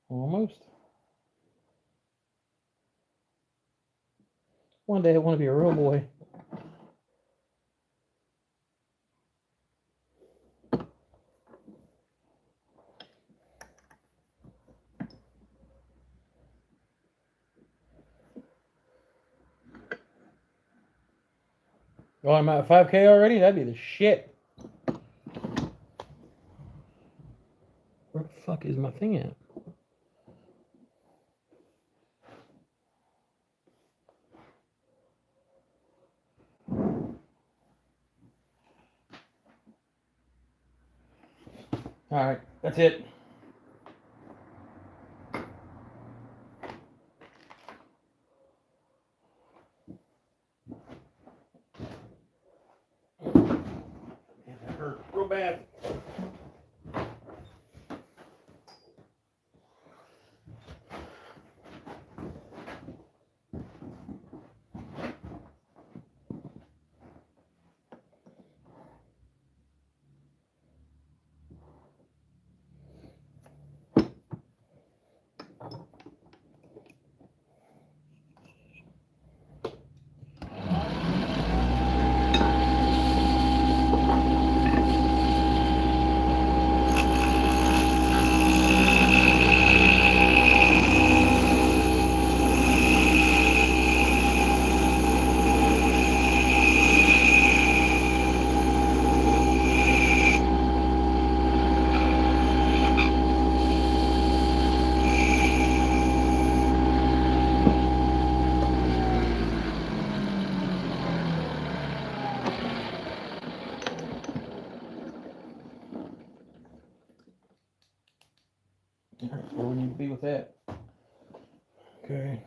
Almost. One day I want to be a real boy. Oh, I'm at 5K already? That'd be the shit. Where the fuck is my thing at? Alright, that's it. Man, that hurt real bad. Alright, where we need to be with that. Okay.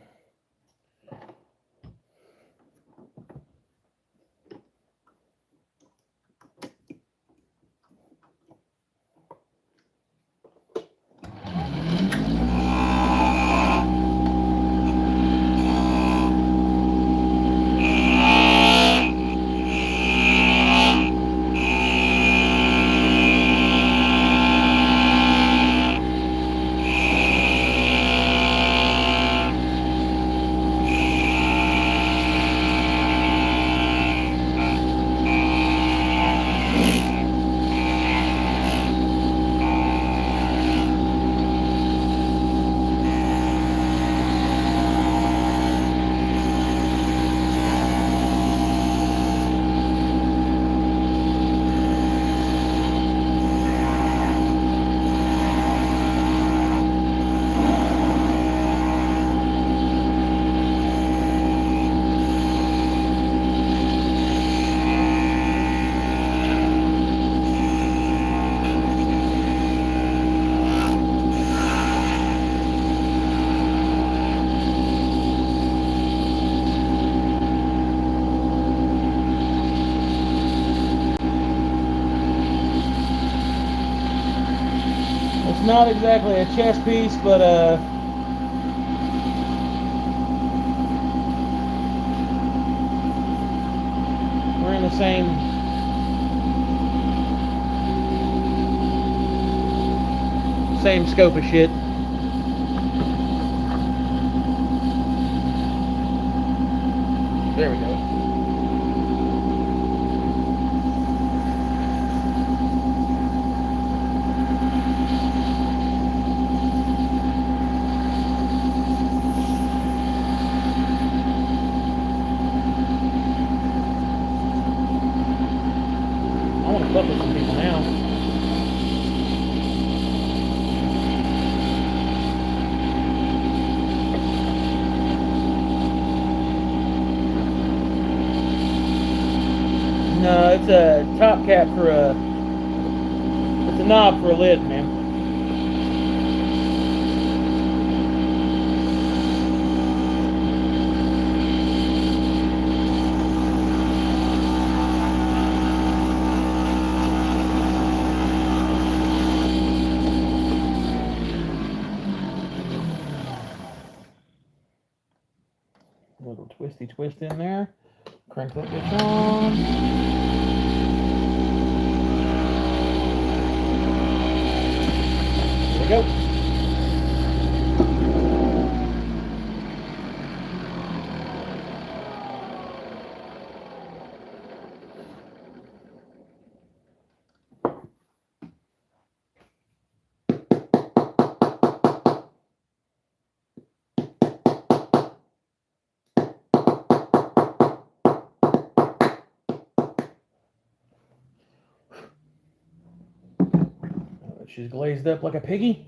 It's not exactly a chess piece, but we're in the same scope of shit. There we go. I want to fuck with some people now. No, it's a top cap for a. It's a knob for a lid, man. A little twisty twist in there. Crank that bitch on. There we go. She's glazed up like a piggy.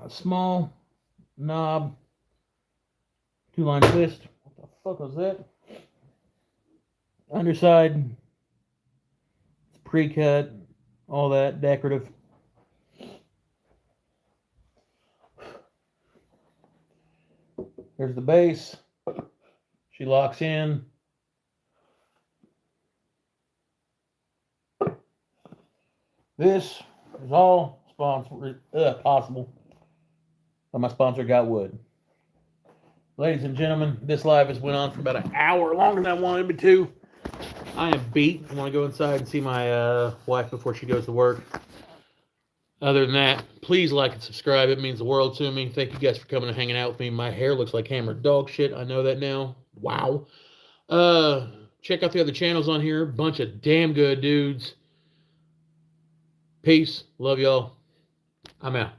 a small knob, 2-line twist. What the fuck was that? Underside, it's pre-cut, all that decorative. There's the base. She locks in. This is all possible by my sponsor, Got Wood. Ladies and gentlemen, this live has went on for about an hour, longer than I wanted it to. I am beat. I want to go inside and see my wife before she goes to work. Other than that, please like and subscribe. It means the world to me. Thank you guys for coming and hanging out with me. My hair looks like hammered dog shit. I know that now. Wow. Check out the other channels on here. Bunch of damn good dudes. Peace. Love y'all. I'm out.